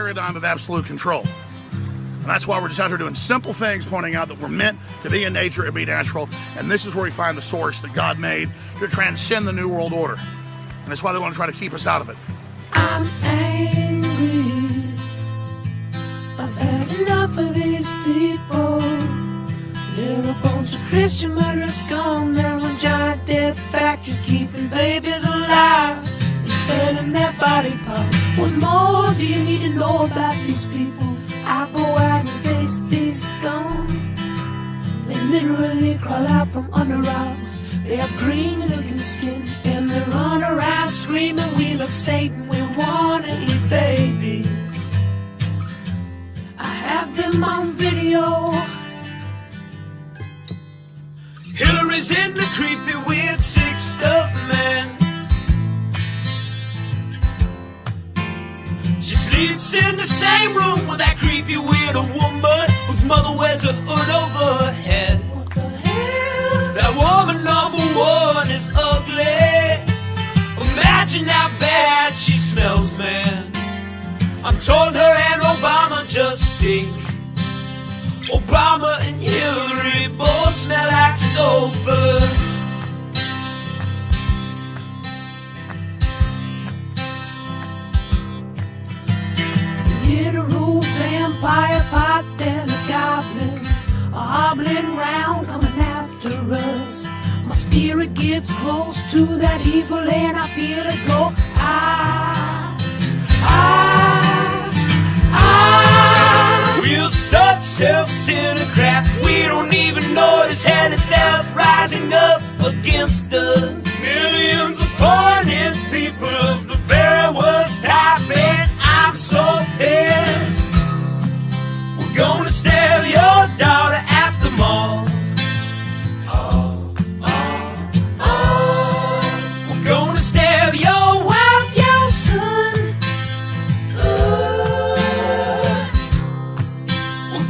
paradigm of absolute control. And that's why we're just out here doing simple things, pointing out that we're meant to be in nature and be natural. And this is where we find the source that God made to transcend the New World Order. And that's why they want to try to keep us out of it. I'm angry. I've had enough of these people. They're a bunch of Christian murderers, scum. They're on giant death factories, keeping babies alive and selling their body parts. What more do you need to know about these people? I go out and face these scum. They literally crawl out from under rocks. They have green looking skin and they run around screaming, we love Satan, we wanna eat babies. I have them on video. Hillary's in the creepy weird sick stuff, man. She sleeps in the same room with that creepy weirdo woman whose mother wears a hood over her head. What the hell? That woman number one is ugly. Imagine how bad she smells, man. I'm told her and Obama just stink. Obama and Hillary both smell like sulfur. Literal vampire pot-bellied goblins are hobbling round coming after us. My spirit gets close to that evil and I feel it go. We're such self-centered crap. We don't even notice hell itself rising up against us. Millions of pointed people of the very worst type, and I'm so pissed. We're gonna stab your daughter at the mall. We're gonna stab your wife, your son.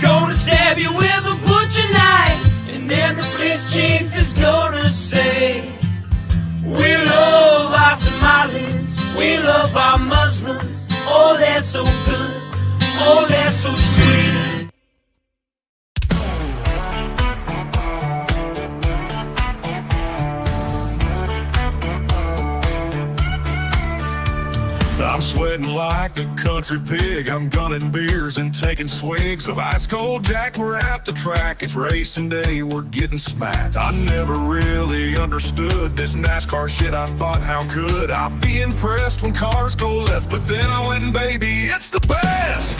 Gonna stab you with a butcher knife, and then the police chief is gonna say, we love our Somalis, we love our Muslims. Oh, they're so good, oh, they're so sweet. I'm sweating like a country pig. I'm gunning beers and taking swigs of ice cold Jack. We're at the track, it's racing day, we're getting smacked. I never really understood this NASCAR shit. I thought, how could I be impressed when cars go left? But then I went, baby, it's the best.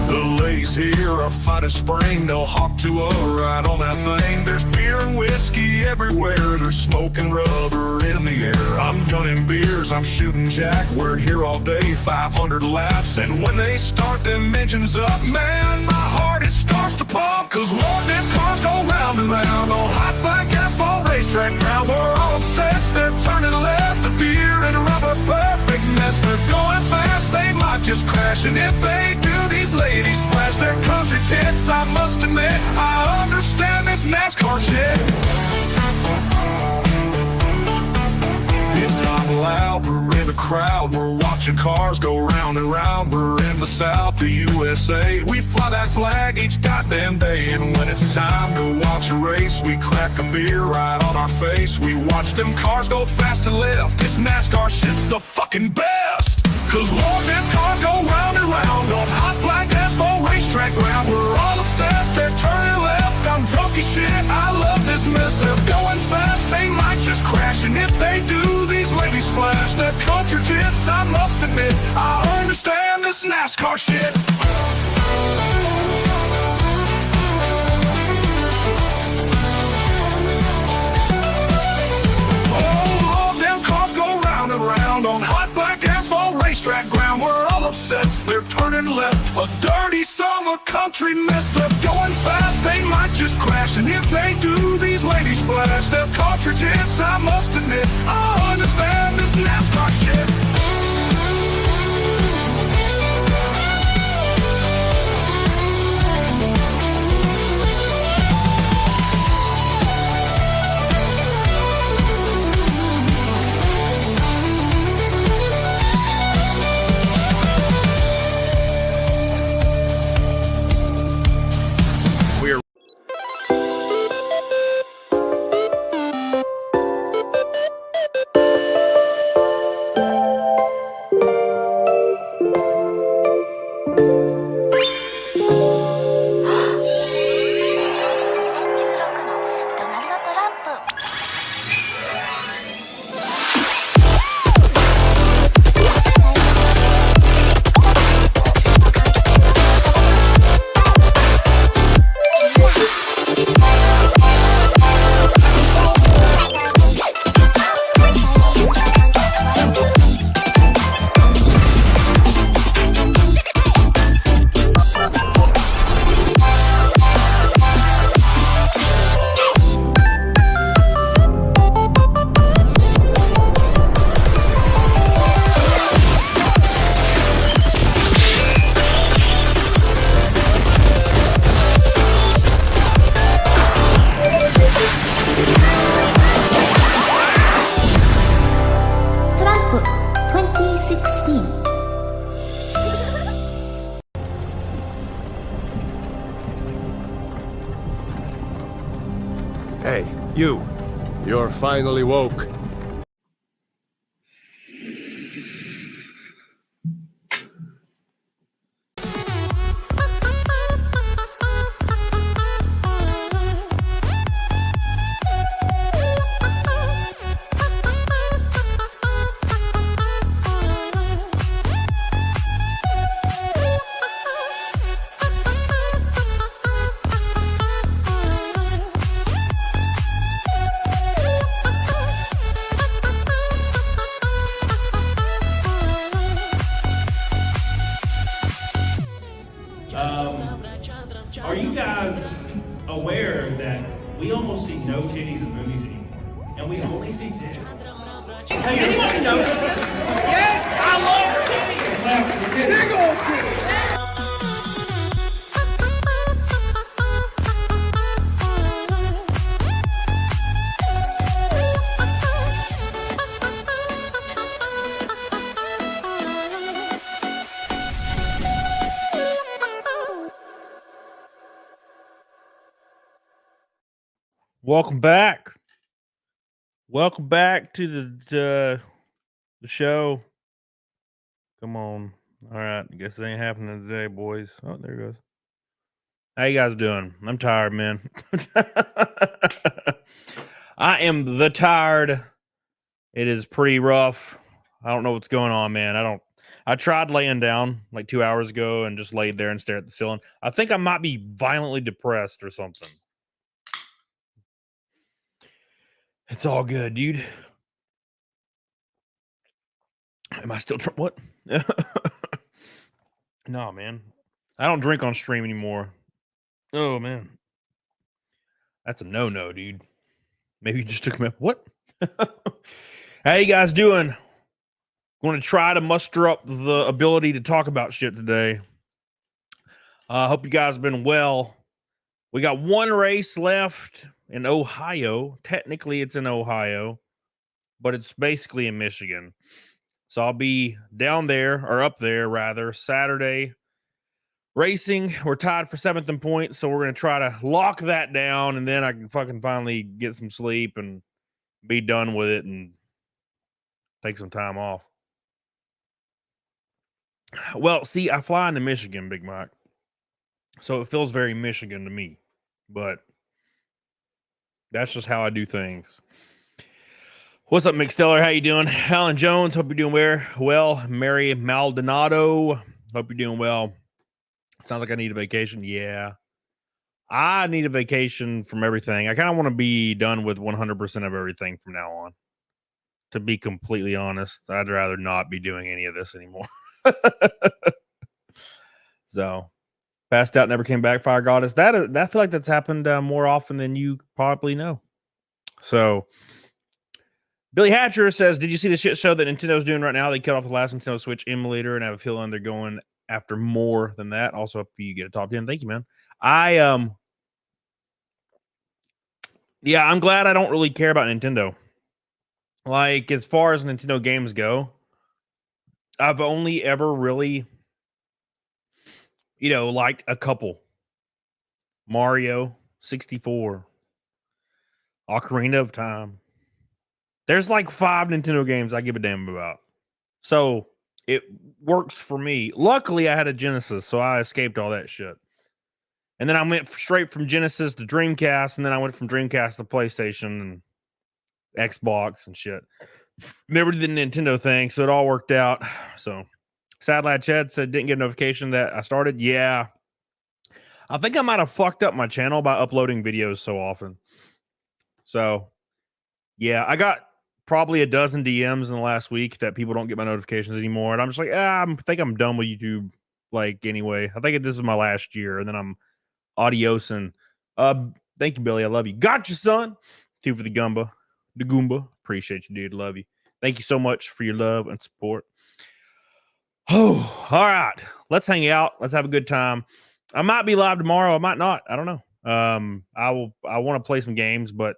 The ladies here are fine as spring. They'll hop to a ride on that thing. There's beer and whiskey everywhere. There's smoke and rubber in the air. I'm gunning beers, I'm shooting Jack. We're here all day, 500 laps. And when they start them engines up, man, my heart, it starts to pump. Cause Lord, them cars go round and round on hot black asphalt racetrack ground. We're all obsessed, they're turning left. The beer and rubber, perfect mess. They're going fast, they might just crash. And if they do, these ladies splash their country tits. I must admit, I understand this NASCAR shit. It's not loud, we're in the crowd. We're watching cars go round and round. We're in the South, the USA. We fly that flag each goddamn day. And when it's time to watch a race, we crack a beer right on our face. We watch them cars go fast and left. This NASCAR shit's the fucking best. Cause Lord, them cars go round and round on hot black asphalt racetrack ground. We're all obsessed, they're turning left. I'm drunk as shit, I love this mess. They're going fast, they might just crash. And if they do, these ladies flash their country tits. I must admit, I understand this NASCAR shit. Oh, Lord, them cars go round and round on hot black asphalt racetrack ground. We're all obsessed, they're turning left. A dirty summer country mess. They're going fast, they might just crash. And if they do, these ladies flash their cartridge hits. I must admit, I understand this NASCAR shit. You're finally woke. Are you guys aware that we almost see no titties in movies anymore? And we only see dicks? Has anybody noticed this? Yes, I love titties! Big old titties! Welcome back. Welcome back to the show. Come on. All right. I guess it ain't happening today, boys. Oh, there it goes. How you guys doing? I'm tired, man. I am tired. It is pretty rough. I don't know what's going on, man. I tried laying down like 2 hours ago and just laid there and stared at the ceiling. I think I might be violently depressed or something. It's all good, dude. Am I still what? No, man. I don't drink on stream anymore. Oh, man. That's a no-no, dude. Maybe you just took me. What? How you guys doing? Going to try to muster up the ability to talk about shit today. I hope you guys have been well. We got one race left in Ohio. Technically, it's in Ohio, but it's basically in Michigan. So I'll be down there, or up there, rather, Saturday racing. We're tied for 7th in points, so we're going to try to lock that down, and then I can fucking finally get some sleep and be done with it and take some time off. Well, see, I fly into Michigan, Big Mike, so it feels very Michigan to me, but that's just how I do things. What's up, McSteller? How you doing? Alan Jones, hope you're doing well. Mary Maldonado, hope you're doing well. Sounds like I need a vacation. Yeah. I need a vacation from everything. I kind of want to be done with 100% of everything from now on. To be completely honest, I'd rather not be doing any of this anymore. So, passed out, never came back, Fire Goddess. I feel like that's happened more often than you probably know. So, Billy Hatcher says, did you see the shit show that Nintendo's doing right now? They cut off the last Nintendo Switch emulator and have a feeling they're going after more than that. Also, hope you get a top 10. Thank you, man. Yeah, I'm glad I don't really care about Nintendo. Like, as far as Nintendo games go, I've only ever really, liked a couple. Mario 64, Ocarina of Time. There's like 5 Nintendo games I give a damn about. So it works for me. Luckily, I had a Genesis, so I escaped all that shit. And then I went straight from Genesis to Dreamcast, and then I went from Dreamcast to PlayStation and Xbox and shit. Never did the Nintendo thing, so it all worked out. So Sad Lad Chad said didn't get a notification that I started. Yeah. I think I might have fucked up my channel by uploading videos so often. So, yeah, I got probably a dozen DMs in the last week that people don't get my notifications anymore. And I'm just like, I think I'm done with YouTube. Like, anyway, I think this is my last year. And then I'm adios. And thank you, Billy. I love you. Gotcha, son. 2 for the Goomba. The Goomba. Appreciate you, dude. Love you. Thank you so much for your love and support. Oh, all right. Let's hang out. Let's have a good time. I might be live tomorrow. I might not. I don't know. I want to play some games, but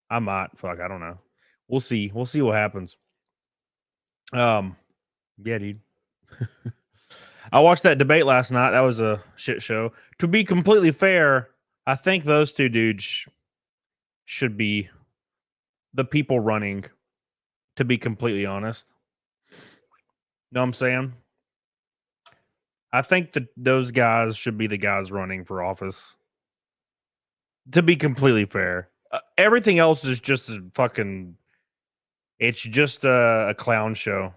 I might. Fuck, I don't know. We'll see. We'll see what happens. Yeah, dude. I watched that debate last night. That was a shit show. To be completely fair, I think those two dudes should be the people running, to be completely honest. Know what I'm saying? I think that those guys should be the guys running for office. To be completely fair, everything else is just a fucking. It's just a clown show.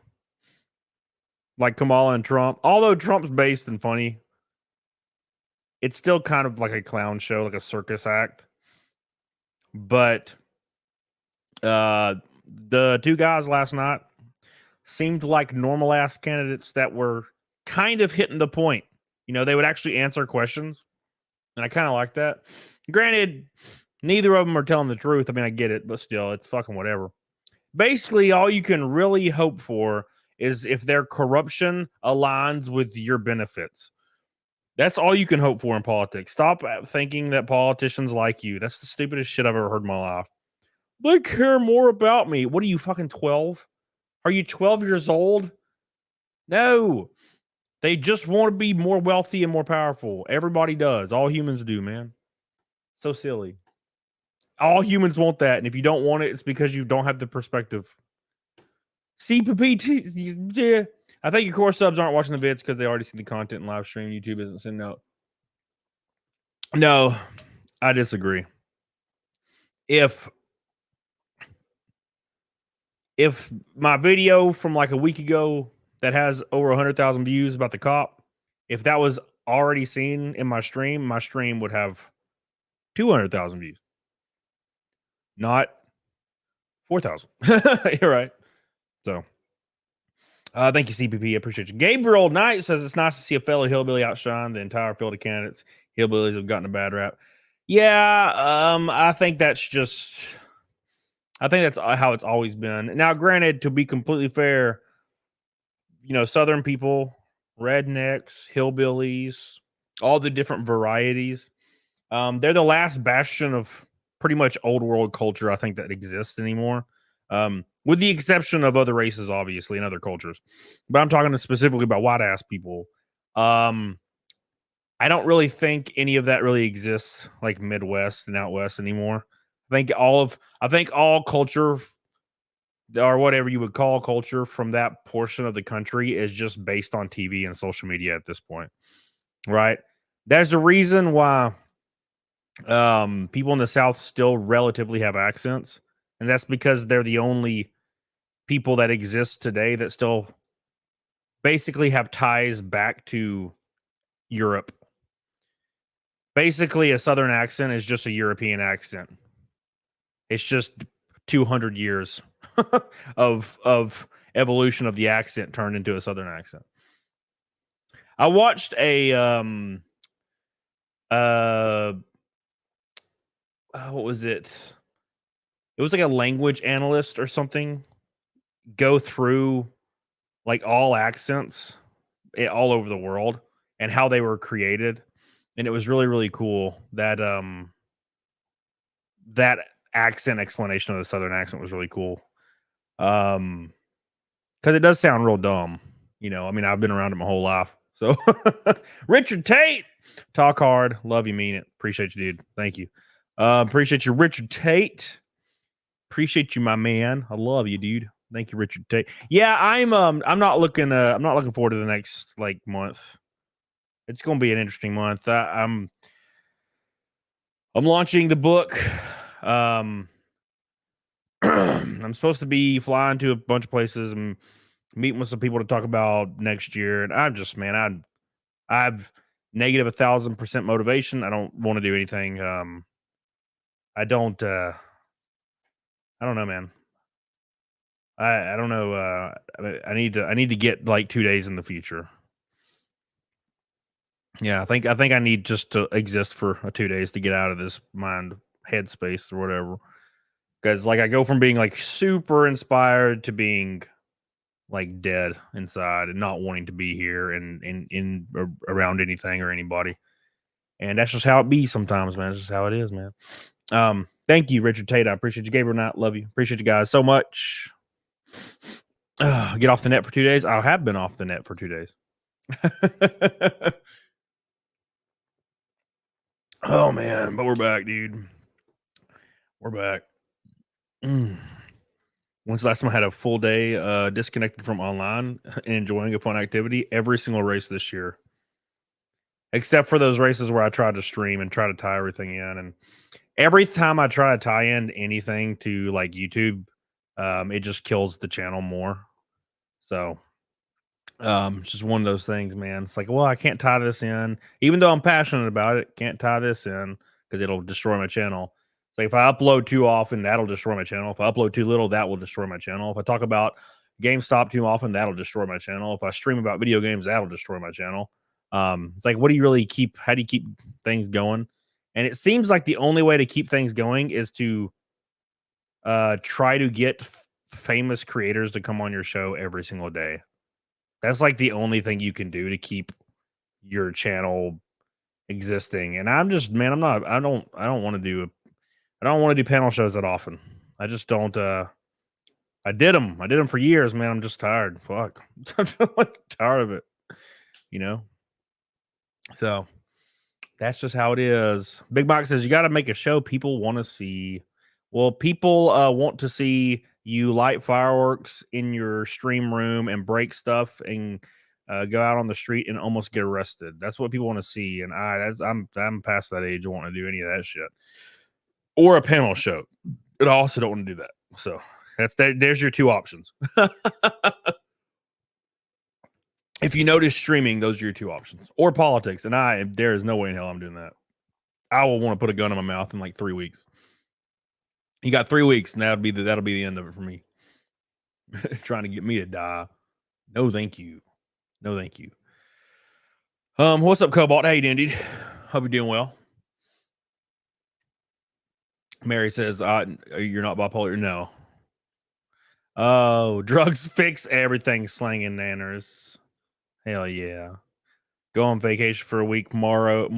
Like Kamala and Trump. Although Trump's based and funny, it's still kind of like a clown show, like a circus act. But the two guys last night seemed like normal ass candidates that were kind of hitting the point. You know, they would actually answer questions. And I kind of like that. Granted, neither of them are telling the truth. I mean, I get it, but still, it's fucking whatever. Basically, all you can really hope for is if their corruption aligns with your benefits. That's all you can hope for in politics. Stop thinking that politicians like you. That's the stupidest shit I've ever heard in my life. They care more about me. What are you, fucking 12? Are you 12 years old? No. They just want to be more wealthy and more powerful. Everybody does. All humans do, man. So silly. All humans want that. And if you don't want it, it's because you don't have the perspective. CPP, yeah. I think your core subs aren't watching the vids because they already see the content in live stream. YouTube isn't sending out. No, I disagree. If my video from like a week ago that has over 100,000 views about the cop, if that was already seen in my stream would have 200,000 views, not 4,000. You're right. So, thank you, CPP. I appreciate you. Gabriel Knight says it's nice to see a fellow hillbilly outshine the entire field of candidates. Hillbillies have gotten a bad rap. Yeah, I think that's how it's always been. Now, granted, to be completely fair, you know, Southern people, rednecks, hillbillies, all the different varieties, they're the last bastion of pretty much old world culture I think that exists anymore. With the exception of other races, obviously, and other cultures. But I'm talking specifically about white ass people. I don't really think any of that really exists like Midwest and out West anymore. I think all culture, or whatever you would call culture, from that portion of the country is just based on TV and social media at this point. Right? There's a reason why people in the South still relatively have accents. And that's because they're the only people that exist today that still basically have ties back to Europe. Basically, a Southern accent is just a European accent. It's just 200 years of evolution of the accent turned into a Southern accent. I watched a what was it? It was like a language analyst or something go through like all accents all over the world and how they were created. And it was really, really cool. That accent explanation of the Southern accent was really cool. Because it does sound real dumb. You know, I mean, I've been around it my whole life. So Richard Tate, talk hard. Love you, mean it. Appreciate you, dude. Thank you. Appreciate you, Richard Tate. Appreciate you, my man. I love you, dude. Thank you, Richard Tate. Yeah, I'm not looking forward to the next like month. It's going to be an interesting month. I'm launching the book. I'm supposed to be flying to a bunch of places and meeting with some people to talk about next year. And I'm just, man, I've negative 1,000% motivation. I don't want to do anything. I don't know, man. I don't know. I need to get like 2 days in the future. Yeah, I think I need just to exist for 2 days to get out of this mind headspace or whatever. Because like I go from being like super inspired to being like dead inside and not wanting to be here and in around anything or anybody. And that's just how it be sometimes, man. It's just how it is, man. Thank you, Richard Tate. I appreciate you. Gabriel Knight, love you. Appreciate you guys so much. Get off the net for 2 days. I have been off the net for 2 days. Oh man, but we're back, dude. We're back. When's the last time I had a full day disconnected from online and enjoying a fun activity? Every single race this year. Except for those races where I tried to stream and try to tie everything in. And every time I try to tie in anything to like YouTube, it just kills the channel more. So it's just one of those things, man. It's like, well, I can't tie this in. Even though I'm passionate about it, can't tie this in because it'll destroy my channel. So if I upload too often, that'll destroy my channel. If I upload too little, that will destroy my channel. If I talk about GameStop too often, that'll destroy my channel. If I stream about video games, that'll destroy my channel. It's like, what do you really keep? How do you keep things going? And it seems like the only way to keep things going is to try to get famous creators to come on your show every single day. That's like the only thing you can do to keep your channel existing. And I'm just, man, I don't want to do panel shows that often. I just don't. I did them for years, man. I'm just tired. Fuck, I'm tired of it. You know. So that's just how it is. Big Box says you got to make a show people want to see. Well, people want to see you light fireworks in your stream room and break stuff and go out on the street and almost get arrested. That's what people want to see, and I'm past that age of wanting to do any of that shit. Or a panel show. But I also don't want to do that. So there's your two options. If you notice streaming, those are your two options. Or politics. And there is no way in hell I'm doing that. I will want to put a gun in my mouth in like 3 weeks. You got 3 weeks, and that'll be the end of it for me. Trying to get me to die. No, thank you. No, thank you. What's up, Cobalt? How you doing, dude? Hope you're doing well. Mary says, you're not bipolar. No. Oh, drugs fix everything, slanging nanners. Hell yeah. Go on vacation for a week, Margot,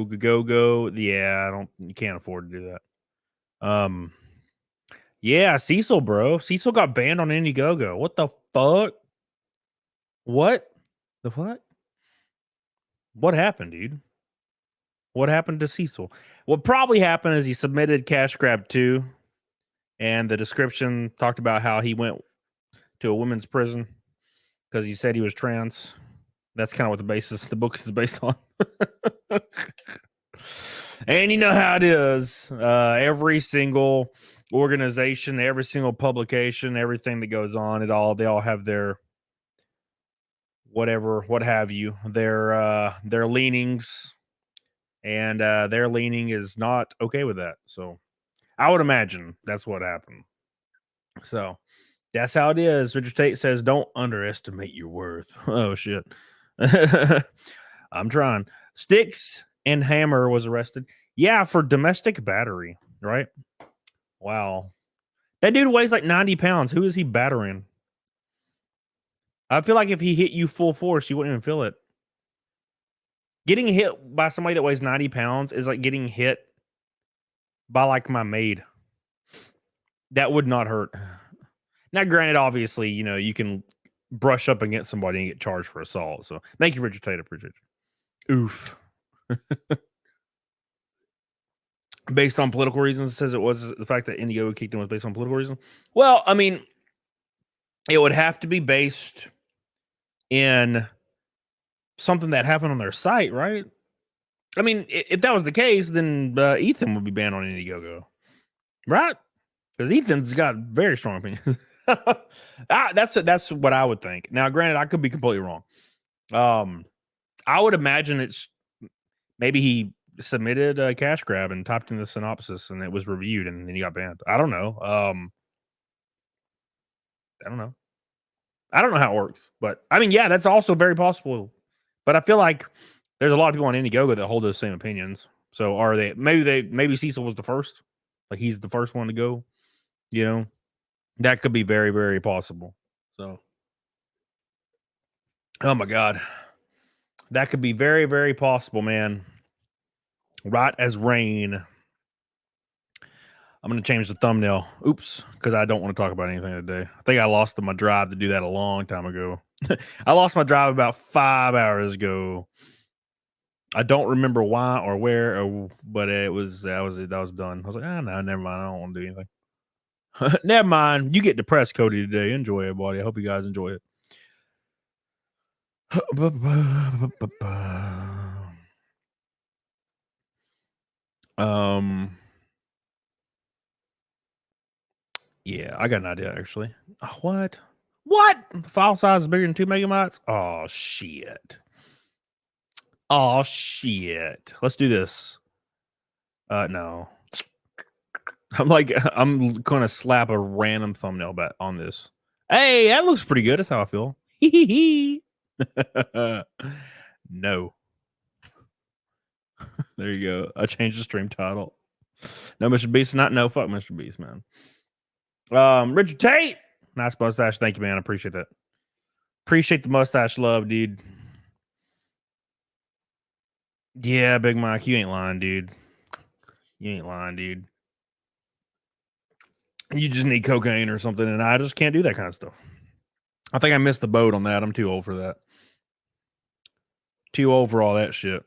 go. Yeah, you can't afford to do that. Yeah, Cecil, bro. Cecil got banned on Indiegogo. What the fuck? What the fuck? What happened, dude? What happened to Cecil? What probably happened is he submitted Cash Grab 2, and the description talked about how he went to a women's prison because he said he was trans. That's kind of what the book is based on. And you know how it is. Every single organization, every single publication, everything that goes on, they all have their whatever, what have you, their leanings, and their leaning is not okay with that. So I would imagine that's what happened. So that's how it is. Richard Tate says, don't underestimate your worth. Oh, shit. I'm trying. Sticks and Hammer was arrested. Yeah, for domestic battery, right? Wow. That dude weighs like 90 pounds. Who is he battering? I feel like if he hit you full force, you wouldn't even feel it. Getting hit by somebody that weighs 90 pounds is like getting hit by like my maid. That would not hurt. Now, granted, obviously, you can brush up against somebody and get charged for assault. So thank you, Richard Tate. Appreciate you. Oof. Based on political reasons, it says it was the fact that Indiegogo kicked in was based on political reasons. Well, I mean, it would have to be based in something that happened on their site, right? I mean, if that was the case, then Ethan would be banned on Indiegogo, right? Because Ethan's got very strong opinions. That's what I would think. Now, granted, I could be completely wrong. I would imagine it's maybe he submitted a cash grab and typed in the synopsis and it was reviewed and then he got banned. I don't know. I don't know how it works, but I mean, yeah, that's also very possible. But I feel like there's a lot of people on Indiegogo that hold those same opinions. So are they? Maybe Cecil was the first. Like he's the first one to go. That could be very, very possible. So, oh my God, that could be very, very possible, man. Right as rain. I'm going to change the thumbnail. Oops, because I don't want to talk about anything today. I think I lost my drive to do that a long time ago. I lost my drive about 5 hours ago. I don't remember why or where, but that was done. I was like, no, never mind. I don't want to do anything. Never mind. You get depressed, Cody, today. Enjoy it, buddy. I hope you guys enjoy it. Yeah, I got an idea actually. What? File size is bigger than 2 megabytes? Oh shit. Let's do this. No. I'm gonna slap a random thumbnail bet on this. Hey, that looks pretty good. That's how I feel. No. There you go. I changed the stream title. No, Mr. Beast, not no. Fuck Mr. Beast, man. Richard Tate, nice mustache. Thank you, man. I appreciate that. Appreciate the mustache love, dude. Yeah, Big Mike, you ain't lying, dude. You ain't lying, dude. You just need cocaine or something, and I just can't do that kind of stuff. I think I missed the boat on that. I'm too old for that. Too old for all that shit.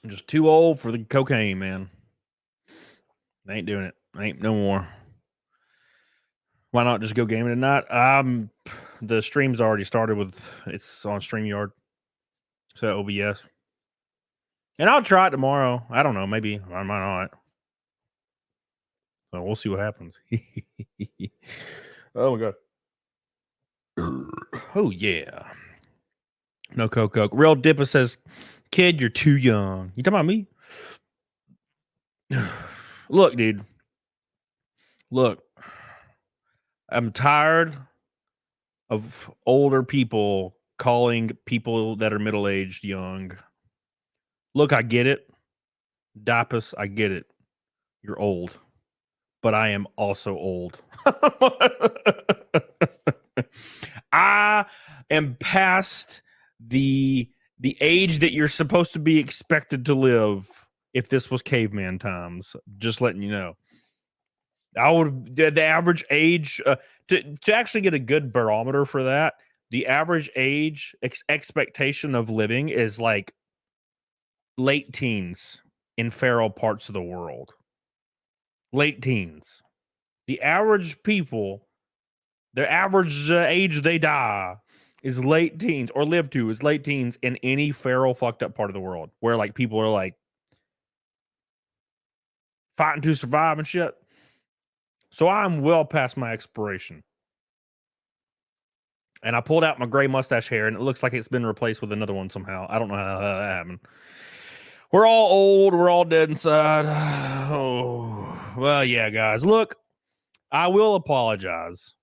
I'm just too old for the cocaine, man. I ain't doing it. I ain't no more. Why not just go gaming tonight? The stream's already started it's on StreamYard. So OBS. And I'll try it tomorrow. I don't know. Maybe I might not. So we'll see what happens. Oh my god. Oh yeah. No Coke. Real Dipper says, kid, you're too young. You talking about me? Look, dude. Look. I'm tired of older people calling people that are middle-aged young. Look, I get it. Dapus, I get it. You're old. But I am also old. I am past the age that you're supposed to be expected to live if this was caveman times. Just letting you know. I would the average age to actually get a good barometer for that. The average age expectation of living is like late teens in feral parts of the world. Late teens. The average people, their average age they die is late teens or live to is late teens in any feral fucked up part of the world where like people are like fighting to survive and shit. So I'm well past my expiration. And I pulled out my gray mustache hair and it looks like it's been replaced with another one somehow. I don't know how that happened. We're all old. We're all dead inside. Oh, well, yeah, guys. Look, I will apologize.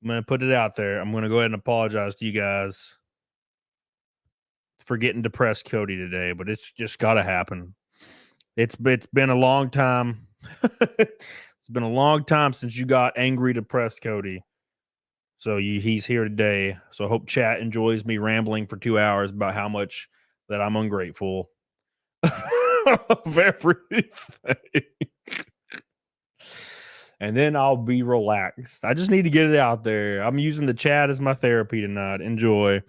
I'm going to put it out there. I'm going to go ahead and apologize to you guys for getting depressed Cody today, but it's just got to happen. It's been a long time. It's been a long time since you got angry, depressed Cody. So he's here today. So I hope chat enjoys me rambling for 2 hours about how much that I'm ungrateful of everything. And then I'll be relaxed. I just need to get it out there. I'm using the chat as my therapy tonight. Enjoy.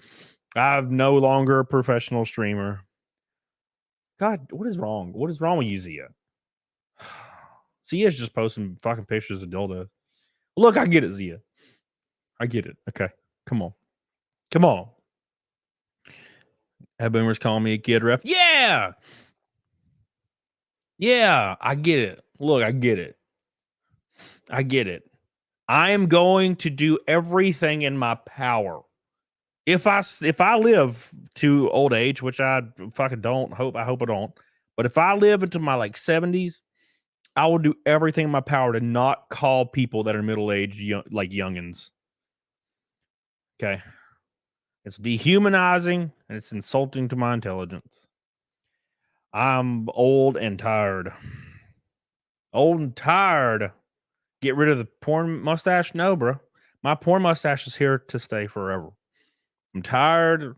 I'm no longer a professional streamer. God, what is wrong? What is wrong with you, Zia? Zia's just posting fucking pictures of dildo. Look, I get it, Zia. I get it. Okay. Come on. Have boomers calling me a kid ref? Yeah. Yeah, I get it. Look, I get it. I am going to do everything in my power. If I live to old age, which I fucking don't hope, I hope I don't. But if I live into my like 70s, I will do everything in my power to not call people that are middle-aged like youngins. Okay. It's dehumanizing and it's insulting to my intelligence. I'm old and tired. Get rid of the porn mustache? No, bro. My porn mustache is here to stay forever. I'm tired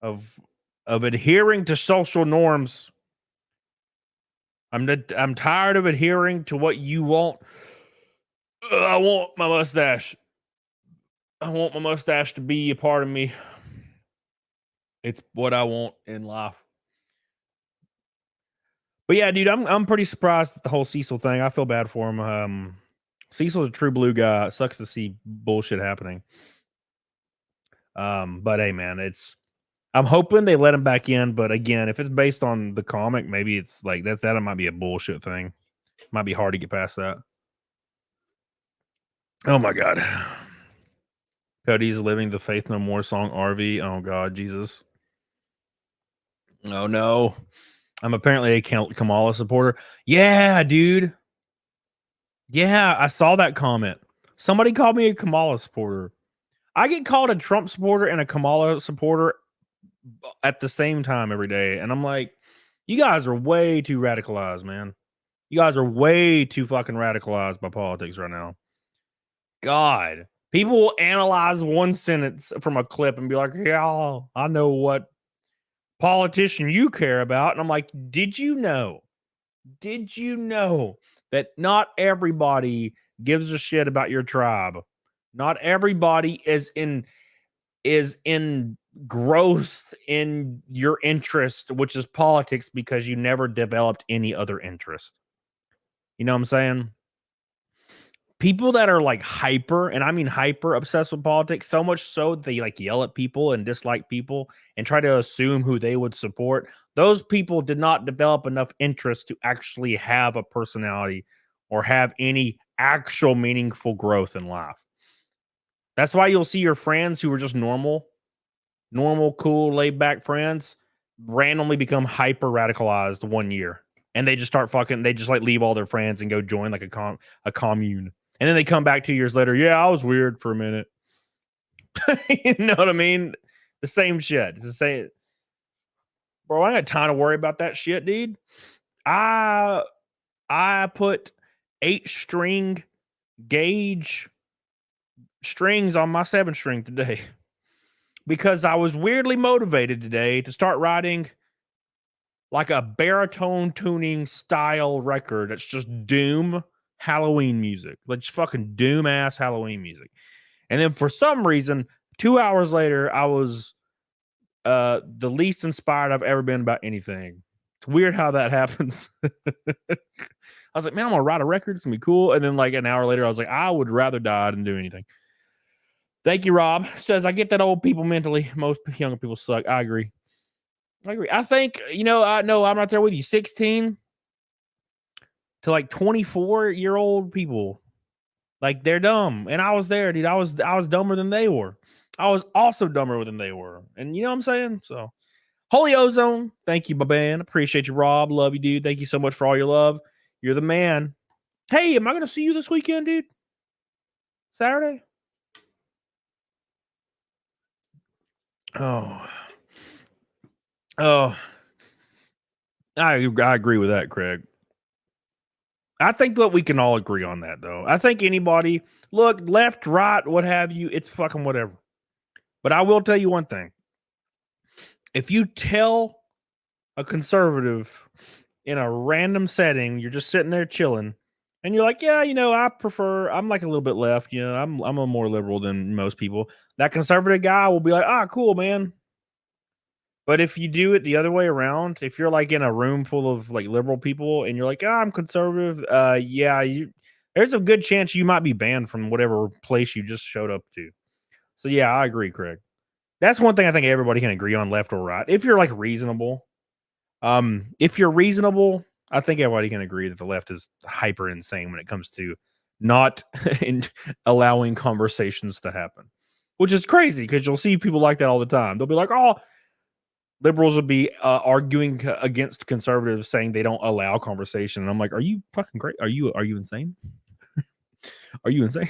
of adhering to social norms. I'm tired of adhering to what you want. I want my mustache. I want my mustache to be a part of me. It's what I want in life. But yeah, dude, I'm pretty surprised at the whole Cecil thing. I feel bad for him. Cecil's a true blue guy. It sucks to see bullshit happening. But hey, man, I'm hoping they let him back in. But again, if it's based on the comic, maybe it's like that might be a bullshit thing. Might be hard to get past that. Oh my god. Cody's living the Faith No More song RV. Oh god, Jesus. Oh no. I'm apparently a Kamala supporter. Yeah, dude. Yeah, I saw that comment. Somebody called me a Kamala supporter. I get called a Trump supporter and a Kamala supporter at the same time every day. And I'm like, you guys are way too radicalized, man. You guys are way too fucking radicalized by politics right now. God. People will analyze one sentence from a clip and be like, yeah, I know what politician you care about. And I'm like, did you know that not everybody gives a shit about your tribe? Not everybody is engrossed in your interest, which is politics, because you never developed any other interest. You know what I'm saying? People that are like hyper, and I mean hyper obsessed with politics, so much so they like yell at people and dislike people and try to assume who they would support. Those people did not develop enough interest to actually have a personality or have any actual meaningful growth in life. That's why you'll see your friends who are just normal, cool, laid back friends randomly become hyper radicalized 1 year. And they just start they just like leave all their friends and go join like a commune. And then they come back 2 years later. Yeah, I was weird for a minute. You know what I mean? The same shit. It's the same. Bro, I ain't got time to worry about that shit, dude. I put 8-string gauge strings on my 7-string today because I was weirdly motivated today to start writing like a baritone tuning style record that's just doom Halloween music, like just fucking doom ass Halloween music. And then for some reason, 2 hours later, I was the least inspired I've ever been about anything. It's weird how that happens. I was like, man, I'm gonna write a record. It's gonna be cool. And then like an hour later, I was like, I would rather die than do anything. Thank you, Rob. Says, I get that old people mentally. Most young people suck. I agree. I think, I know I'm right there with you. 16 to like 24-year-old people. Like they're dumb. And I was there, dude. I was dumber than they were. I was also dumber than they were. And you know what I'm saying? So Holy Ozone, thank you, my man. Appreciate you, Rob. Love you, dude. Thank you so much for all your love. You're the man. Hey, am I gonna see you this weekend, dude? Saturday? Oh, I agree with that, Craig. I think that we can all agree on that, though. I think anybody, look, left, right, what have you, it's fucking whatever. But I will tell you one thing. If you tell a conservative in a random setting, you're just sitting there chilling, and you're like, yeah, I'm like a little bit left. I'm a more liberal than most people. That conservative guy will be like, cool, man. But if you do it the other way around, if you're like in a room full of like liberal people and you're like, I'm conservative, there's a good chance you might be banned from whatever place you just showed up to. So yeah, I agree, Craig. That's one thing I think everybody can agree on, left or right. If you're like reasonable, if you're reasonable, I think everybody can agree that the left is hyper insane when it comes to not allowing conversations to happen, which is crazy because you'll see people like that all the time. They'll be like, liberals would be arguing against conservatives, saying they don't allow conversation. And I'm like, are you fucking great? Are you insane? Are you insane?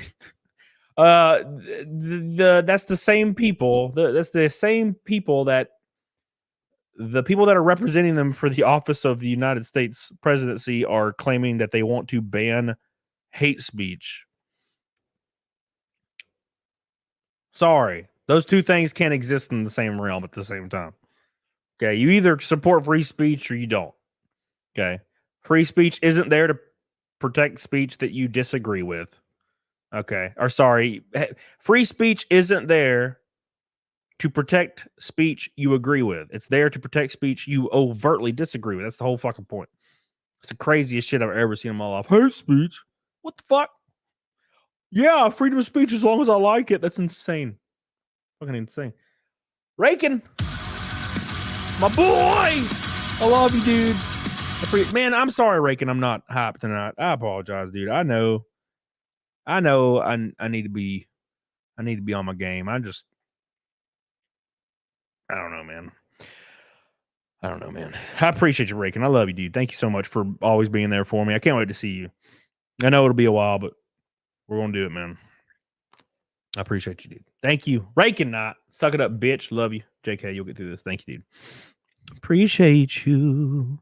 That's the same people. That's the same people that the people that are representing them for the office of the United States presidency are claiming that they want to ban hate speech. Sorry, those two things can't exist in the same realm at the same time. Okay, you either support free speech or you don't. Okay, free speech isn't there to protect speech that you disagree with. Okay, or sorry, free speech isn't there to protect speech you agree with. It's there to protect speech you overtly disagree with. That's the whole fucking point. It's the craziest shit I've ever seen in my life. Hate speech? What the fuck? Yeah, freedom of speech as long as I like it. That's insane. Fucking insane. Rakin, my boy. I love you, dude. Man, I'm sorry, Rakin. I'm not hyped tonight. I apologize, dude. I know. I need to be on my game. I don't know, man. I appreciate you, Rakin. I love you, dude. Thank you so much for always being there for me. I can't wait to see you. I know it'll be a while, but we're going to do it, man. I appreciate you, dude. Thank you. Rakin, not. Suck it up, bitch. Love you. JK, you'll get through this. Thank you, dude. Appreciate you.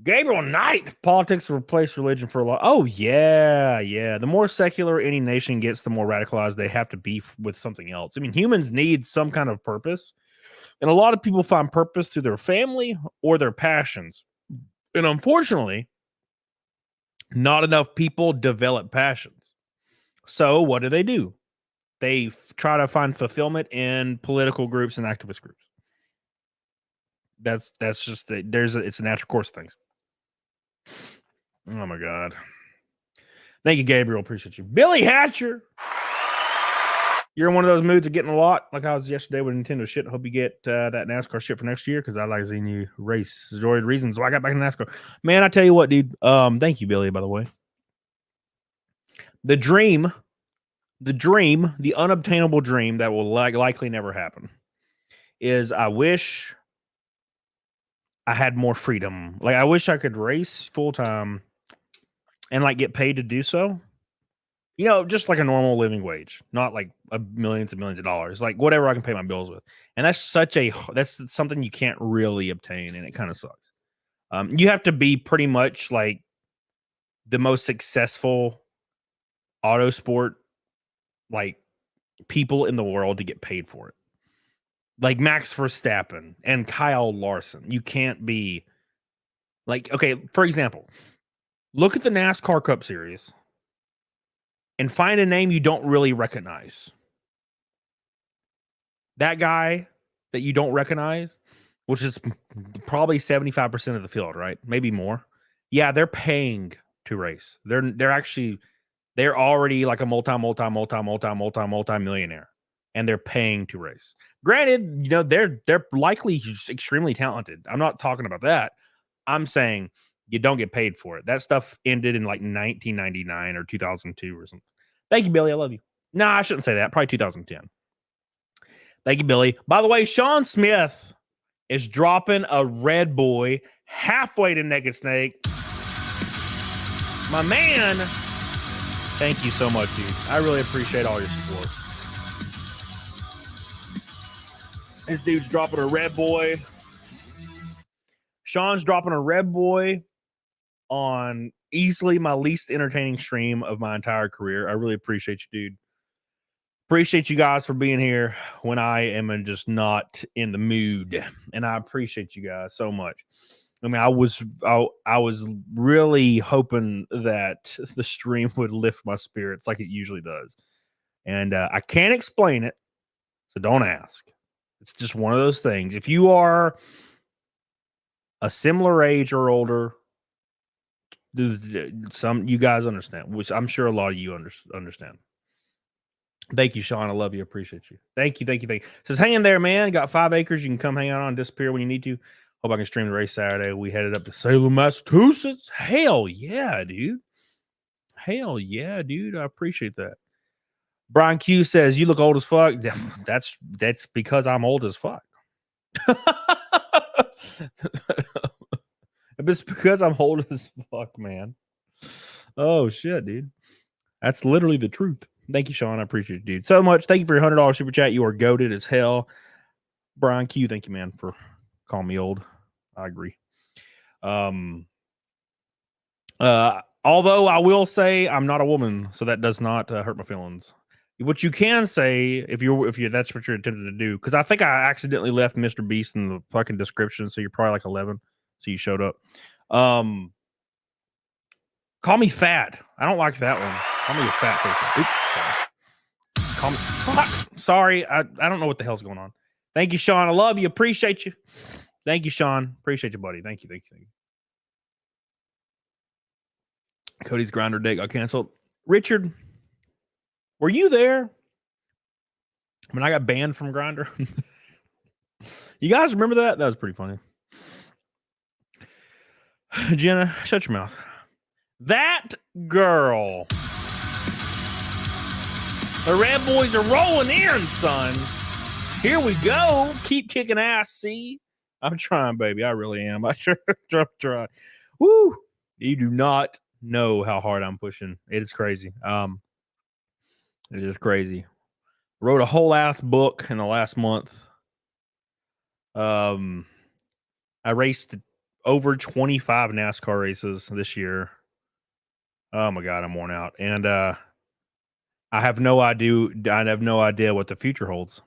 Gabriel Knight. Politics replace religion for a lot. Oh, yeah. The more secular any nation gets, the more radicalized they have to be with something else. I mean, humans need some kind of purpose. And a lot of people find purpose through their family or their passions. And unfortunately, not enough people develop passions. So what do? They try to find fulfillment in political groups and activist groups. That's just it's a natural course of things. Oh my God. Thank you, Gabriel. Appreciate you. Billy Hatcher. You're in one of those moods of getting a lot, like I was yesterday with Nintendo shit. Hope you get that NASCAR shit for next year, because I like seeing you race. Enjoyed reasons why I got back in NASCAR. Man, I tell you what, dude. Thank you, Billy, by the way. The dream, the unobtainable dream that will likely never happen is I wish I had more freedom. Like, I wish I could race full time and like get paid to do so. You know, just like a normal living wage, not like millions and millions of dollars, like whatever I can pay my bills with. And that's something you can't really obtain, and it kind of sucks. You have to be pretty much like the most successful auto sport like people in the world to get paid for it. Like Max Verstappen and Kyle Larson. You can't be like, okay, for example, look at the NASCAR Cup Series and find a name you don't really recognize. That guy that you don't recognize, which is probably 75% of the field, right? Maybe more. Yeah, they're paying to race. They're already like a multi-millionaire, and they're paying to race. Granted, you know, they're likely extremely talented. I'm not talking about that. I'm saying you don't get paid for it. That stuff ended in like 1999 or 2002 or something. Thank you, Billy. I love you. No, I shouldn't say that. Probably 2010. Thank you, Billy. By the way, Sean Smith is dropping a Red Boy halfway to Naked Snake. My man. Thank you so much, dude. I really appreciate all your support. This dude's dropping a Red Boy. Sean's dropping a Red Boy on easily my least entertaining stream of my entire career. I really appreciate you, dude. Appreciate you guys for being here when I am just not in the mood, and I appreciate you guys so much. I mean, I was really hoping that the stream would lift my spirits like it usually does, and I can't explain it, so don't ask. It's just one of those things. If you are a similar age or older, some you guys understand, which I'm sure a lot of you understand. Thank you, Sean. I love you. Appreciate you. Thank you. Says, hang in there, man. Got 5 acres. You can come hang out on Disappear when you need to. Hope I can stream the race Saturday. We headed up to Salem, Massachusetts. Hell yeah, dude. I appreciate that. Brian Q says, you look old as fuck. That's because I'm old as fuck. It's because I'm old as fuck, man. Oh, shit, dude. That's literally the truth. Thank you, Sean. I appreciate it, dude. So much. Thank you for your $100 super chat. You are goated as hell. Brian Q, thank you, man, for calling me old. I agree. Although I will say I'm not a woman, so that does not hurt my feelings. What you can say, if that's what you're attempting to do, because I think I accidentally left Mr. Beast in the fucking description, so you're probably like 11, so you showed up. Call me fat. I don't like that one. Call me a fat person. Oops, sorry. Call me. Fuck. Sorry, I don't know what the hell's going on. Thank you, Sean. I love you. Appreciate you. Thank you, Sean. Appreciate you, buddy. Thank you. Cody's grinder date got canceled. Richard, were you there when I got banned from Grinder? You guys remember that? That was pretty funny. Jenna, shut your mouth. That girl. The Red Boys are rolling in, son. Here we go. Keep kicking ass, see? I'm trying, baby. I really am. I sure try. Woo! You do not know how hard I'm pushing. It is crazy. It is crazy. Wrote a whole ass book in the last month. I raced over 25 NASCAR races this year. Oh my God, I'm worn out. And I have no idea what the future holds.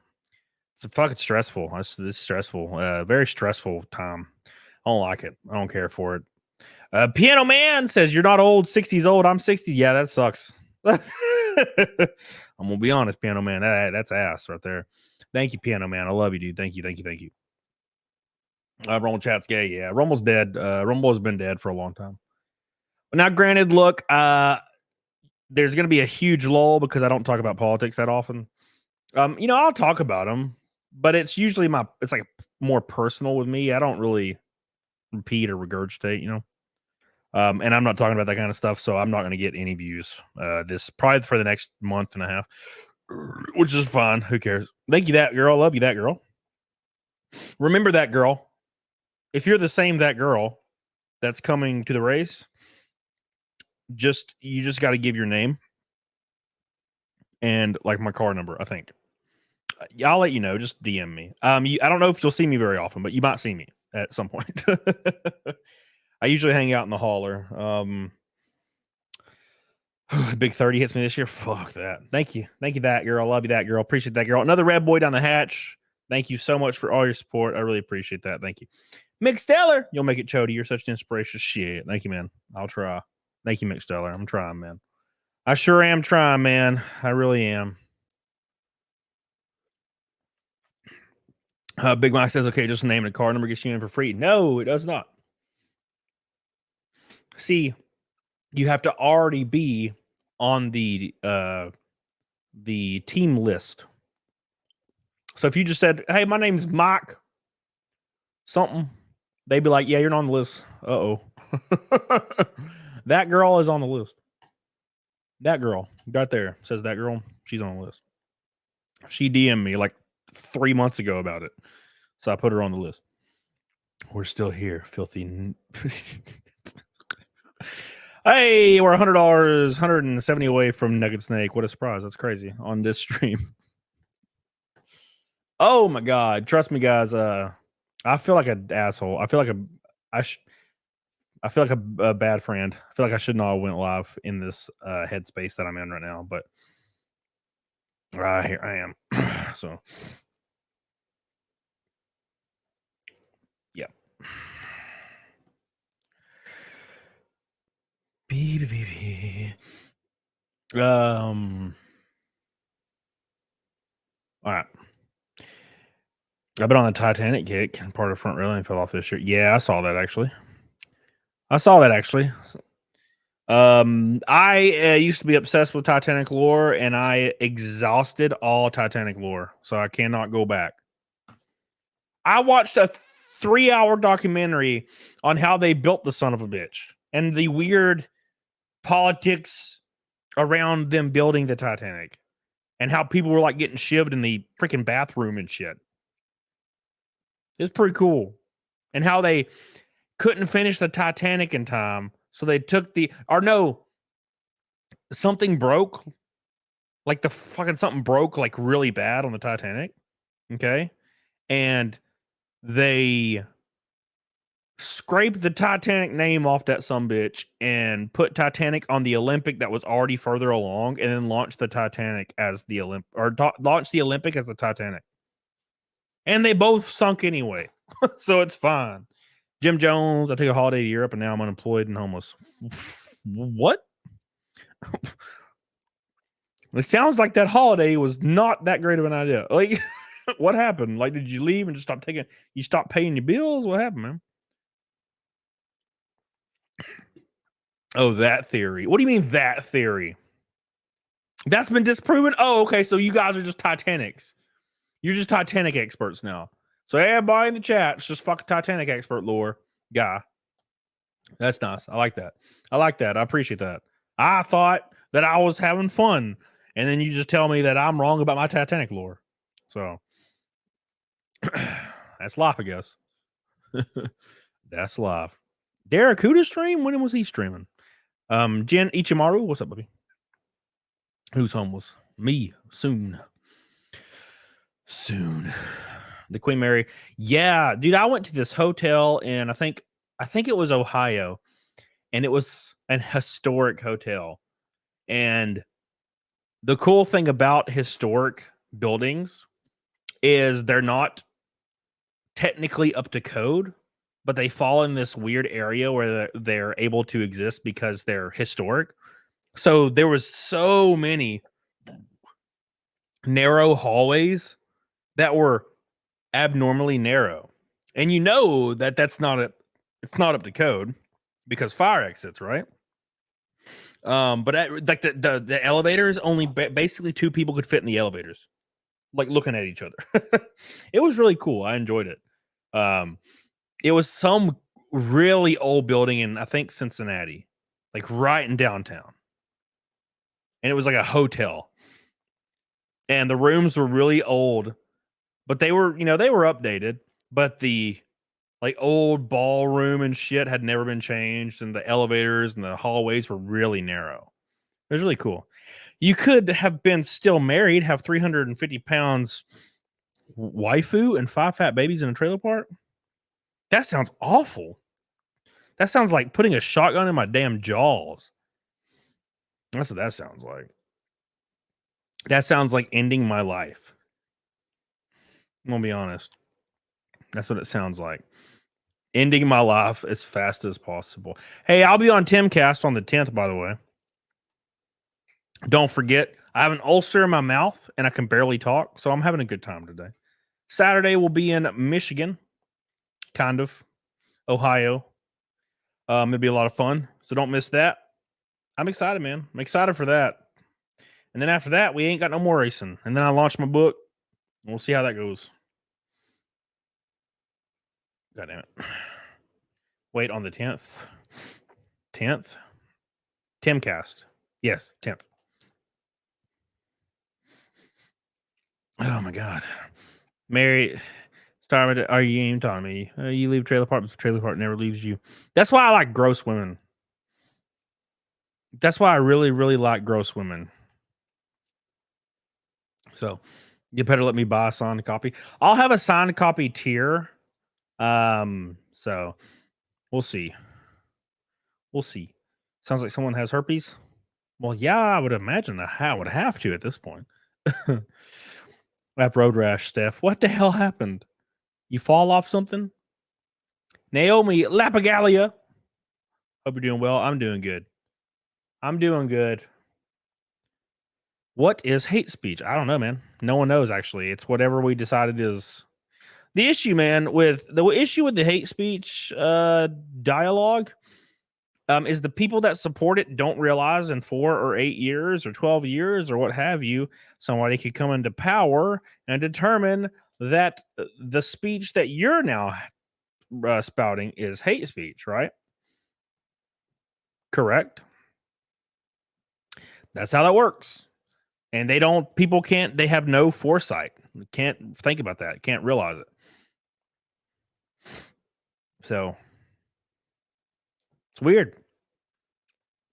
It's fucking stressful. It's stressful. Very stressful time. I don't like it. I don't care for it. Piano Man says, you're not old, 60's old. I'm 60. Yeah, that sucks. I'm gonna be honest, Piano Man. That's ass right there. Thank you, Piano Man. I love you, dude. Thank you. Rumble Chat's gay. Yeah, Rumble's dead. Rumble has been dead for a long time. But now, granted, look, there's going to be a huge lull because I don't talk about politics that often. I'll talk about them, but it's usually it's like more personal with me. I don't really repeat or regurgitate, and I'm not talking about that kind of stuff, so I'm not going to get any views. This probably for the next month and a half, which is fine. Who cares? Thank you, that girl. Love you, that girl. Remember that girl. If you're the same that girl that's coming to the race, you just got to give your name and like my car number, I think. I'll let you know. Just DM me. I don't know if you'll see me very often, but you might see me at some point. I usually hang out in the hauler. Big 30 hits me this year. Fuck that. Thank you, that girl. I love you, that girl. Appreciate that girl. Another red boy down the hatch. Thank you so much for all your support. I really appreciate that. Thank you. Mick Stellar, you'll make it, Chody. You're such an inspiration. Shit. Thank you, man. I'll try. Thank you, Mick Stellar. I'm trying, man. I sure am trying, man. I really am. Big Mike says, okay, just name a car number gets you in for free. No, it does not. See, you have to already be on the team list. So if you just said, hey, my name's Mike something, they'd be like, yeah, you're not on the list. Uh-oh. That girl is on the list. That girl right there says that girl. She's on the list. She DM'd me like 3 months ago about it. So I put her on the list. We're still here, filthy. Hey, we're $100, 170 away from Nugget Snake. What a surprise. That's crazy on this stream. Oh my God. Trust me, guys. I feel like an asshole. I feel like a bad friend. I feel like I should not have went live in this headspace that I'm in right now, but here I am. So yeah. All right. I've been on the Titanic kick and part of front railing fell off this year. Yeah, I saw that actually. I used to be obsessed with Titanic lore, and I exhausted all Titanic lore, so I cannot go back. I watched a 3-hour documentary on how they built the son of a bitch and the weird politics around them building the Titanic and how people were like getting shivved in the freaking bathroom and shit. It's pretty cool. And how they couldn't finish the Titanic in time. So they took something broke. Like something broke like really bad on the Titanic. Okay. And they scraped the Titanic name off that sumbitch and put Titanic on the Olympic that was already further along, and then launched the Titanic as the launched the Olympic as the Titanic. And they both sunk anyway. So it's fine. Jim Jones, I took a holiday to Europe and now I'm unemployed and homeless. What? It sounds like that holiday was not that great of an idea. Like, what happened? Like, did you leave and just stop taking? You stopped paying your bills? What happened, man? Oh, that theory. What do you mean that theory? That's been disproven. Oh, okay. So you guys are just Titanics. You're just Titanic experts now. So everybody in the chat's just fucking Titanic expert lore guy. That's nice. I like that. I appreciate that. I thought that I was having fun, and then you just tell me that I'm wrong about my Titanic lore. So that's life, I guess. That's life. Derek, who to stream? When was he streaming? Jen Ichimaru, what's up, buddy? Who's homeless? Me. Soon. The Queen Mary. Yeah, dude, I went to this hotel in I think it was Ohio, and it was an historic hotel. And the cool thing about historic buildings is they're not technically up to code, but they fall in this weird area where they're able to exist because they're historic. So there was so many narrow hallways that were abnormally narrow, and you know that's not it's not up to code because fire exits, right? But like the elevators, only basically 2 people could fit in the elevators, like looking at each other. It was really cool. I enjoyed it. It was some really old building in I think Cincinnati, like right in downtown, and it was like a hotel, and the rooms were really old. But they were, they were updated, but the like old ballroom and shit had never been changed, and the elevators and the hallways were really narrow. It was really cool. You could have been still married, have 350 pounds waifu and 5 fat babies in a trailer park. That sounds awful. That sounds like putting a shotgun in my damn jaws. That's what that sounds like. That sounds like ending my life. I'm gonna be honest. That's what it sounds like. Ending my life as fast as possible. Hey, I'll be on Timcast on the 10th, by the way. Don't forget, I have an ulcer in my mouth and I can barely talk, so I'm having a good time today. Saturday we'll be in Michigan, kind of, Ohio. It'll be a lot of fun, so don't miss that. I'm excited, man. I'm excited for that. And then after that, we ain't got no more racing. And then I launch my book. And we'll see how that goes. God damn it. Wait, on the 10th? 10th? Timcast. Yes, 10th. Oh my God. Mary, Starman, are you even talking to me? You leave trailer park, but the trailer park never leaves you. That's why I like gross women. That's why I really, really like gross women. So you better let me buy a signed copy. I'll have a signed copy tier. So we'll see. We'll see. Sounds like someone has herpes. Well, yeah, I would imagine I would have to at this point. That road rash, Steph. What the hell happened? You fall off something? Naomi Lapagalia. Hope you're doing well. I'm doing good. I'm doing good. What is hate speech? I don't know, man. No one knows, actually. It's whatever we decided is the issue, man. With the hate speech dialogue is the people that support it don't realize in 4 or 8 years or 12 years or what have you, somebody could come into power and determine that the speech that you're now spouting is hate speech, right? Correct. That's how that works. And they have no foresight. Can't think about that. Can't realize it. So it's weird.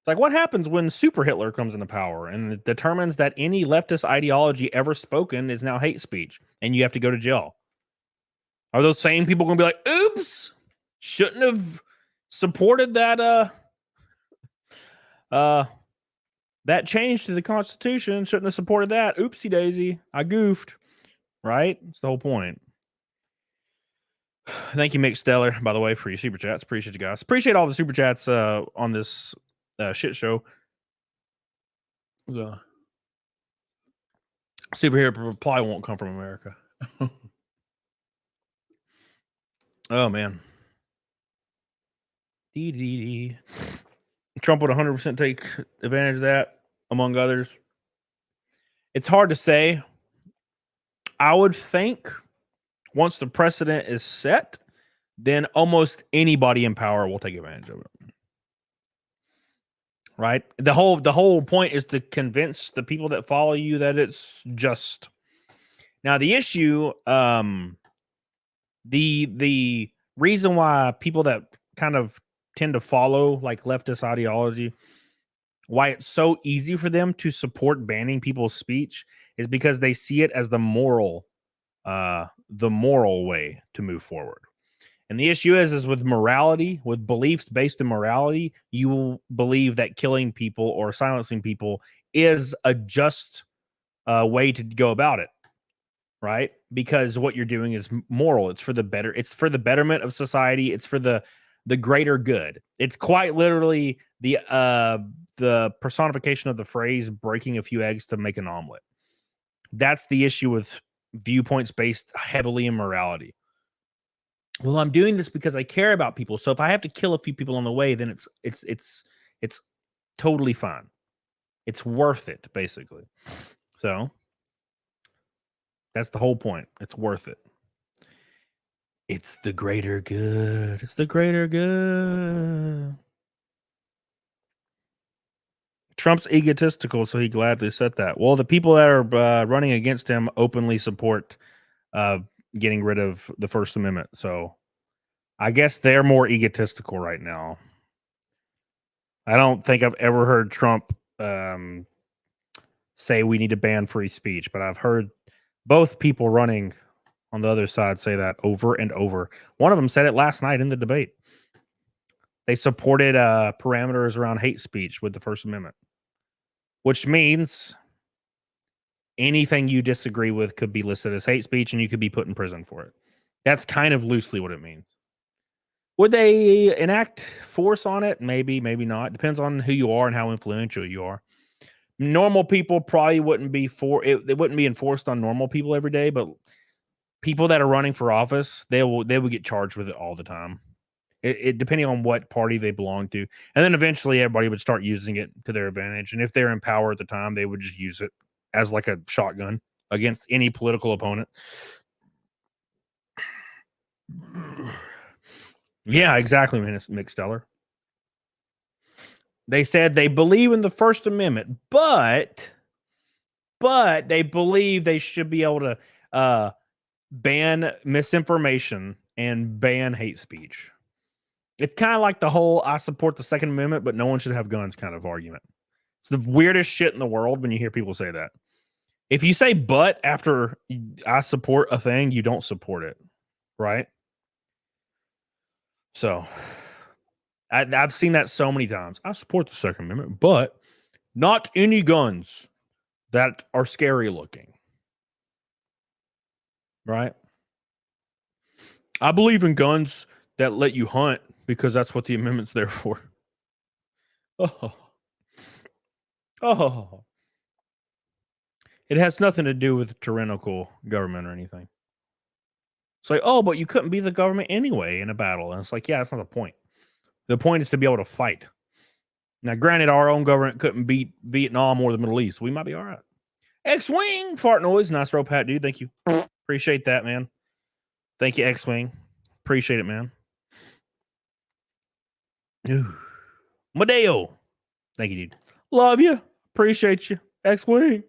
Like, what happens when Super Hitler comes into power and determines that any leftist ideology ever spoken is now hate speech and you have to go to jail? Are those same people going to be like, oops, shouldn't have supported that that change to the Constitution, shouldn't have supported that. Oopsie daisy, I goofed. Right? That's the whole point. Thank you, Mick Stellar, by the way, for your super chats. Appreciate you guys. Appreciate all the super chats on this shit show. So, Superhero reply won't come from America. Oh man. Trump would 100% take advantage of that, among others. It's hard to say. I would think once the precedent is set, then almost anybody in power will take advantage of it. Right? The whole point is to convince the people that follow you that it's just. Now the issue, the reason why people that kind of tend to follow like leftist ideology, why it's so easy for them to support banning people's speech is because they see it as the moral way to move forward. And the issue is with morality, with beliefs based in morality, you will believe that killing people or silencing people is a just way to go about it, right? Because what you're doing is moral. It's for the better. It's for the betterment of society. It's for the greater good. It's quite literally the personification of the phrase "breaking a few eggs to make an omelet." That's the issue with viewpoints based heavily in morality. Well, I'm doing this because I care about people. So if I have to kill a few people on the way, then it's totally fine. It's worth it, basically. So that's the whole point. It's worth it. It's the greater good. It's the greater good. Trump's egotistical, so he gladly said that. Well, the people that are running against him openly support getting rid of the First Amendment. So I guess they're more egotistical right now. I don't think I've ever heard Trump say we need to ban free speech, but I've heard both people running on the other side say that over and over. One of them said it last night in the debate. They supported parameters around hate speech with the First Amendment, which means anything you disagree with could be listed as hate speech and you could be put in prison for it. That's kind of loosely what it means. Would they enact force on it? Maybe, maybe not. Depends on who you are and how influential you are. Normal people probably wouldn't be it wouldn't be enforced on normal people every day, but people that are running for office, they would get charged with it all the time. It depending on what party they belong to. And then eventually everybody would start using it to their advantage. And if they're in power at the time, they would just use it as like a shotgun against any political opponent. Yeah, exactly, Mick Stellar. They said they believe in the First Amendment, but they believe they should be able to ban misinformation and ban hate speech. It's kind of like the whole I support the Second Amendment, but no one should have guns kind of argument. It's the weirdest shit in the world when you hear people say that. If you say but after I support a thing, you don't support it, right? So I've seen that so many times. I support the Second Amendment, but not any guns that are scary looking. Right? I believe in guns that let you hunt because that's what the amendment's there for. Oh. It has nothing to do with tyrannical government or anything. It's like, oh, but you couldn't be the government anyway in a battle. And it's like, yeah, that's not the point. The point is to be able to fight. Now, granted, our own government couldn't beat Vietnam or the Middle East. We might be all right. X-Wing, fart noise. Nice rope hat, dude. Thank you. Appreciate that, man. Thank you, X-Wing. Appreciate it, man. Ooh. Madeo. Thank you, dude. Love you. Appreciate you. X-Wing.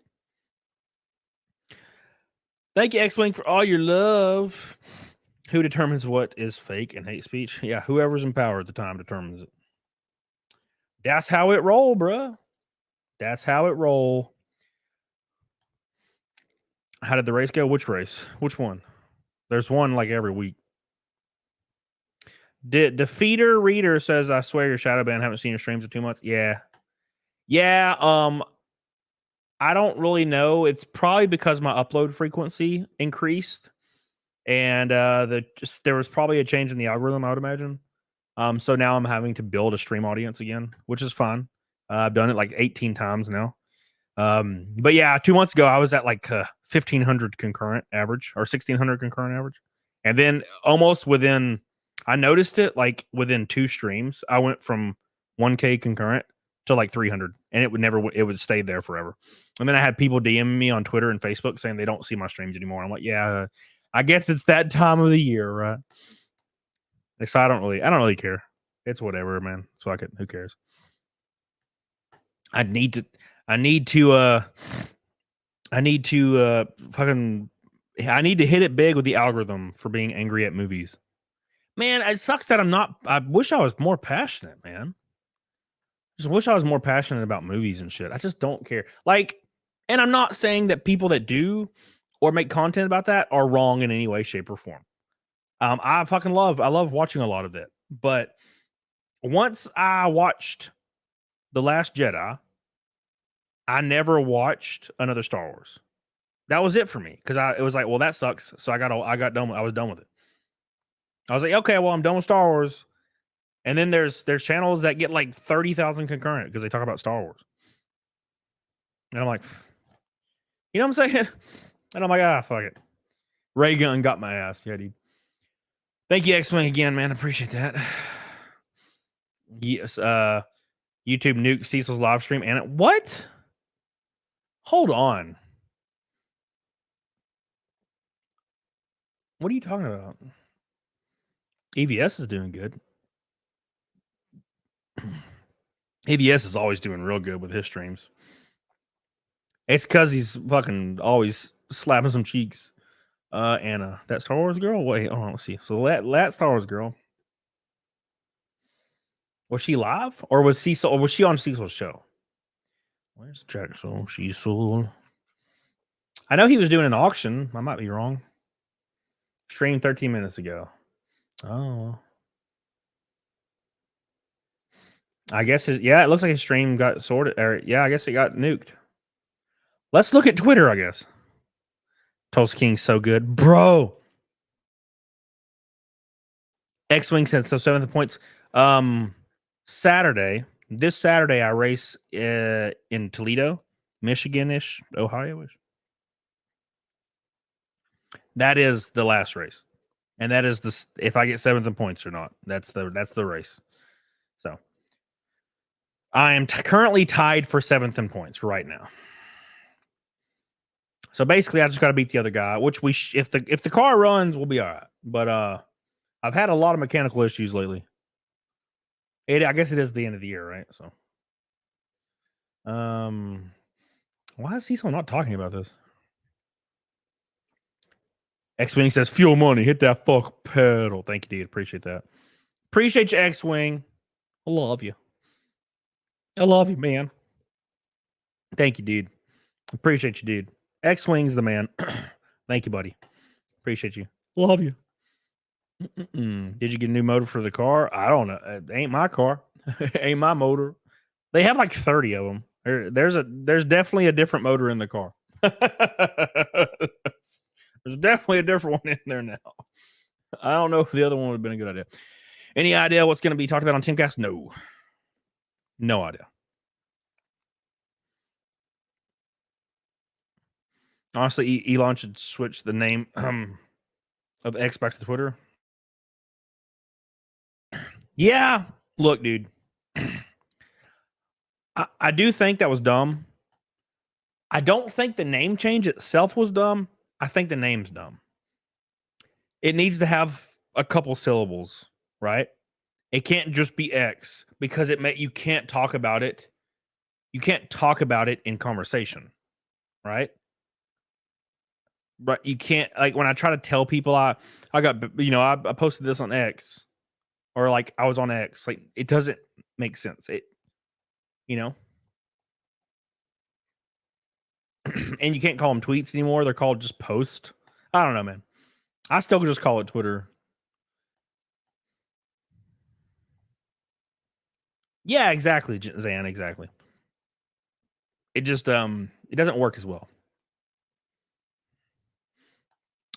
Thank you, X-Wing, for all your love. Who determines what is fake and hate speech? Yeah, whoever's in power at the time determines it. That's how it roll, bruh. That's how it roll. How did the race go? Which race? Which one? There's one like every week. Defeater Reader says, I swear your shadow ban. Haven't seen your streams in 2 months. Yeah. I don't really know. It's probably because my upload frequency increased. And there was probably a change in the algorithm, I would imagine. So now I'm having to build a stream audience again, which is fun. I've done it like 18 times now. But yeah, 2 months ago I was at like 1,500 concurrent average or 1,600 concurrent average, and then almost within, I noticed it like within 2 streams, I went from 1K concurrent to like 300, and it would stay there forever. And then I had people DMing me on Twitter and Facebook saying they don't see my streams anymore. I'm like, yeah, I guess it's that time of the year, right? So I don't really care. It's whatever, man. So I could, who cares? I need to hit it big with the algorithm for being angry at movies. Man, it sucks that I wish I was more passionate, man. Just wish I was more passionate about movies and shit. I just don't care. Like, and I'm not saying that people that do or make content about that are wrong in any way, shape, or form. I love watching a lot of it. But once I watched The Last Jedi, I never watched another Star Wars. That was it for me, because it was like, well, that sucks. So I was done with it. I was like, okay, well, I'm done with Star Wars. And then there's channels that get like 30,000 concurrent because they talk about Star Wars. And I'm like, you know what I'm saying? And I'm like, fuck it. Ray Gun got my ass. Yeah, dude. Thank you, X-Wing, again, man. Appreciate that. Yes, YouTube nuked Cecil's live stream. And what? Hold on. What are you talking about? EVS is doing good. EVS is always doing real good with his streams. It's because he's fucking always slapping some cheeks. Anna, that Star Wars girl? Wait, hold on, let's see. So that Star Wars girl, was she live? Or was Cecil, or was she on Cecil's show? Where's the track? So Cecil. I know he was doing an auction. I might be wrong. Streamed 13 minutes ago. Oh. I guess it looks like his stream got sorted. Or yeah, I guess it got nuked. Let's look at Twitter, I guess. Tulsa King's so good. Bro. X-Wing said so 7th points. This Saturday I race in Toledo, Michigan-ish, Ohio-ish. That is the last race. And that is if I get 7th in points or not. That's the race. So I am currently tied for 7th in points right now. So basically, I just got to beat the other guy. Which if the car runs, we'll be all right. But I've had a lot of mechanical issues lately. I guess it is the end of the year, right? So, why is Cecil not talking about this? X-Wing says, fuel money, hit that fuck pedal. Thank you, dude. Appreciate that. Appreciate you, X-Wing. I love you. I love you, man. Thank you, dude. Appreciate you, dude. X-Wing's the man. Thank you, buddy. Appreciate you. Love you. Did you get a new motor for the car? I don't know. It ain't my car. Ain't my motor. They have like 30 of them. There's definitely a different motor in the car. There's definitely a different one in there now. I don't know if the other one would have been a good idea. Any idea what's going to be talked about on Timcast? No. No idea. Honestly, Elon should switch the name of X back to Twitter. Yeah. Look, dude. I do think that was dumb. I don't think the name change itself was dumb. I think the name's dumb. It needs to have a couple syllables, right? It can't just be X because you can't talk about it. You can't talk about it in conversation, right? But you can't, like, when I try to tell people I posted this on X, or like I was on X, like it doesn't make sense. And you can't call them tweets anymore. They're called just post. I don't know, man. I still just call it Twitter. Yeah, exactly, Zan, exactly. It just it doesn't work as well.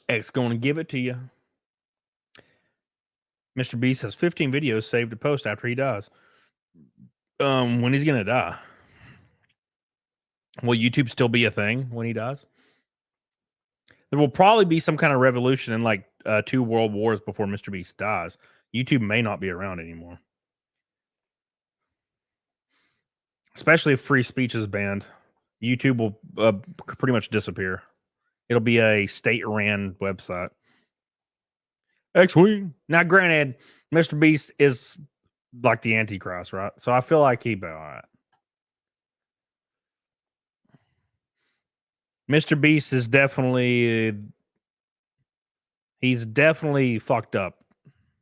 X going to give it to you. Mr. Beast has 15 videos saved to post after he dies. When he's gonna die? Will YouTube still be a thing when he dies? There will probably be some kind of revolution in like 2 world wars before Mr. Beast dies. YouTube may not be around anymore. Especially if free speech is banned. YouTube will pretty much disappear. It'll be a state-ran website. X-Wing. Now, granted, Mr. Beast is like the Antichrist, right? So I feel like he'd be all right. Mr. Beast is definitely... He's definitely fucked up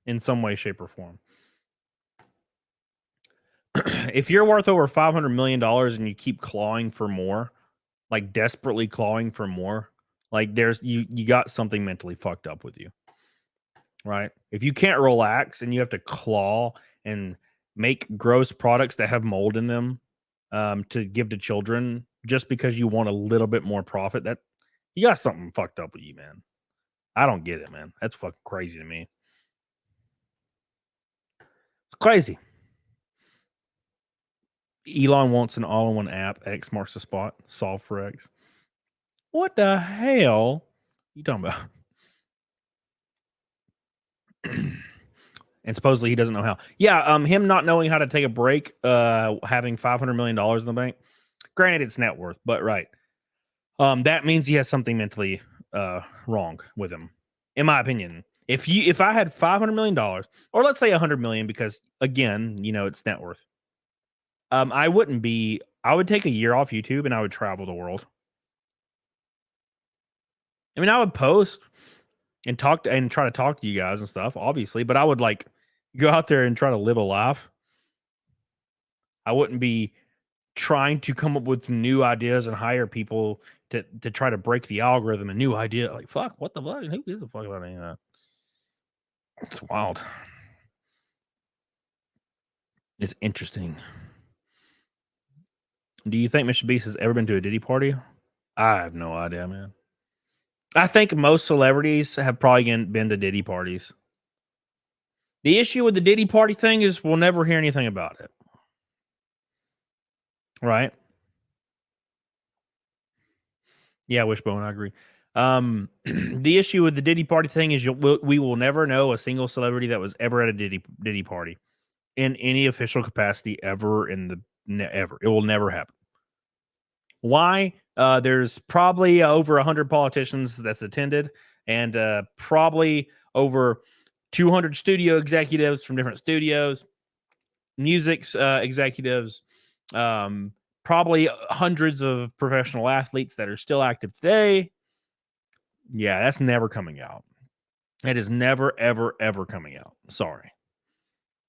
in some way, shape, or form. If you're worth over $500 million and you keep clawing for more, like desperately clawing for more, like there's you got something mentally fucked up with you, right? If you can't relax and you have to claw and make gross products that have mold in them to give to children just because you want a little bit more profit, that you got something fucked up with you, man. I don't get it, man. That's fucking crazy to me. It's crazy. Elon wants an all-in-one app. X marks the spot. Solve for X. What the hell you talking about? And supposedly he doesn't know how. Yeah, him not knowing how to take a break, having $500 million in the bank. Granted, it's net worth, but right. That means he has something mentally wrong with him, in my opinion. If I had $500 million, or let's say $100 million, because again, it's net worth. I would take a year off YouTube and I would travel the world. I mean, I would post and try to talk to you guys and stuff, obviously, but I would like go out there and try to live a life. I wouldn't be trying to come up with new ideas and hire people to try to break the algorithm. A new idea, like fuck, what the fuck? Who gives a fuck about any of that? It's wild. It's interesting. Do you think Mr. Beast has ever been to a Diddy party? I have no idea, man. I think most celebrities have probably been to Diddy parties. The issue with the Diddy party thing is we'll never hear anything about it. Right? Yeah, Wishbone, I agree. The issue with the Diddy party thing is we will never know a single celebrity that was ever at a Diddy party in any official capacity ever ever. It will never happen. Why? There's probably over 100 politicians that's attended, and probably over 200 studio executives from different studios, music executives, probably hundreds of professional athletes that are still active today. Yeah, that's never coming out. That is never, ever, ever coming out. Sorry.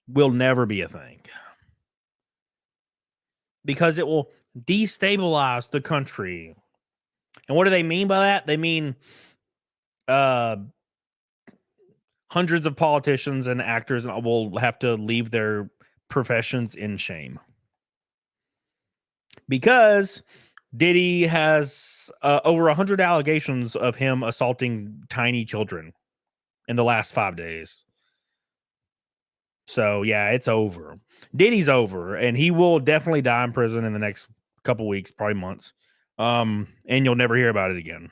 Will never be a thing. Because it will destabilize the country. And what do they mean by that? They mean hundreds of politicians and actors will have to leave their professions in shame. Because Diddy has over 100 allegations of him assaulting tiny children in the last 5 days. So, yeah, it's over. Diddy's over, and he will definitely die in prison in the next couple weeks, probably months. And you'll never hear about it again.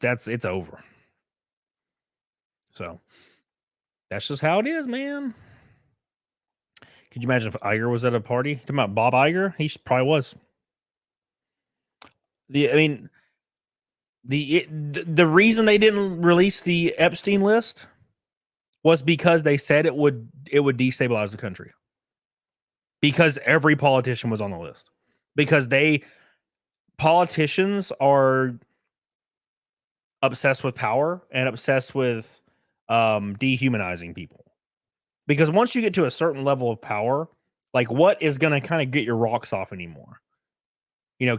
It's over. So, that's just how it is, man. Could you imagine if Iger was at a party? Talking about Bob Iger? He probably was. The reason they didn't release the Epstein list was because they said it would destabilize the country. Because every politician was on the list. Because politicians are obsessed with power and obsessed with dehumanizing people. Because once you get to a certain level of power, like what is going to kind of get your rocks off anymore?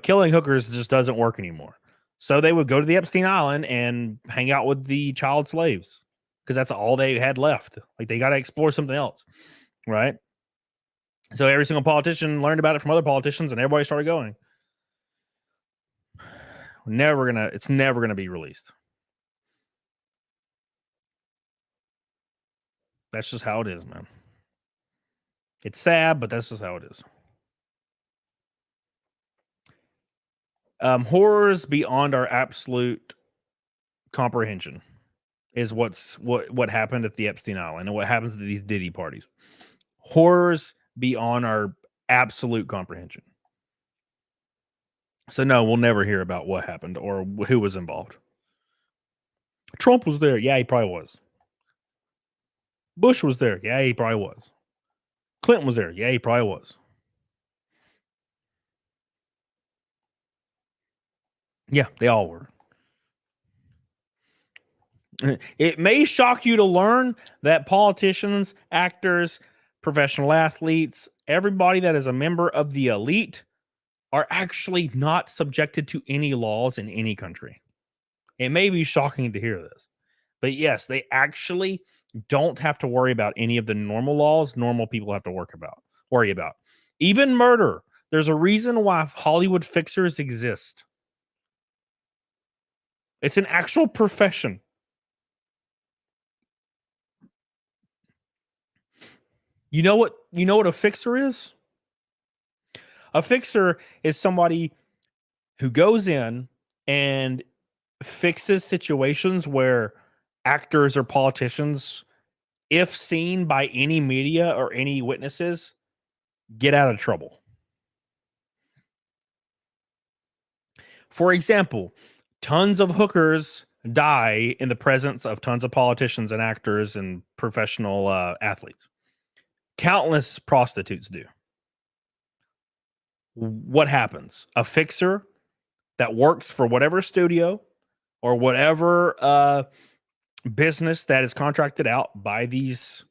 Killing hookers just doesn't work anymore. So they would go to the Epstein Island and hang out with the child slaves because that's all they had left. Like they got to explore something else, right? So every single politician learned about it from other politicians and everybody started going. It's never gonna be released. That's just how it is, man. It's sad, but that's just how it is. Horrors beyond our absolute comprehension is what happened at the Epstein Island and what happens at these Diddy parties. Horrors beyond our absolute comprehension. So no, we'll never hear about what happened or who was involved. Trump was there. Yeah, he probably was. Bush was there. Yeah, he probably was. Clinton was there. Yeah, he probably was. Yeah, they all were. It may shock you to learn that politicians, actors, professional athletes, everybody that is a member of the elite are actually not subjected to any laws in any country. It may be shocking to hear this, but yes, they actually don't have to worry about any of the normal laws normal people have to worry about. Even murder. There's a reason why Hollywood fixers exist. It's an actual profession. You know what a fixer is? A fixer is somebody who goes in and fixes situations where actors or politicians, if seen by any media or any witnesses, get out of trouble. For example, tons of hookers die in the presence of tons of politicians and actors and professional athletes. Countless prostitutes do. What happens? A fixer that works for whatever studio or whatever business that is contracted out by these,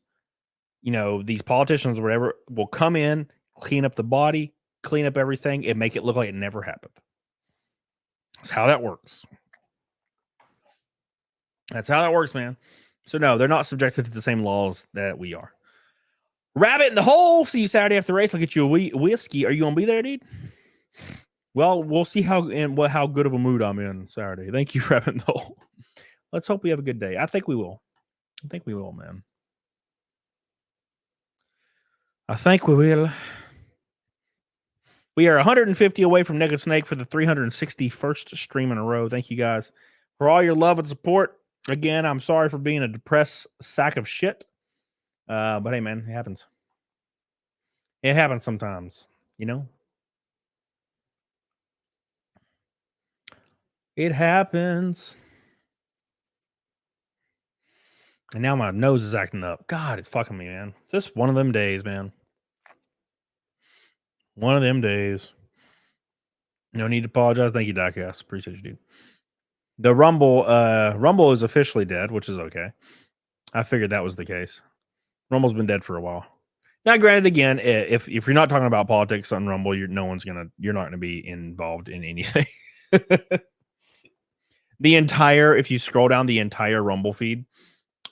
these politicians or whatever will come in, clean up the body, clean up everything, and make it look like it never happened. That's how that works. That's how that works, man. So no, they're not subjected to the same laws that we are. Rabbit in the hole. See you Saturday after the race. I'll get you a whiskey. Are you gonna be there, dude? Well, we'll see how good of a mood I'm in Saturday. Thank you, Rabbit in the hole. Let's hope we have a good day. I think we will. I think we will, man. I think we will. We are 150 away from Naked Snake for the 361st stream in a row. Thank you guys for all your love and support. Again, I'm sorry for being a depressed sack of shit. But hey, man, it happens. It happens sometimes, It happens. And now my nose is acting up. God, it's fucking me, man. It's just one of them days, man. One of them days. No need to apologize. Thank you, Diecast. Appreciate you, dude. The Rumble is officially dead, which is okay. I figured that was the case. Rumble's been dead for a while. Now, granted, again, if you're not talking about politics on Rumble, you're not gonna be involved in anything. If you scroll down the entire Rumble feed,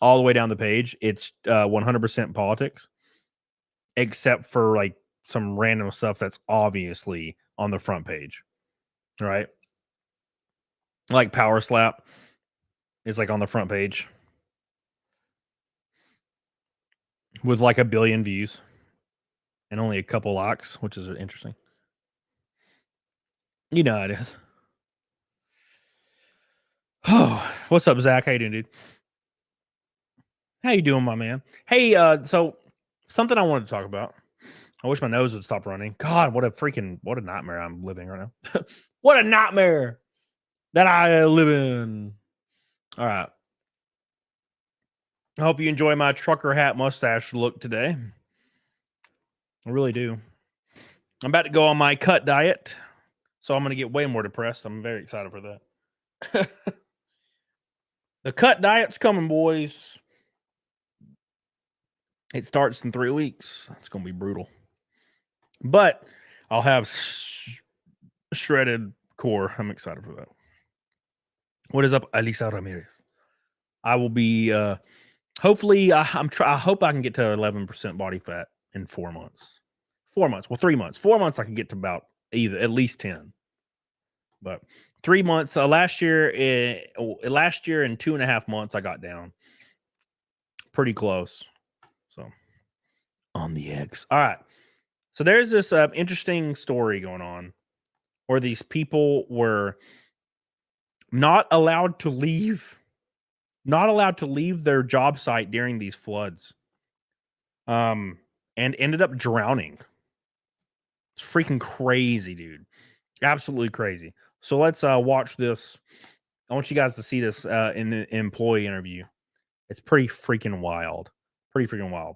all the way down the page, it's 100% politics, except for like some random stuff that's obviously on the front page, right? Like Power Slap is like on the front page with like 1 billion views and only a couple likes, which is interesting. You know how it is. Oh, what's up, Zach? How you doing, dude? How you doing, my man? Hey, so something I wanted to talk about. I wish my nose would stop running. God, what a nightmare I'm living right now. What a nightmare that I live in. All right. I hope you enjoy my trucker hat mustache look today. I really do. I'm about to go on my cut diet, so I'm going to get way more depressed. I'm very excited for that. The cut diet's coming, boys. It starts in 3 weeks. It's going to be brutal. But I'll have shredded core. I'm excited for that. What is up, Elisa Ramirez? I will be, hopefully, I hope I can get to 11% body fat in 4 months. 4 months. Well, 3 months. 4 months, I can get to about at least 10. But 3 months. Last year in 2.5 months, I got down pretty close. So on the X. All right. So there's this interesting story going on where these people were not allowed to leave their job site during these floods, and ended up drowning. It's freaking crazy, dude. Absolutely crazy. So let's watch this. I want you guys to see this in the employee interview. It's pretty freaking wild. Pretty freaking wild.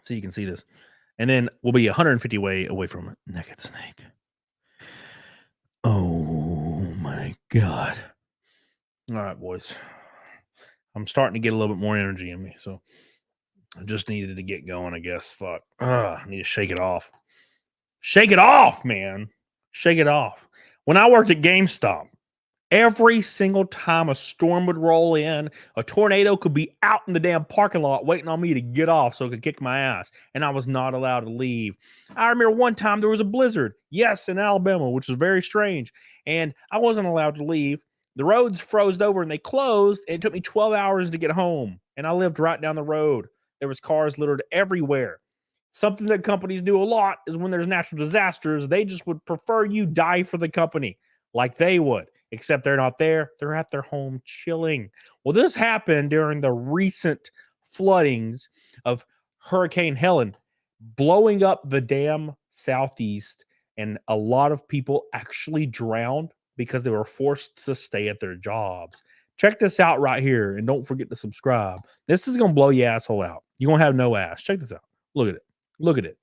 So you can see this. And then we'll be 150 away from Naked Snake. Oh my God. All right, boys. I'm starting to get a little bit more energy in me. So I just needed to get going, I guess. Fuck. I need to shake it off. Shake it off, man. Shake it off. When I worked at GameStop, every single time a storm would roll in, a tornado could be out in the damn parking lot waiting on me to get off so it could kick my ass. And I was not allowed to leave. I remember one time there was a blizzard. Yes, in Alabama, which is very strange. And I wasn't allowed to leave. The roads froze over and they closed. And it took me 12 hours to get home. And I lived right down the road. There was cars littered everywhere. Something that companies do a lot is when there's natural disasters, they just would prefer you die for the company like they would. Except they're not there. They're at their home chilling. Well, this happened during the recent floodings of Hurricane Helen, blowing up the damn Southeast. And a lot of people actually drowned because they were forced to stay at their jobs. Check this out right here. And don't forget to subscribe. This is going to blow your asshole out. You're going to have no ass. Check this out. Look at it. Look at it.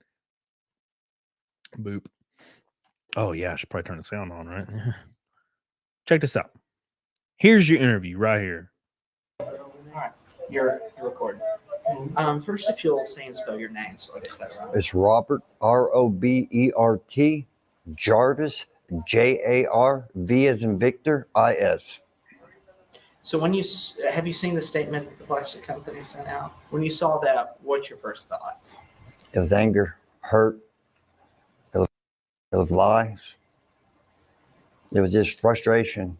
Boop. Oh, yeah. I should probably turn the sound on, right? Check this out. Here's your interview right here. All right, you're recording. First, if you'll say and spell your name so I get that right. It's Robert, Robert, Jarvis, JARV as in Victor, IS. So when you have you seen the statement that the plastic company sent out? When you saw that, what's your first thought? It was anger, hurt. It was lies. It was just frustration.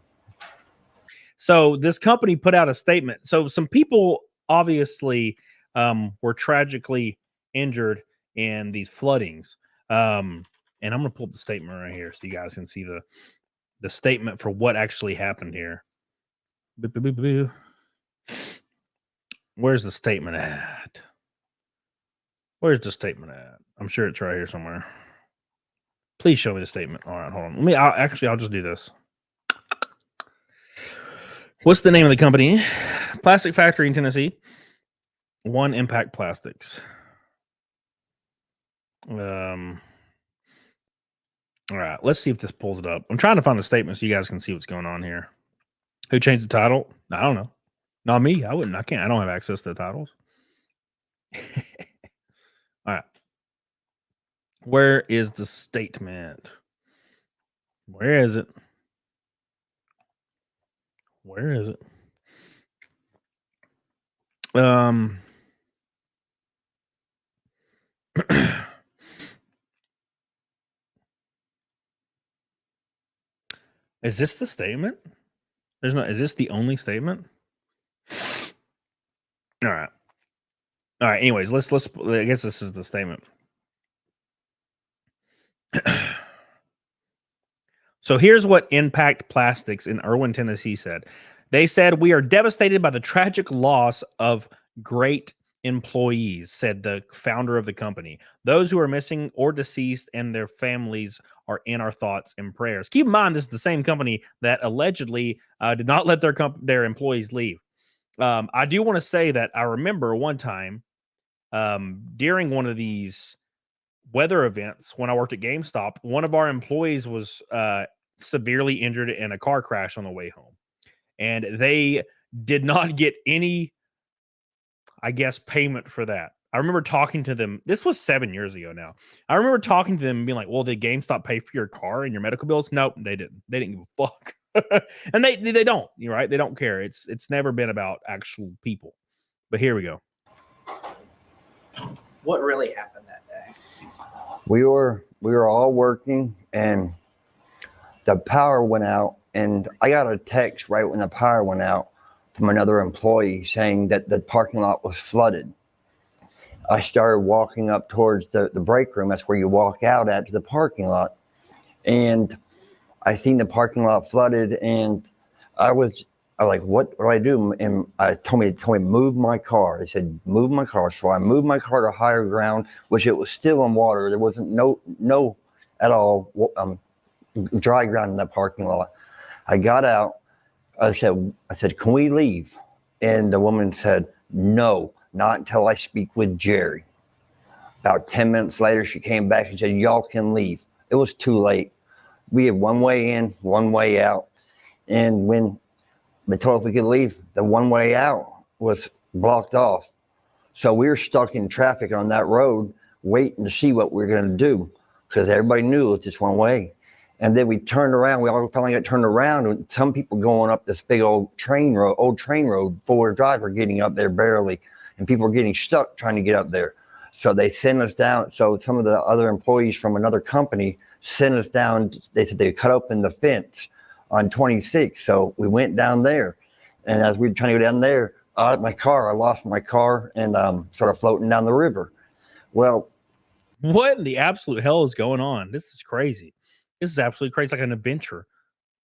So this company put out a statement. So some people obviously were tragically injured in these floodings. And I'm going to pull up the statement right here so you guys can see the statement for what actually happened here. Where's the statement at? Where's the statement at? I'm sure it's right here somewhere. Please show me the statement. All right, hold on. I'll just do this. What's the name of the company? Plastic factory in Tennessee. One Impact Plastics. All right, let's see if this pulls it up. I'm trying to find the statement so you guys can see what's going on here. Who changed the title? I don't know. Not me. I wouldn't. I can't. I don't have access to the titles. All right. Where is the statement? Where is it? Where is it? Is this the statement? There's no. Is this the only statement? All right. All right. Anyways, let's. I guess this is the statement. So here's what Impact Plastics in Erwin, Tennessee said. They said, "We are devastated by the tragic loss of great employees," said the founder of the company. "Those who are missing or deceased and their families are in our thoughts and prayers." Keep in mind, this is the same company that allegedly did not let their employees leave. I do want to say that I remember one time during one of these weather events when I worked at GameStop, one of our employees was severely injured in a car crash on the way home. And they did not get any, I guess, payment for that. I remember talking to them. This was 7 years ago now. I remember talking to them and being like, well, did GameStop pay for your car and your medical bills? Nope, they didn't. They didn't give a fuck. And they don't, you're right. They don't care. It's never been about actual people. But here we go. What really happened that day? We were all working and the power went out, and I got a text right when the power went out from another employee saying that the parking lot was flooded. I started walking up towards the break room. That's where you walk out at to the parking lot. and I seen the parking lot flooded, and I was like, what do I do? And I told me move my car. I said, move my car. So I moved my car to higher ground, which it was still in water. There wasn't no at all dry ground in that parking lot. I got out. I said, can we leave? And the woman said, no, not until I speak with Jerry. About 10 minutes later, she came back and said, y'all can leave. It was too late. We had one way in, one way out. And when they told us we could leave, the one way out was blocked off. So we were stuck in traffic on that road, waiting to see what we were going to do, because everybody knew it was just one way. And then we turned around. We all finally got turned around, and some people going up this big old train road, four-wheel drive, were getting up there barely, and people were getting stuck trying to get up there. So they sent us down. So some of the other employees from another company sent us down. They said they cut open the fence on 26. So we went down there, and as we were trying to go down there, I lost my car and started floating down the river. Well, what in the absolute hell is going on? This is crazy. This is absolutely crazy. It's like an adventure.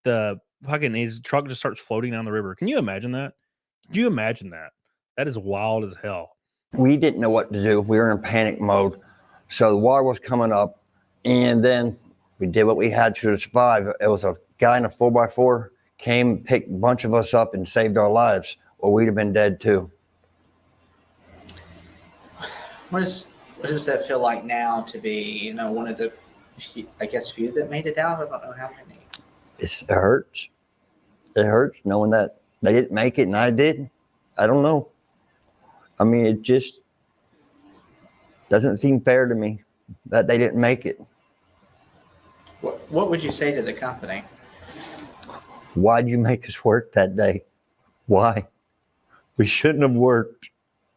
The fucking his truck just starts floating down the river. Can you imagine that? Could you imagine that? That is wild as hell. We didn't know what to do. We were in panic mode. So the water was coming up, and then we did what we had to survive. It was a guy in a 4x4 came, picked a bunch of us up and saved our lives, or we'd have been dead too. What does that feel like now to be, one of the, I guess, few that made it out? I don't know how many. It hurts. It hurts knowing that they didn't make it and I did. I don't know. I mean, it just doesn't seem fair to me that they didn't make it. What would you say to the company? Why'd you make us work that day? Why? We shouldn't have worked.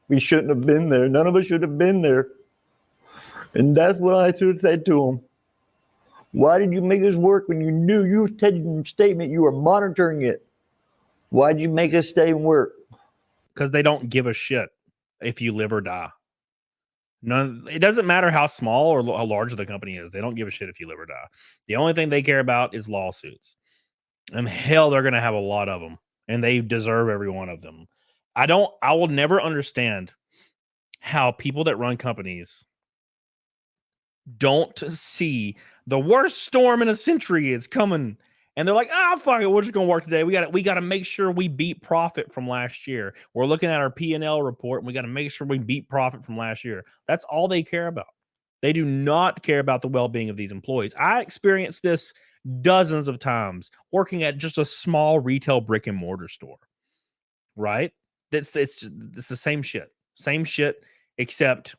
We shouldn't have been there. None of us should have been there. And that's what I should have said to them. Why did you make us work when you knew you said in your statement you were monitoring it? Why'd you make us stay and work? Because they don't give a shit if you live or die. None. It doesn't matter how small or how large the company is. They don't give a shit if you live or die. The only thing they care about is lawsuits. And hell, they're going to have a lot of them. And they deserve every one of them. I will never understand how people that run companies don't see the worst storm in a century is coming. And they're like, fuck it, we're just going to work today. We got to make sure we beat profit from last year. We're looking at our P&L report, and we got to make sure we beat profit from last year. That's all they care about. They do not care about the well-being of these employees. I experienced this dozens of times working at just a small retail brick and mortar store, right? It's the same shit, except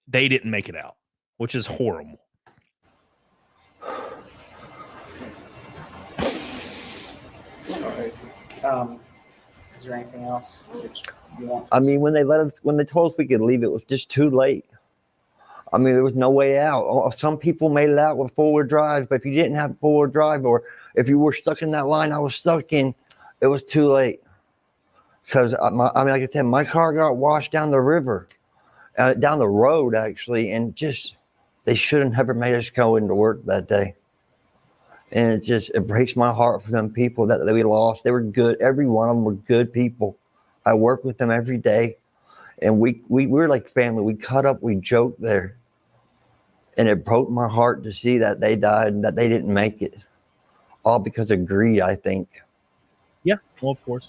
they didn't make it out, which is horrible. Is there anything else that you want? I mean, when they told us we could leave, it was just too late. I mean, there was no way out. Some people made it out with four-wheel drive, but if you didn't have four-wheel drive, or if you were stuck in that line I was stuck in, it was too late. Because like I said, my car got washed down the river, down the road actually, and just they shouldn't have made us go into work that day. And it breaks my heart for them people that we lost. They were good. Every one of them were good people. I work with them every day. And we were like family. We cut up, we joked there. And it broke my heart to see that they died and that they didn't make it. All because of greed, I think. Yeah, well, of course.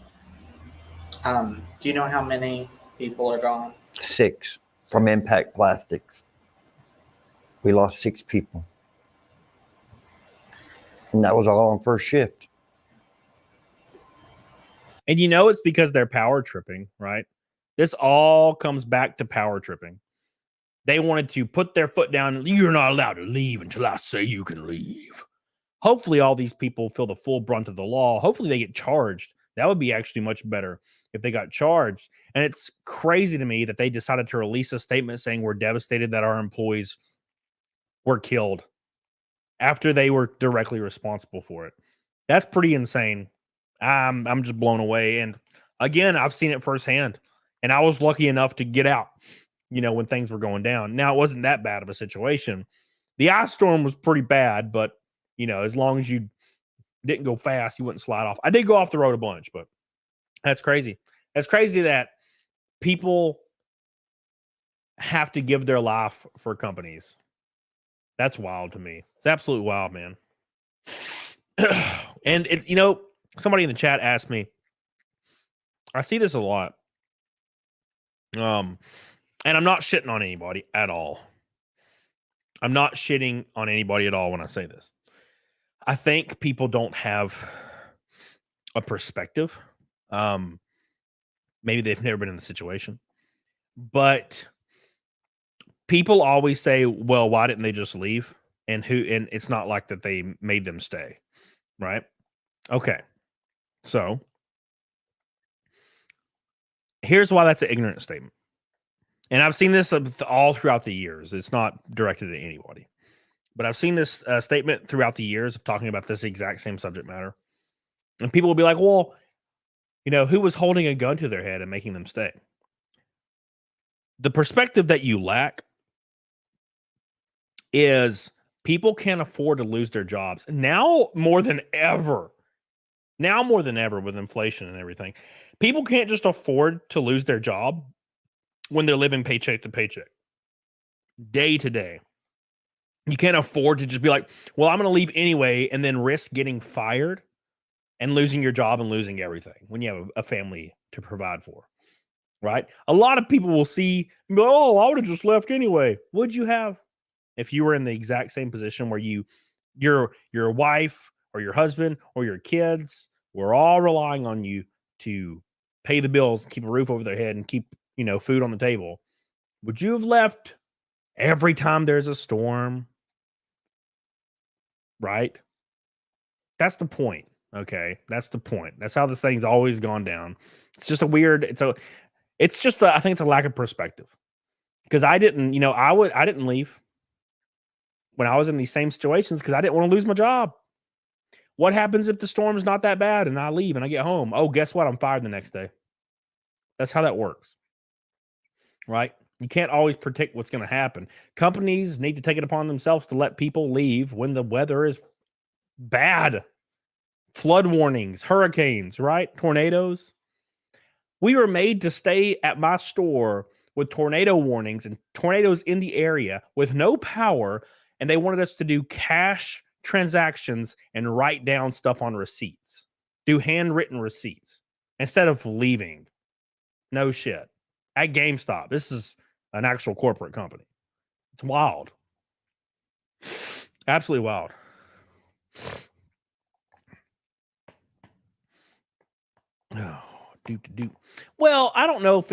Do you know how many people are gone? 6 from Impact Plastics. We lost 6 people. And that was all on first shift. And it's because they're power tripping, right? This all comes back to power tripping. They wanted to put their foot down. You're not allowed to leave until I say you can leave. Hopefully all these people feel the full brunt of the law. Hopefully they get charged. That would be actually much better if they got charged. And it's crazy to me that they decided to release a statement saying we're devastated that our employees were killed after they were directly responsible for it. That's pretty insane. I'm just blown away. And again, I've seen it firsthand. And I was lucky enough to get out, when things were going down. Now, it wasn't that bad of a situation, The ice storm was pretty bad, but you know, as long as you didn't go fast, you wouldn't slide off. I did go off the road a bunch, but that's crazy. That's crazy that people have to give their life for companies. That's wild to me. It's absolutely wild, man. And it's, you know, somebody in the chat asked me, I see this a lot. And I'm not shitting on anybody at all. I'm not shitting on anybody at all when I say this. I think people don't have a perspective. Maybe they've never been in the situation. But people always say, well, why didn't they just leave? And it's not like that they made them stay. Right? Okay. So here's why that's an ignorant statement. And I've seen this all throughout the years. It's not directed at anybody. But I've seen this statement throughout the years of talking about this exact same subject matter. And people will be like, well, you know, who was holding a gun to their head and making them stay? The perspective that you lack is people can't afford to lose their jobs. Now more than ever with inflation and everything, people can't just afford to lose their job when they're living paycheck to paycheck, day to day. You can't afford to just be like, well, I'm going to leave anyway, and then risk getting fired and losing your job and losing everything when you have a family to provide for, right? A lot of people will see, oh, I would have just left anyway. Would you have? If you were in the exact same position where your wife or your husband or your kids were all relying on you to pay the bills, keep a roof over their head, and keep, you know, food on the table, would you have left every time there's a storm? Right? That's the point. Okay, that's the point. That's how this thing's always gone down. It's just a weird. I think it's a lack of perspective. Because I didn't leave when I was in these same situations because I didn't want to lose my job. What happens if the storm's not that bad and I leave and I get home? Oh, guess what? I'm fired the next day. That's how that works. Right? You can't always predict what's going to happen. Companies need to take it upon themselves to let people leave when the weather is bad. Flood warnings, hurricanes, right? Tornadoes. We were made to stay at my store with tornado warnings and tornadoes in the area with no power, and they wanted us to do cash transactions and write down stuff on receipts, do handwritten receipts instead of leaving. No shit. At GameStop. This is an actual corporate company. It's wild. Absolutely wild. Oh, well, I don't know if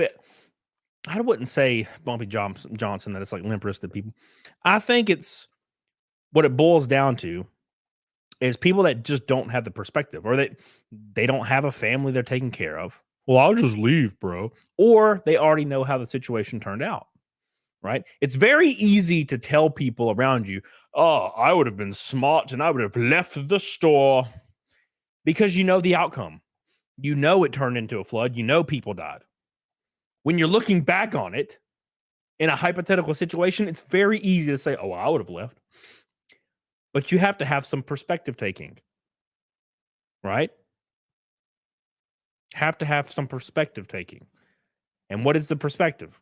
I wouldn't say Bumpy Johnson that it's like limp-wristed people. I think it's what it boils down to is people that just don't have the perspective, or they don't have a family they're taking care of. Well, I'll just leave, bro. Or they already know how the situation turned out, right? It's very easy to tell people around you, oh, I would have been smart and I would have left the store because you know the outcome. You know it turned into a flood. You know people died. When you're looking back on it in a hypothetical situation, it's very easy to say, oh, I would have left. But you have to have some perspective taking, right? Have to have some perspective taking. And what is the perspective?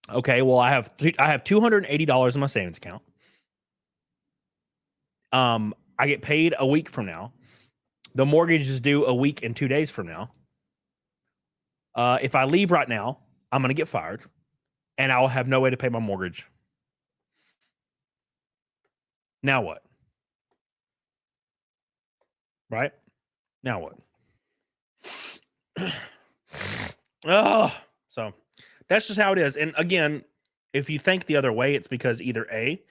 Okay, well, I have $280 in my savings account. I get paid a week from now. The mortgage is due a week and 2 days from now. If I leave right now, I'm going to get fired, and I'll have no way to pay my mortgage. Now what? Right? Now what? So that's just how it is. And again, if you think the other way, it's because either A,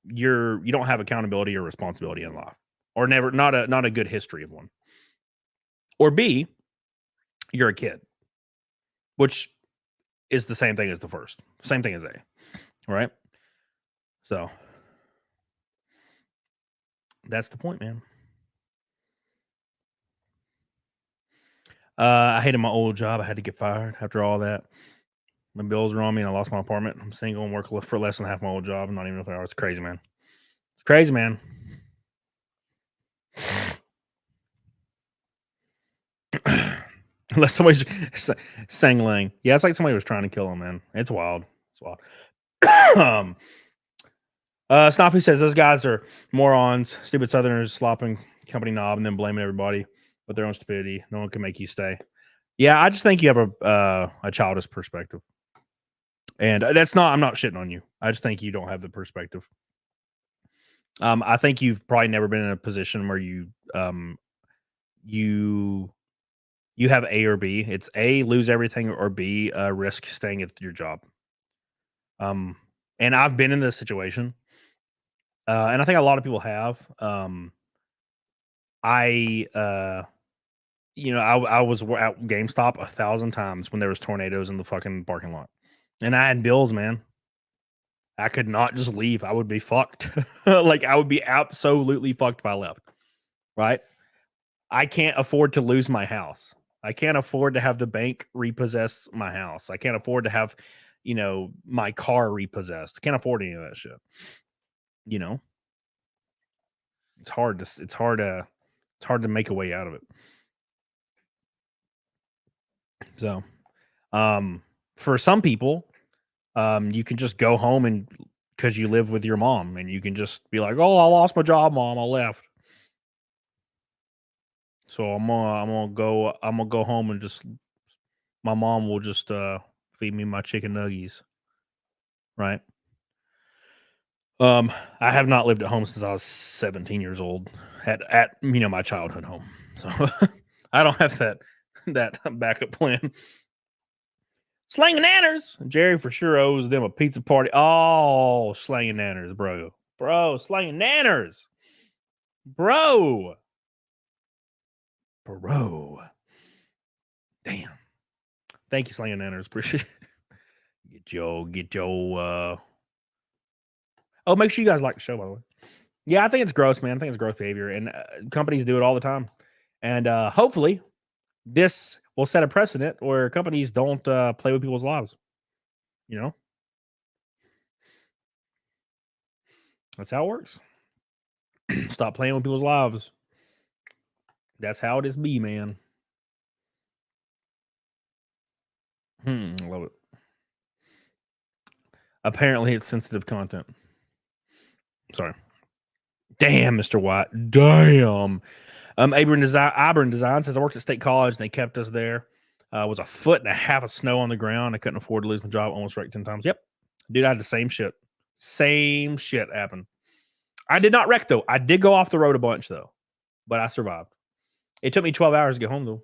you don't have accountability or responsibility in life, or not a good history of one, or B, you're a kid, which is the same thing as the first, same thing as A, right? So that's the point, man. I hated my old job. I had to get fired after all that. My bills are on me, and I lost my apartment. I'm single and work for less than half my old job. Not even enough hours. It's crazy, man. It's crazy, man. Unless somebody's sang Lang. Yeah, it's like somebody was trying to kill him, man. It's wild. It's wild. Snoffy says those guys are morons, stupid Southerners slopping company knob and then blaming everybody with their own stupidity. No one can make you stay. Yeah, I just think you have a childish perspective, and that's not. I'm not shitting on you. I just think you don't have the perspective. I think you've probably never been in a position where you have A or B. It's A, lose everything, or B, risk staying at your job. And I've been in this situation. And I think a lot of people have. I was at GameStop 1,000 times when there was tornadoes in the fucking parking lot. And I had bills, man. I could not just leave. I would be fucked. Like, I would be absolutely fucked if I left. Right? I can't afford to lose my house. I can't afford to have the bank repossess my house. I can't afford to have, my car repossessed. I can't afford any of that shit. It's hard to make a way out of it. So, for some people, you can just go home and because you live with your mom, and you can just be like, "Oh, I lost my job, Mom. I left." So I'm gonna go home and just my mom will just feed me my chicken nuggies, right? I have not lived at home since I was 17 years old at my childhood home, so I don't have that backup plan. Slanging nanners. Jerry for sure owes them a pizza party. Oh, slanging nanners, bro, slanging nanners, bro. Damn. Thank you, slanging nanners. Appreciate it. Get your. Oh, make sure you guys like the show, by the way. Yeah, I think it's gross, man. I think it's gross behavior, and companies do it all the time. And hopefully, this will set a precedent where companies don't play with people's lives. That's how it works. Stop playing with people's lives. That's how it is, man. I love it. Apparently, it's sensitive content. Sorry. Damn, Mr. White. Damn. Abram Design says, I worked at State College and they kept us there. Was a foot and a half of snow on the ground. I couldn't afford to lose my job. Almost wrecked 10 times. Yep. Dude, I had the same shit. Same shit happened. I did not wreck, though. I did go off the road a bunch, though. But I survived. It took me 12 hours to get home, though.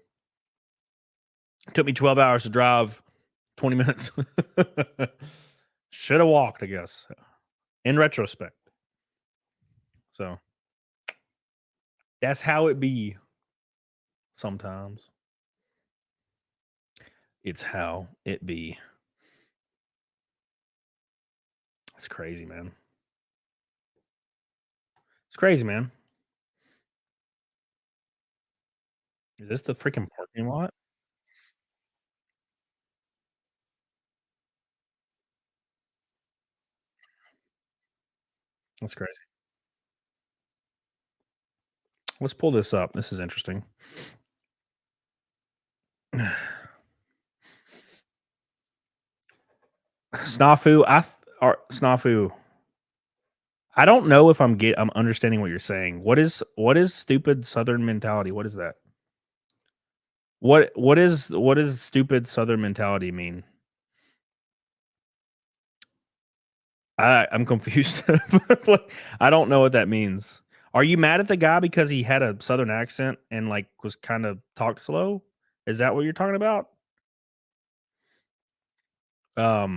It took me 12 hours to drive 20 minutes. Should have walked, I guess. In retrospect. So that's how it be sometimes. It's how it be. It's crazy, man. It's crazy, man. Is this the freaking parking lot? That's crazy. Let's pull this up. This is interesting. Snafu, Snafu. I don't know if I'm understanding what you're saying. What is stupid Southern mentality? What is that? What is stupid Southern mentality mean? I'm confused. I don't know what that means. Are you mad at the guy because he had a Southern accent and was kind of talked slow? Is that what you're talking about? I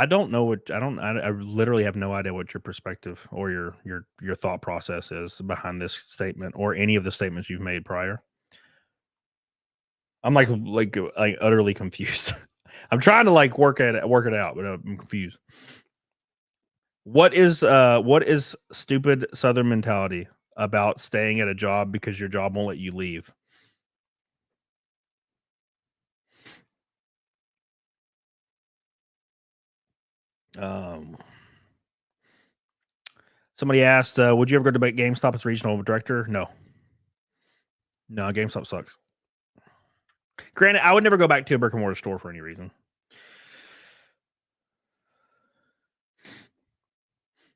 don't know I literally have no idea what your perspective or your thought process is behind this statement or any of the statements you've made prior. I'm like utterly confused. I'm trying to work it out, but I'm confused. What is stupid Southern mentality about staying at a job because your job won't let you leave? Somebody asked, would you ever go to GameStop as regional director? No. No, GameStop sucks. Granted, I would never go back to a brick and mortar store for any reason.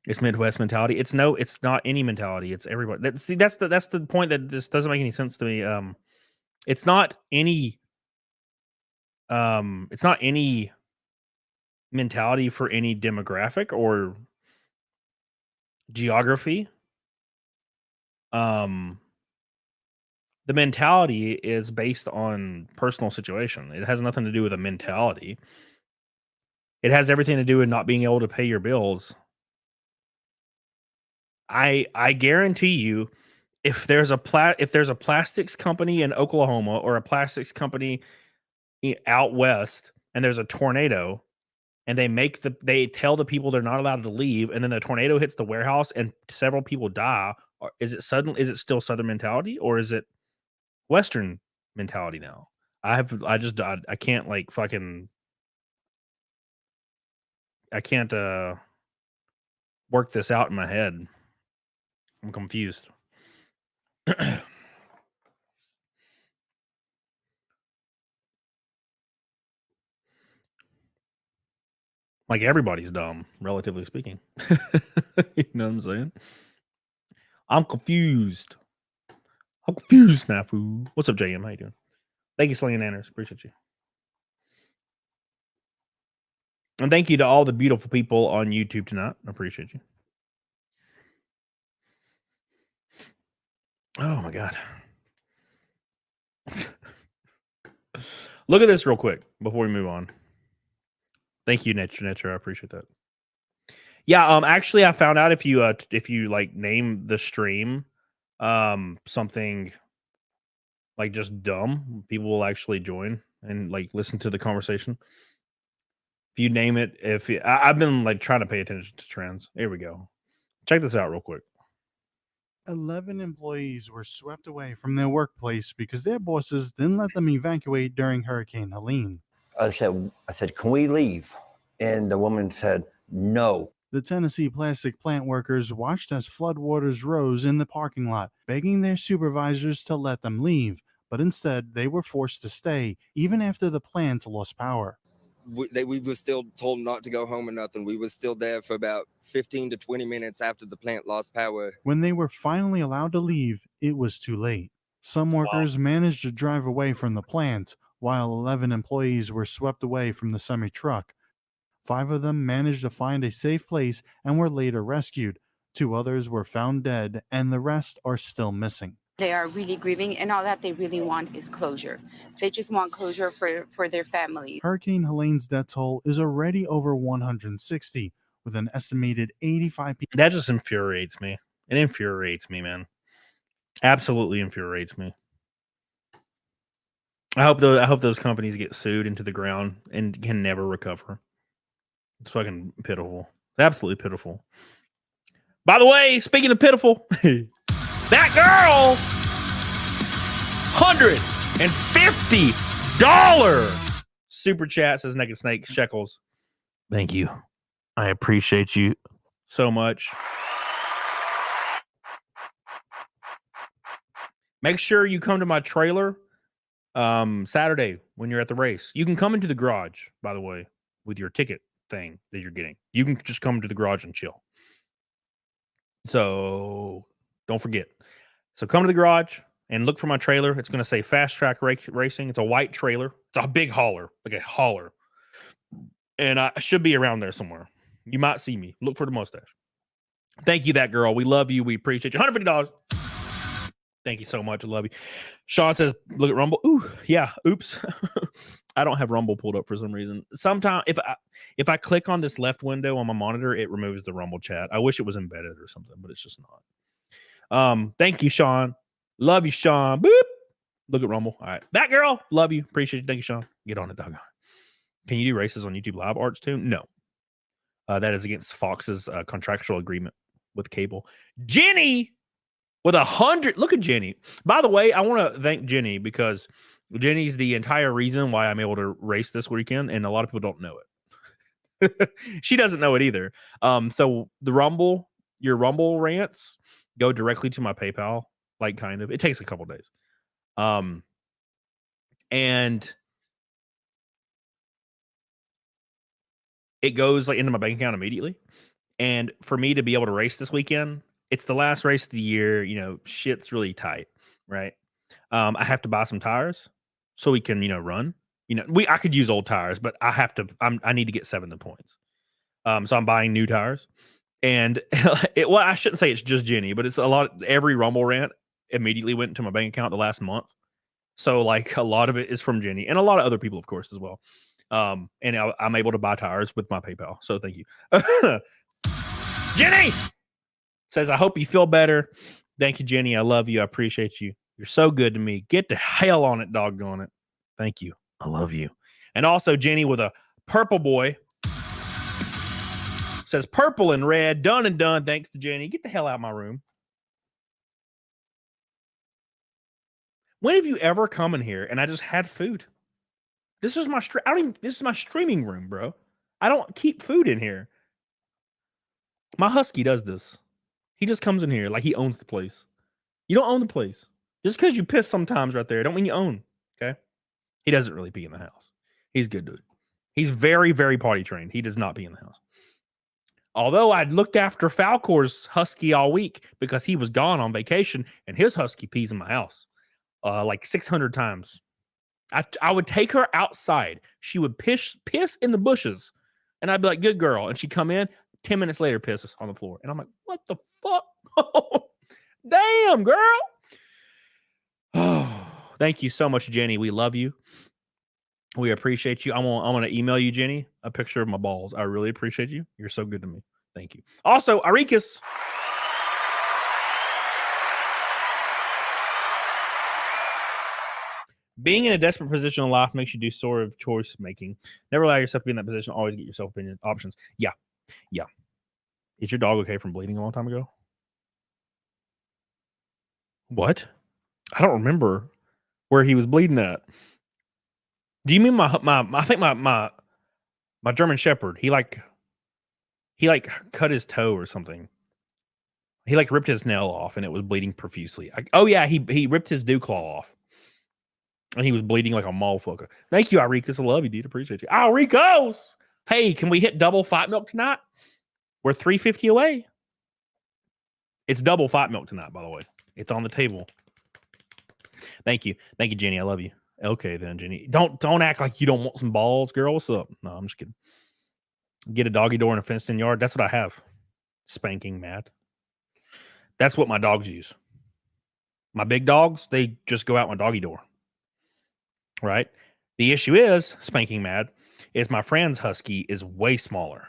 It's Midwest mentality. It's not any mentality. It's everybody. That's the point that this doesn't make any sense to me. It's not any mentality for any demographic or geography. The mentality is based on personal situation. It has nothing to do with a mentality. It has everything to do with not being able to pay your bills. I guarantee you, if there's a plastics company in Oklahoma or a plastics company out west, and there's a tornado, and they tell the people they're not allowed to leave, and then the tornado hits the warehouse and several people die, is it still Southern mentality, or is it Western mentality now? I can't work this out in my head. I'm confused. Like, everybody's dumb, relatively speaking. You know what I'm saying? I'm confused. Snafu. What's up, JM? How you doing? Thank you, Slinging Nanners. Appreciate you. And thank you to all the beautiful people on YouTube tonight. I appreciate you. Oh, my God. Look at this real quick before we move on. Thank you, Nature. I appreciate that. Yeah, actually, I found out if you like name the stream something like just dumb, people will actually join and like listen to the conversation. If you name it, I've been like trying to pay attention to trends. Here we go. Check this out real quick. 11 employees were swept away from their workplace because their bosses didn't let them evacuate during Hurricane Helene. I said, can we leave? And the woman said, no. The Tennessee plastic plant workers watched as floodwaters rose in the parking lot, begging their supervisors to let them leave. But instead, they were forced to stay, even after the plant lost power. We were still told not to go home or nothing. We were still there for about 15 to 20 minutes after the plant lost power. When they were finally allowed to leave, it was too late. Some workers managed to drive away from the plant, while 11 employees were swept away from the semi-truck. 5 of them managed to find a safe place and were later rescued. 2 others were found dead, and the rest are still missing. They are really grieving, and all that they really want is closure. They just want closure for their family. Hurricane Helene's death toll is already over 160, with an estimated 85 people. That just infuriates me. It infuriates me, man. Absolutely infuriates me. I hope those companies get sued into the ground and can never recover. It's fucking pitiful. It's absolutely pitiful. By the way, speaking of pitiful, that girl, $150 super chat, says Naked Snake Shekels. Thank you. I appreciate you so much. Make sure you come to my trailer Saturday when you're at the race. You can come into the garage, by the way, with your ticket thing that you're getting. You can just come to the garage and chill. So don't forget. So come to the garage and look for my trailer. It's going to say Fast Track Racing. It's a white trailer. It's a big hauler, like a hauler. And I should be around there somewhere. You might see me. Look for the mustache. Thank you, that girl. We love you. We appreciate you. $150. Thank you so much. I love you. Sean says, look at Rumble. Ooh, yeah. Oops. I don't have Rumble pulled up for some reason. Sometimes if I click on this left window on my monitor, it removes the Rumble chat. I wish it was embedded or something, but it's just not. Thank you, Sean. Love you, Sean. Boop. Look at Rumble. All right. That girl. Love you. Appreciate you. Thank you, Sean. Get on it, doggone. Can you do races on YouTube Live, Arts too? No. That is against Fox's contractual agreement with cable. Jenny with 100. Look at Jenny. By the way, I want to thank Jenny because Jenny's the entire reason why I'm able to race this weekend, and a lot of people don't know it. She doesn't know it either. So your Rumble rants go directly to my PayPal, like kind of. It takes a couple days. And it goes like into my bank account immediately. And for me to be able to race this weekend, it's the last race of the year. You know, shit's really tight, right? I have to buy some tires so we can, run. I could use old tires, but I need to get 7 points. So I'm buying new tires. And I shouldn't say it's just Jenny, but it's every Rumble rant immediately went into my bank account the last month. So like a lot of it is from Jenny and a lot of other people, of course, as well. And I'm able to buy tires with my PayPal. So thank you. Jenny says, I hope you feel better. Thank you, Jenny. I love you. I appreciate you. You're so good to me. Get the hell on it, doggone it. Thank you. I love you. And also Jenny with a purple boy says purple and red, done and done. Thanks to Jenny. Get the hell out of my room. When have you ever come in here and I just had food? This is my this is my streaming room, bro. I don't keep food in here. My husky does this. He just comes in here like he owns the place. You don't own the place. Just because you piss sometimes right there, don't mean you own. Okay? He doesn't really pee in the house. He's good to it. He's very, very potty trained. He does not pee in the house. Although I'd looked after Falcor's husky all week because he was gone on vacation and his husky pees in my house like 600 times. I would take her outside. She would piss in the bushes. And I'd be like, good girl. And she'd come in, 10 minutes later, pisses on the floor. And I'm like, what the fuck? Damn, girl. Oh, thank you so much, Jenny. We love you. We appreciate you. I'm going to email you, Jenny, a picture of my balls. I really appreciate you. You're so good to me. Thank you. Also, Arikas. Being in a desperate position in life makes you do sort of choice making. Never allow yourself to be in that position. Always get yourself options. Yeah. Is your dog okay from bleeding a long time ago? What? I don't remember where he was bleeding at. Do you mean I think my German Shepherd, he cut his toe or something. He ripped his nail off and it was bleeding profusely. He ripped his dew claw off. And he was bleeding like a motherfucker. Thank you, Arikas. I love you, dude. Appreciate you. Arikos! Hey, can we hit double fight milk tonight? We're $3.50 away. It's double fight milk tonight, by the way. It's on the table. Thank you. Thank you, Jenny. I love you. Okay, then, Jenny. Don't act like you don't want some balls, girl. What's up? No, I'm just kidding. Get a doggy door in a fenced-in yard. That's what I have. Spanking mad. That's what my dogs use. My big dogs, they just go out my doggy door. Right? The issue is, spanking mad, is my friend's husky is way smaller.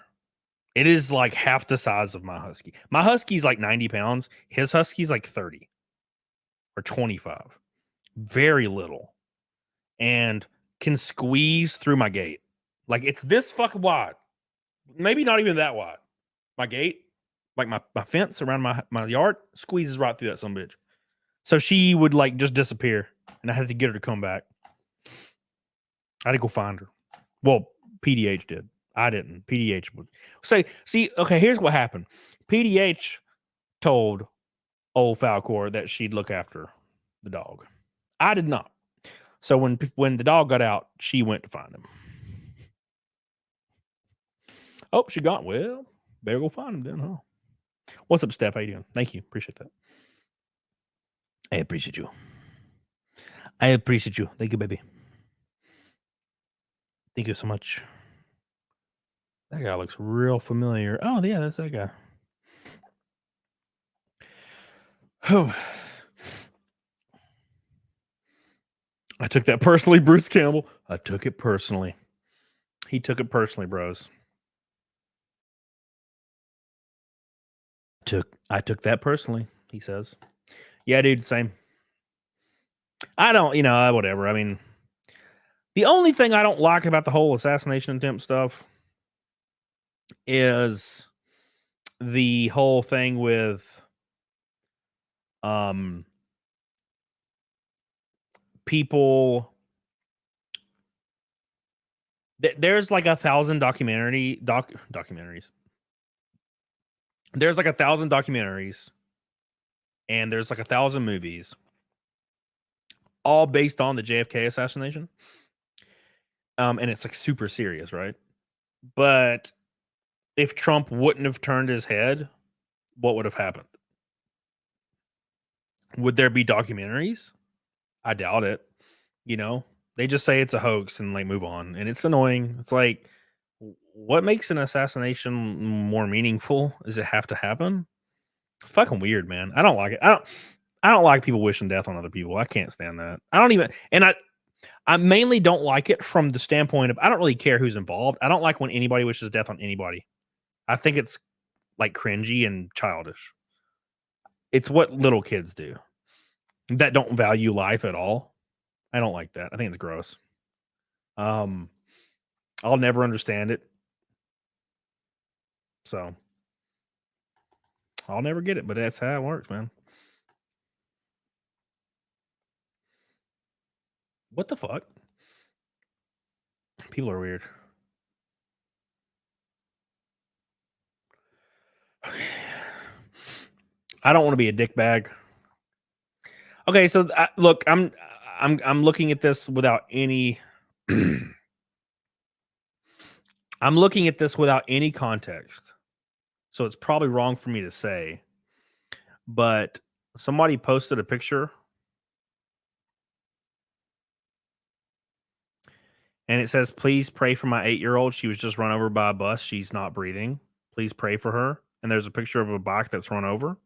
It is like half the size of my husky. My husky's like 90 pounds. His husky's like 30 or 25. Very little. And can squeeze through my gate. Like it's this fucking wide. Maybe not even that wide. My gate, like my fence around my yard, squeezes right through that son of a bitch. So she would like just disappear. And I had to get her to come back. I had to go find her. Well, PDH did. I didn't. PDH would say, see, okay, here's what happened. PDH told old Falcor that she'd look after the dog. I did not. So when the dog got out, she went to find him. Oh, she got, well, better go find him then, huh? What's up, Steph? How you doing? Thank you. Appreciate that. I appreciate you. Thank you, baby. Thank you so much. That guy looks real familiar. Oh, yeah, that's that guy. Oh. I took that personally, Bruce Campbell. I took it personally. He took it personally, bros. I took that personally, he says. Yeah, dude, same. I don't, whatever. I mean, the only thing I don't like about the whole assassination attempt stuff is the whole thing with people There's like 1,000 documentaries. There's like 1,000 documentaries, and there's like 1,000 movies, all based on the JFK assassination. And it's like super serious, right? But if Trump wouldn't have turned his head, what would have happened? Would there be documentaries? I doubt it. You know, they just say it's a hoax and like move on, and it's annoying. It's like, what makes an assassination more meaningful? Does it have to happen? Fucking weird, man. I don't like it. I don't like people wishing death on other people. I can't stand that. I don't even, and I mainly don't like it from the standpoint of I don't really care who's involved. I don't like when anybody wishes death on anybody. I think it's like cringy and childish. It's what little kids do that don't value life at all. I don't like that. I think it's gross. I'll never understand it. So I'll never get it, but that's how it works, man. What the fuck? People are weird. Okay. I don't want to be a dick bag. Okay, so look, I'm looking at this without any I'm looking at this without any context. So it's probably wrong for me to say. But somebody posted a picture and it says, "Please pray for my 8-year-old. She was just run over by a bus. She's not breathing. Please pray for her." And there's a picture of a bike that's run over.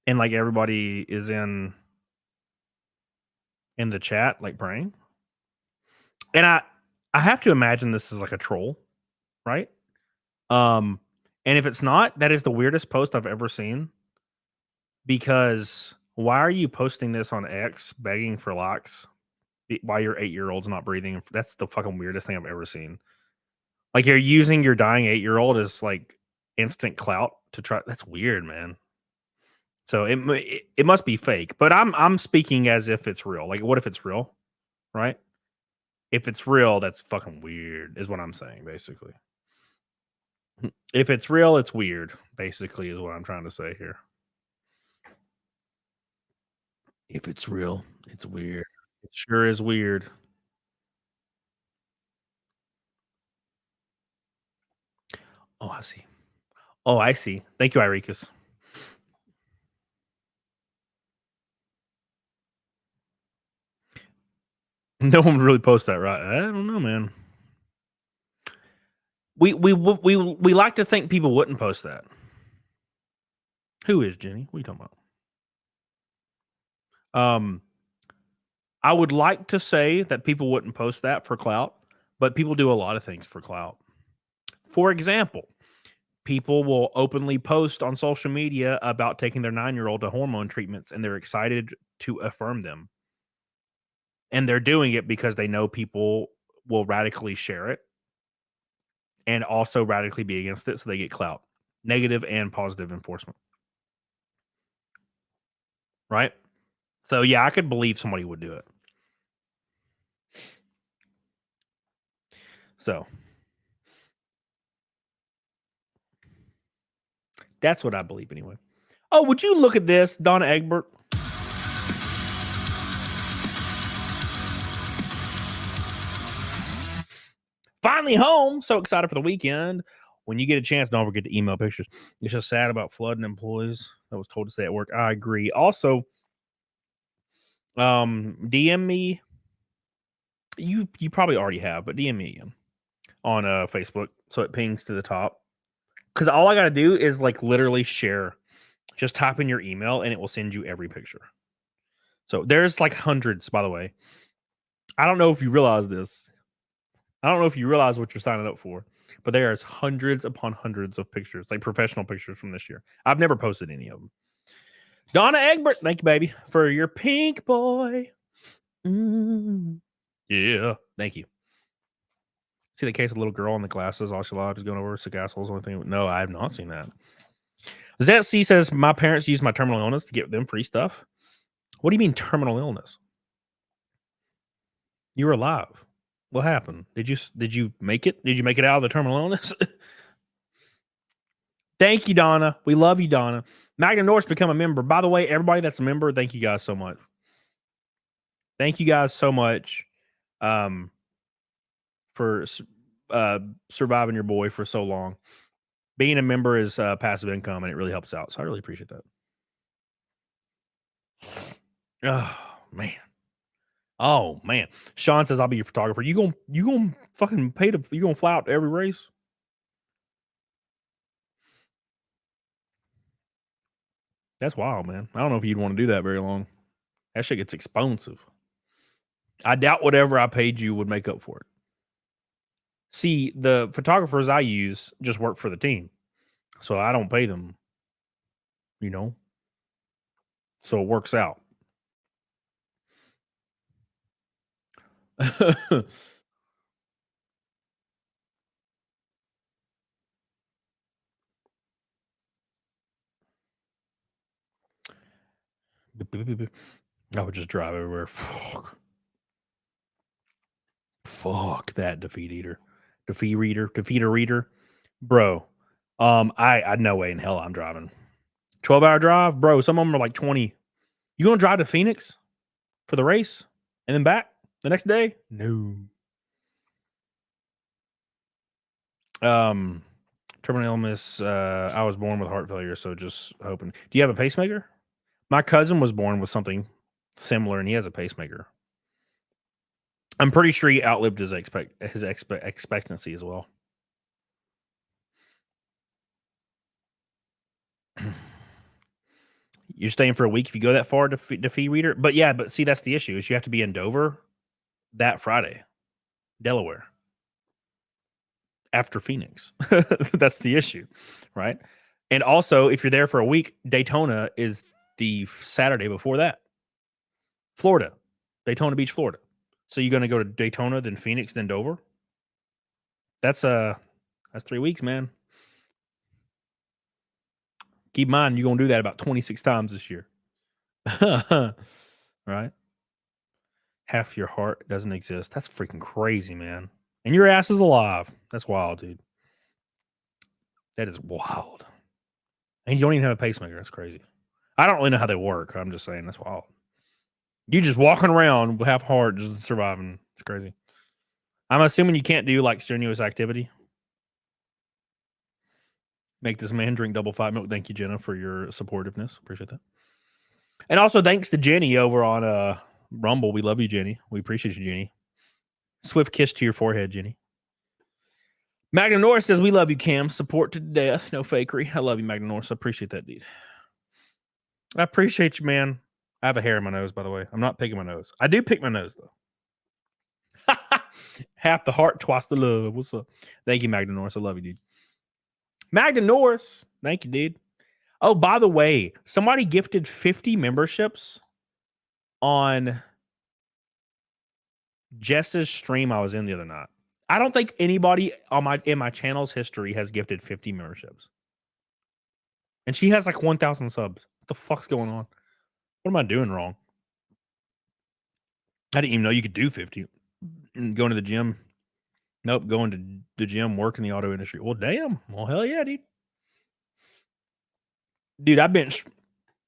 And like everybody is in the chat, like praying. And I have to imagine this is like a troll, right? And if it's not, that is the weirdest post I've ever seen. Because why are you posting this on X begging for likes while your 8-year-old's not breathing? That's the fucking weirdest thing I've ever seen. Like you're using your dying 8-year-old as like instant clout to try. That's weird, man. So it must be fake. But I'm speaking as if it's real. Like, what if it's real, right? If it's real, that's fucking weird, is what I'm saying, basically. If it's real, it's weird, basically, is what I'm trying to say here. If it's real, it's weird. It sure is weird. Oh, I see. Oh, I see. Thank you, Iricus. No one would really post that, right? I don't know, man. We like to think people wouldn't post that. Who is Jenny? What are you talking about? I would like to say that people wouldn't post that for clout, but people do a lot of things for clout. For example, people will openly post on social media about taking their 9-year-old to hormone treatments, and they're excited to affirm them. And they're doing it because they know people will radically share it and also radically be against it, so they get clout. Negative and positive enforcement. Right? So, yeah, I could believe somebody would do it. So, that's what I believe anyway. Oh, would you look at this, Donna Egbert? Finally home. So excited for the weekend. When you get a chance, don't forget to email pictures. It's just sad about flooding employees that was told to stay at work. I agree. Also, DM me. You probably already have, but DM me again on Facebook so it pings to the top. Because all I got to do is like literally share. Just type in your email and it will send you every picture. So there's like hundreds, by the way. I don't know if you realize this. I don't know if you realize what you're signing up for, but there's hundreds upon hundreds of pictures, like professional pictures from this year. I've never posted any of them. Donna Egbert, thank you, baby, for your pink boy. Yeah, thank you. See the case of the little girl in the glasses, all she allowed is going over sick assholes. Only thing. No, I have not seen that. ZC says my parents used my terminal illness to get them free stuff. What do you mean terminal illness? You were alive. What happened? Did you make it? Did you make it out of the terminal illness? Thank you, Donna. We love you, Donna. Magna Norse become a member. By the way, everybody that's a member, thank you guys so much. Thank you guys so much for surviving your boy for so long. Being a member is passive income, and it really helps out. So I really appreciate that. Oh man. Oh man. Sean says I'll be your photographer. You gonna fucking pay to you gonna fly out to every race? That's wild, man. I don't know if you'd want to do that very long. That shit gets expensive. I doubt whatever I paid you would make up for it. See, the photographers I use just work for the team. So I don't pay them, you know? So it works out. I would just drive everywhere. Fuck that defeater reader. Bro, I no way in hell I'm driving. 12-hour drive, bro. Some of them are like 20. You gonna drive to Phoenix for the race and then back the next day? No. Terminal illness. I was born with heart failure, so just hoping. Do you have a pacemaker? My cousin was born with something similar, and he has a pacemaker. I'm pretty sure he outlived his expectancy as well. You're staying for a week if you go that far to Fee Reader. But yeah, but see, that's the issue is you have to be in Dover that Friday, Delaware, after Phoenix. That's the issue, right? And also, if you're there for a week, Daytona is the Saturday before that. Florida, Daytona Beach, Florida. So you're going to go to Daytona, then Phoenix, then Dover? That's 3 weeks, man. Keep in mind, you're going to do that about 26 times this year. Right? Half your heart doesn't exist. That's freaking crazy, man. And your ass is alive. That's wild, dude. That is wild. And you don't even have a pacemaker. That's crazy. I don't really know how they work. I'm just saying that's wild. You just walking around with half heart, just surviving. It's crazy. I'm assuming you can't do like strenuous activity. Make this man drink double 5 milk. Thank you, Jenna, for your supportiveness. Appreciate that. And also thanks to Jenny over on Rumble. We love you, Jenny. We appreciate you, Jenny. Swift kiss to your forehead, Jenny. Magna Norris says, we love you, Cam. Support to death. No fakery. I love you, Magna Norris. I appreciate that, dude. I appreciate you, man. I have a hair in my nose, by the way. I'm not picking my nose. I do pick my nose, though. Half the heart, twice the love. What's up? Thank you, Magna Norris. I love you, dude. Magna Norris. Thank you, dude. Oh, by the way, somebody gifted 50 memberships on Jess's stream I was in the other night. I don't think anybody in my channel's history has gifted 50 memberships. And she has like 1,000 subs. What the fuck's going on? What am I doing wrong? I didn't even know you could do 50. Going to the gym. Nope, going to the gym, work in the auto industry. Well, damn. Well, hell yeah, dude. Dude, I benched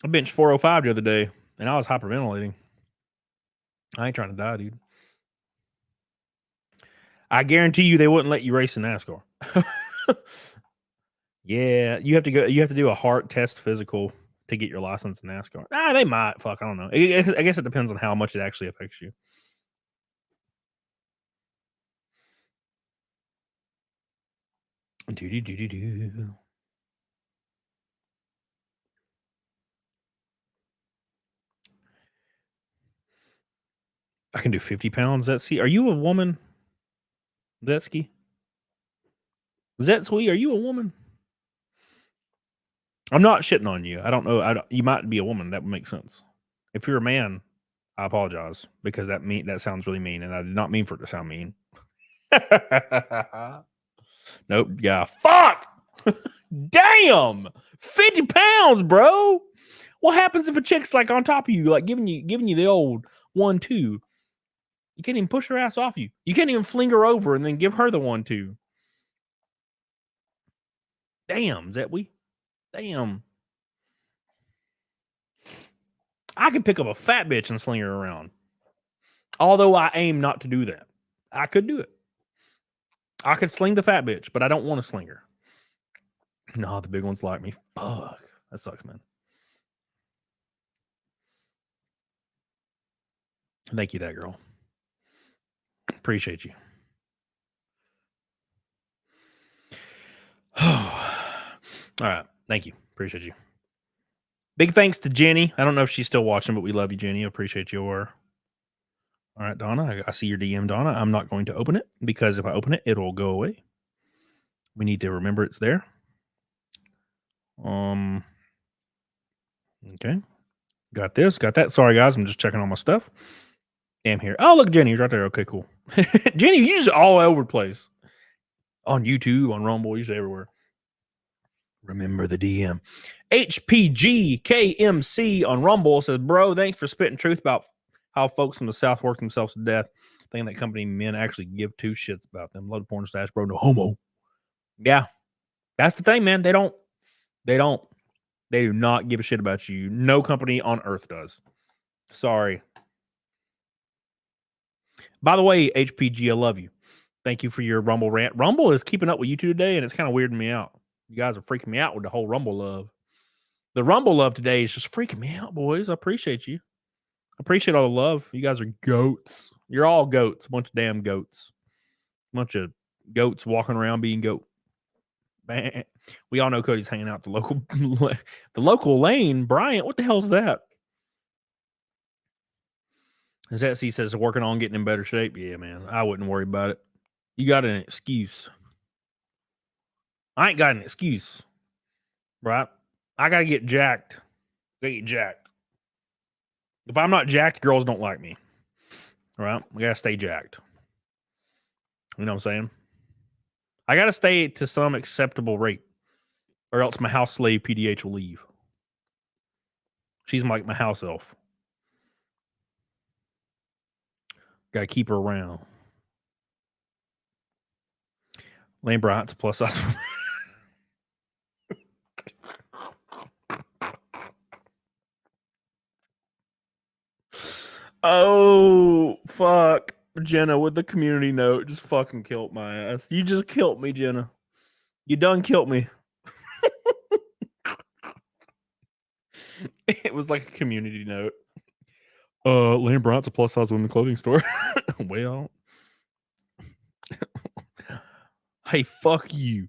405 the other day, and I was hyperventilating. I ain't trying to die, dude. I guarantee you they wouldn't let you race in NASCAR. Yeah, you have to do a heart test physical to get your license in NASCAR. They might. Fuck, I don't know. I guess it depends on how much it actually affects you. Do. I can do 50 pounds. Are you a woman? Zetsky? Zetsky, are you a woman? I'm not shitting on you. I don't know. You might be a woman. That would make sense. If you're a man, I apologize because that sounds really mean, and I did not mean for it to sound mean. Nope. Yeah. Fuck. Damn. 50 pounds, bro. What happens if a chick's like on top of you, like giving you the old 1-2? You can't even push her ass off you. You can't even fling her over and then give her the 1-2. Damn, Zetwe. Damn. I could pick up a fat bitch and sling her around. Although I aim not to do that. I could do it. I could sling the fat bitch, but I don't want to sling her. No, the big ones like me. Fuck. That sucks, man. Thank you, that girl. Appreciate you. All right. Thank you. Appreciate you. Big thanks to Jenny. I don't know if she's still watching, but we love you, Jenny. I appreciate your. All right, Donna. I see your DM, Donna. I'm not going to open it because if I open it, it'll go away. We need to remember it's there. Okay. Got this. Got that. Sorry, guys. I'm just checking all my stuff. Damn here. Oh, look, Jenny's right there. Okay, cool. Jenny, you're just all over the place. On YouTube, on Rumble, you're everywhere. Remember the DM. HPGKMC on Rumble says, bro, thanks for spitting truth about how folks from the South work themselves to death. Thinking that company men actually give two shits about them. Love the porn stash, bro. No homo. Yeah. That's the thing, man. They do not give a shit about you. No company on earth does. Sorry. By the way, HPG, I love you. Thank you for your Rumble rant. Rumble is keeping up with you two today, and it's kind of weirding me out. You guys are freaking me out with the whole Rumble love. The Rumble love today is just freaking me out, boys. I appreciate you. I appreciate all the love. You guys are goats. You're all goats. A bunch of damn goats. A bunch of goats walking around being goat. We all know Cody's hanging out at the local lane. Bryant, what the hell's that? Zetsy says working on getting in better shape. Yeah, man. I wouldn't worry about it. You got an excuse. I ain't got an excuse. Right? I gotta get jacked. If I'm not jacked, girls don't like me. All right? I gotta stay jacked. You know what I'm saying? I gotta stay to some acceptable rate. Or else my house slave PDH will leave. She's like my house elf. Gotta keep her around. Lane Bryant's a plus size. Oh, fuck. Jenna with the community note just fucking killed my ass. You just killed me, Jenna. You done killed me. It was like a community note. Lane Bryant's a plus size women's clothing store. Well. Hey, fuck you.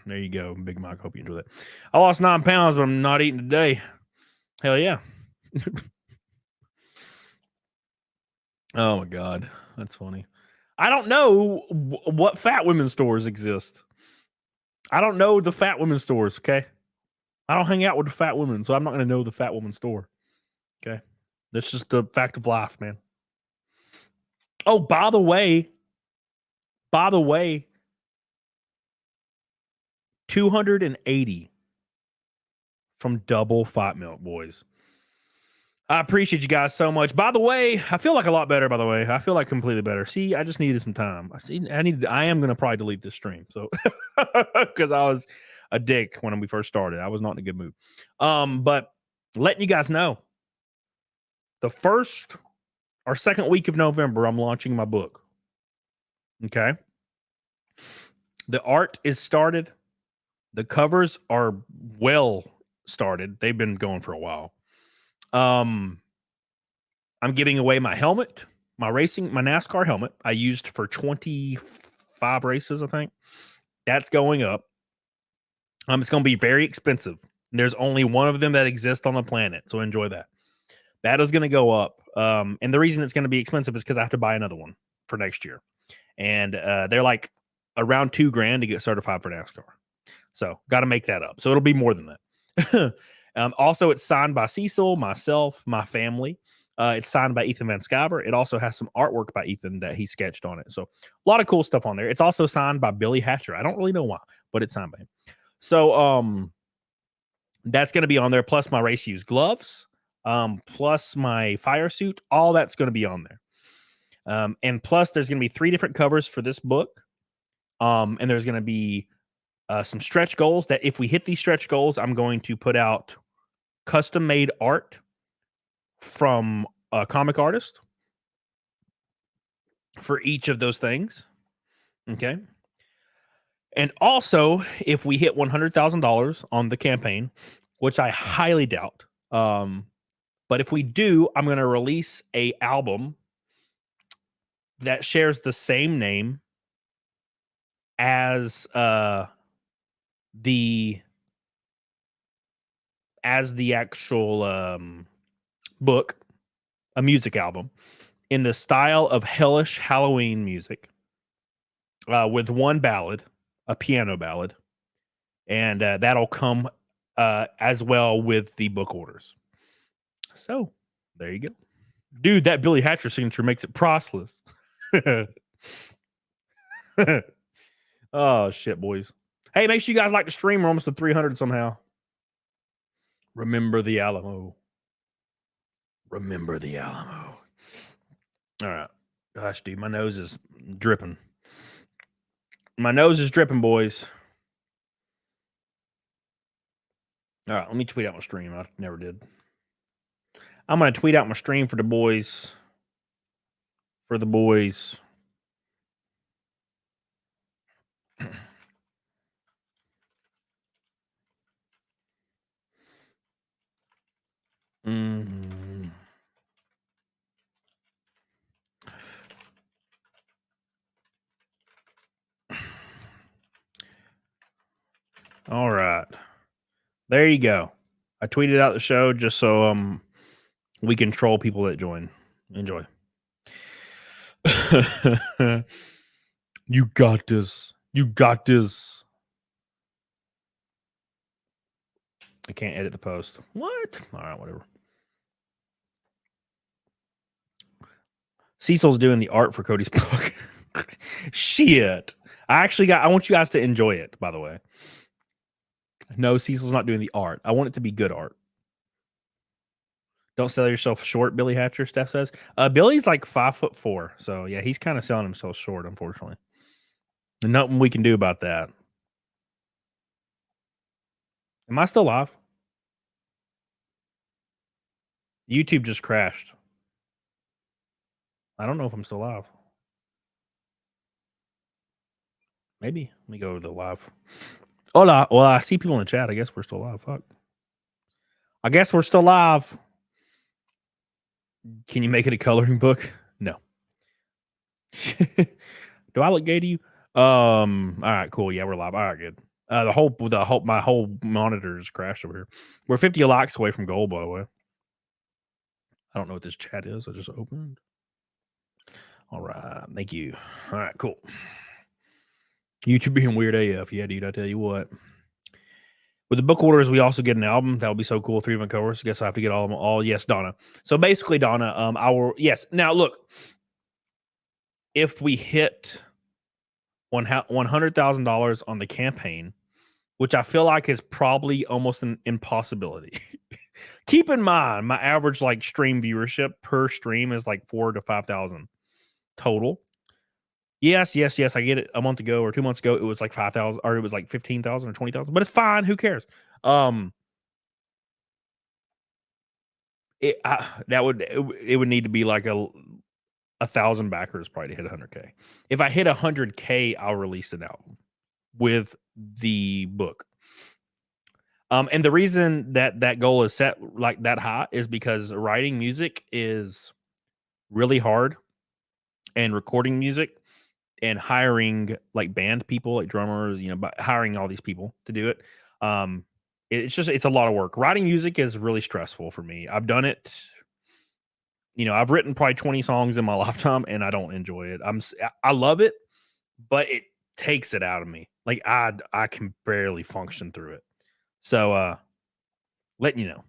There you go, Big Mike. Hope you enjoy that. I lost 9 pounds, but I'm not eating today. Hell yeah. Oh my God. That's funny. I don't know what fat women's stores exist. I don't know the fat women's stores, okay? I don't hang out with the fat women, so I'm not going to know the fat woman store. Okay? That's just the fact of life, man. Oh, by the way, 280 from Double Fat Milk, boys. I appreciate you guys so much. By the way, I feel like a lot better, by the way. I feel like completely better. See, I just needed some time. I am going to probably delete this stream. So, because I was a dick when we first started. I was not in a good mood. But letting you guys know, the first or second week of November, I'm launching my book. Okay. The art is started. The covers are well started. They've been going for a while. I'm giving away my helmet, my NASCAR helmet I used for 25 races, I think. That's going up. It's going to be very expensive. There's only one of them that exists on the planet, so enjoy that. That is going to go up. And the reason it's going to be expensive is because I have to buy another one for next year. And they're like around $2,000 to get certified for NASCAR. So got to make that up. So it'll be more than that. Also, it's signed by Cecil, myself, my family. It's signed by Ethan Van Sciver. It also has some artwork by Ethan that he sketched on it. So a lot of cool stuff on there. It's also signed by Billy Hatcher. I don't really know why, but it's signed by him. So that's going to be on there. Plus my race use gloves, plus my fire suit. All that's going to be on there. And plus, there's going to be 3 different covers for this book. And there's going to be some stretch goals that if we hit these stretch goals, I'm going to put out custom made art from a comic artist for each of those things. Okay. And also, if we hit $100,000 on the campaign, which I highly doubt, but if we do, I'm going to release a album that shares the same name as the actual book, a music album in the style of hellish Halloween music, with 1 ballad, a piano ballad, and that'll come as well with the book orders. So there you go, dude. That Billy Hatcher signature makes it priceless. Oh shit, boys. Hey, make sure you guys like the stream. We're almost at 300 somehow. Remember the Alamo. Remember the Alamo. All right. Gosh, dude, my nose is dripping. My nose is dripping, boys. All right, let me tweet out my stream. I never did. I'm going to tweet out my stream for the boys. For the boys. Mm-hmm. All right. There you go. I tweeted out the show just so we can troll people that join. Enjoy. You got this. You got this. I can't edit the post. What? All right, whatever. Cecil's doing the art for Cody's book. Shit. I want you guys to enjoy it, by the way. No, Cecil's not doing the art. I want it to be good art. Don't sell yourself short, Billy Hatcher, Steph says. Billy's like 5'4", so yeah, he's kind of selling himself short, unfortunately. And nothing we can do about that. Am I still live? YouTube just crashed. I don't know if I'm still live. Maybe. Let me go to the live. Hola. Well, I see people in the chat. I guess we're still live. Fuck. I guess we're still live. Can you make it a coloring book? No. Do I look gay to you? All right, cool. Yeah, we're live. All right, good. My whole monitor's crashed over here. We're 50 likes away from gold, by the way. I don't know what this chat is. I just opened. All right, thank you. All right, cool. YouTube being weird AF. Yeah, dude, I tell you what. With the book orders, we also get an album. That would be so cool. 3 different covers. I guess I have to get all of them. All yes, Donna. So basically, Donna, yes. Now look, if we hit $100,000 on the campaign, which I feel like is probably almost an impossibility. Keep in mind, my average like stream viewership per stream is like 4,000 to 5,000 total. Yes. I get it. A month ago or 2 months ago, it was like 5,000, or it was like 15,000 or 20,000. But it's fine. Who cares? It would need to be like 1,000 backers probably to hit 100K. If I hit 100K, I'll release an album with the book. And the reason that goal is set like that high is because writing music is really hard, and recording music and hiring like band people, like drummers, hiring all these people to do it. It's a lot of work. Writing music is really stressful for me. I've done it. I've written probably 20 songs in my lifetime and I don't enjoy it. I love it, but it takes it out of me. Like I can barely function through it. So, letting you know.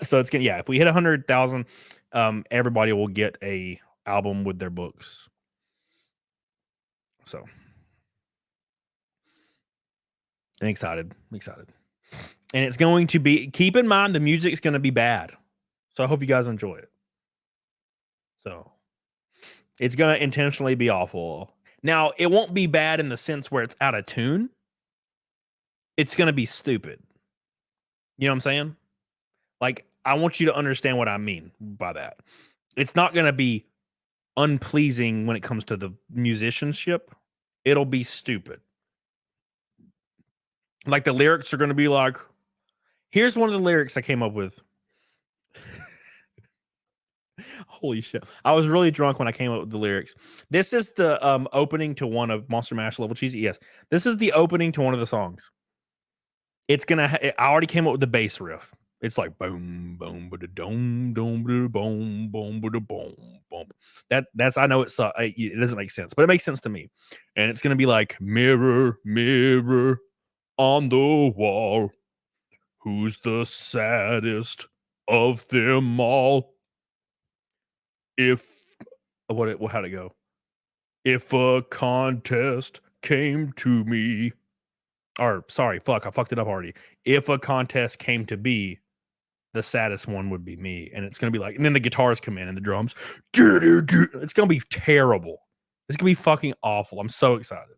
So it's gonna, if we hit 100,000, everybody will get a album with their books. So I'm excited. And it's going to be, keep in mind, the music's going to be bad. So I hope you guys enjoy it. So it's going to intentionally be awful. Now, it won't be bad in the sense where it's out of tune. It's going to be stupid. You know what I'm saying? Like, I want you to understand what I mean by that. It's not going to be unpleasing when it comes to the musicianship. It'll be stupid. Like, the lyrics are going to be like, here's one of the lyrics I came up with. Holy shit. I was really drunk when I came up with the lyrics. This is the opening to one of Monster Mash Level Cheesy. Yes. This is the opening to one of the songs. It's going to, I already came up with the bass riff. It's like boom, boom, ba da dum, dum, ba boom, boom, ba da boom, boom. That's, I know it doesn't make sense, but it makes sense to me. And it's going to be like, mirror, mirror on the wall. Who's the saddest of them all? How'd it go? If a contest came to me, or sorry, fuck, I fucked it up already. If a contest came to be, the saddest one would be me. And it's going to be like, and then the guitars come in and the drums. It's going to be terrible. It's going to be fucking awful. I'm so excited.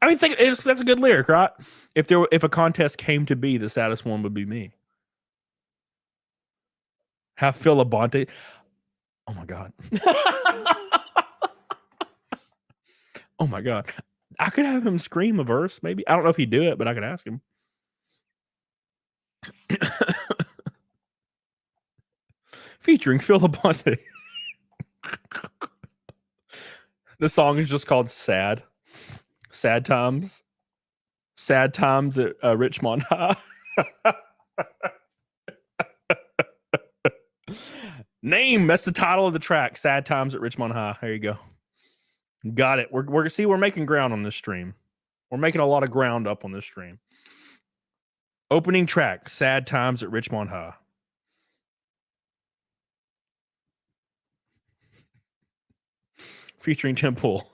I mean, that's a good lyric, right? If a contest came to be, the saddest one would be me. Have Phil Abonte. Oh my god. Oh my god. I could have him scream a verse, maybe. I don't know if he'd do it, but I could ask him. Featuring Phil Abonte. The song is just called Sad. Sad Times. Sad Times at Richmond High. Name, that's the title of the track. Sad Times at Richmond High. There you go. Got it. We're making ground on this stream. We're making a lot of ground up on this stream. Opening track, Sad Times at Richmond High. Featuring Tim Pool.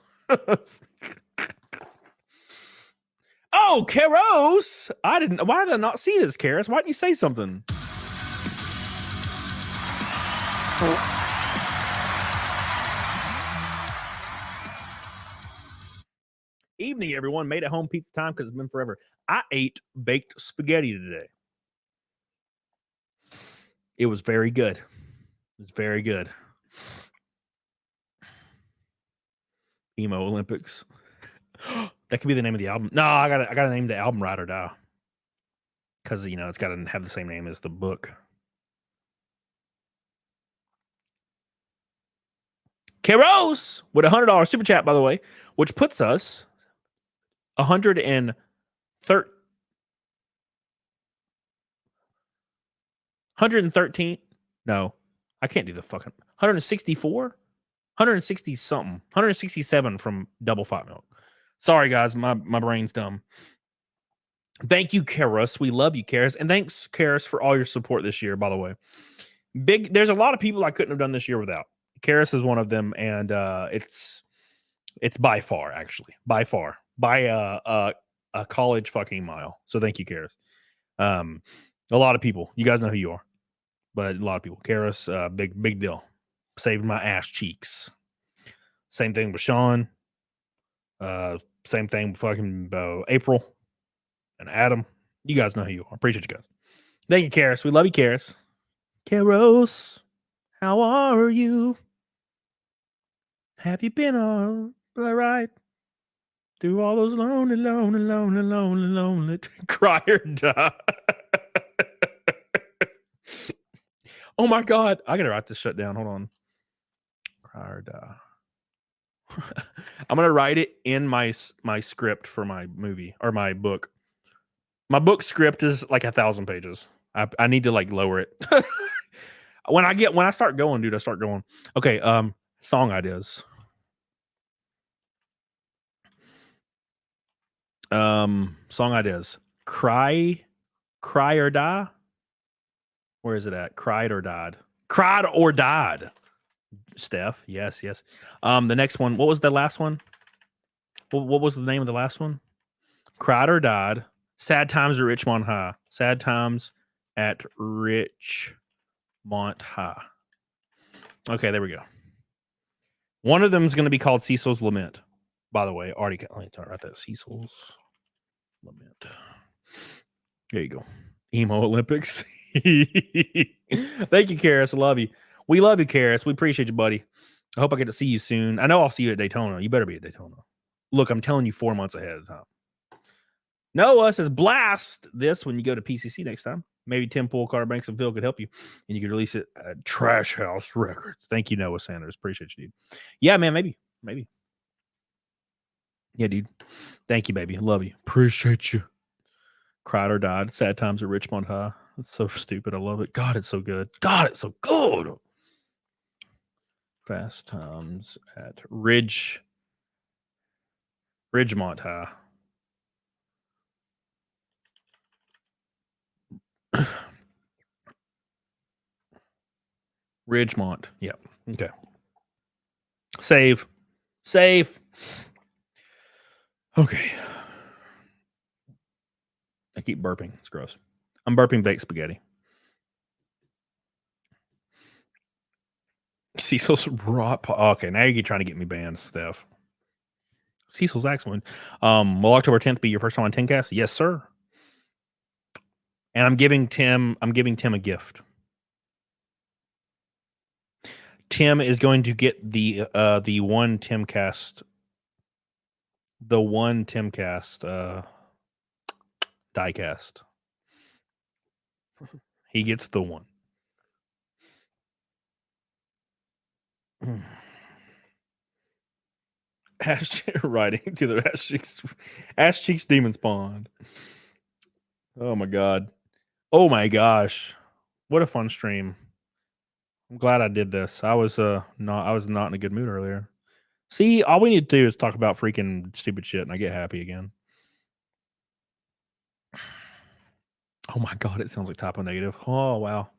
Oh, Karos! Why did I not see this, Karos? Why didn't you say something? Evening, everyone. Made it home pizza time because it's been forever. I ate baked spaghetti today. It was very good. It was very good. Emo Olympics. That could be the name of the album. No, I gotta name the album Ride or Die. Because it's gotta have the same name as the book. Keros with $100 super chat, by the way, which puts us 113. No, I can't do the fucking 164, 160 something, 167 from Double Fat Milk. Sorry, guys, my brain's dumb. Thank you, Karis. We love you, Karis, and thanks, Karis, for all your support this year. By the way, there's a lot of people I couldn't have done this year without. Karis is one of them, and it's by far, actually, by a college fucking mile. So thank you, Karis. A lot of people, you guys know who you are, but a lot of people. Karis, big deal. Saved my ass cheeks. Same thing with Sean. Same thing with fucking April and Adam. You guys know who you are. Appreciate you guys. Thank you, Karis. We love you, Karis. Karos, how are you? Have you been all right? Through all those lonely, cry or die. Oh my god, I gotta write this shit down. Hold on. Cry or die. I'm gonna write it in my script for my movie or my book. My book script is like 1,000 pages. I need to like lower it. When I start going, dude, I start going. Okay, song ideas. Song ideas. Cry or die. Where is it at? Cried or died. Cried or died. Steph. Yes. The next one. What was the last one? What was the name of the last one? Cried or Died. Sad Times at Richmond High. Sad Times at Richmont High. Okay, there we go. One of them is going to be called Cecil's Lament. By the way, already got. Let me write that. Cecil's Lament. There you go. Emo Olympics. Thank you, Karis. I love you. We love you, Karis. We appreciate you, buddy. I hope I get to see you soon. I know I'll see you at Daytona. You better be at Daytona. Look, I'm telling you 4 months ahead of time. Noah says, blast this when you go to PCC next time. Maybe Tim Pool, Carter Banks, and Phil could help you, and you could release it at Trash House Records. Thank you, Noah Sanders. Appreciate you, dude. Yeah, man, maybe. Yeah, dude. Thank you, baby. Love you. Appreciate you. Cried or Died. Sad Times at Richmond High. It's so stupid. I love it. God, it's so good. God, it's so good. Fast Times at Ridgemont High. Ridgemont. Yeah. Okay. Save. Okay. I keep burping. It's gross. I'm burping baked spaghetti. Cecil's raw. Okay, now you're trying to get me banned, Steph. Cecil's excellent. Will October 10th be your first time on 10cast? Yes, sir. And I'm giving Tim a gift. Tim is going to get the one Timcast diecast. He gets the one. Writing to the Ash Cheeks Demon Spawn. Oh my god. Oh my gosh. What a fun stream. I'm glad I did this. I was not in a good mood earlier. See, all we need to do is talk about freaking stupid shit and I get happy again. Oh my god, it sounds like Typo Negative. Oh wow.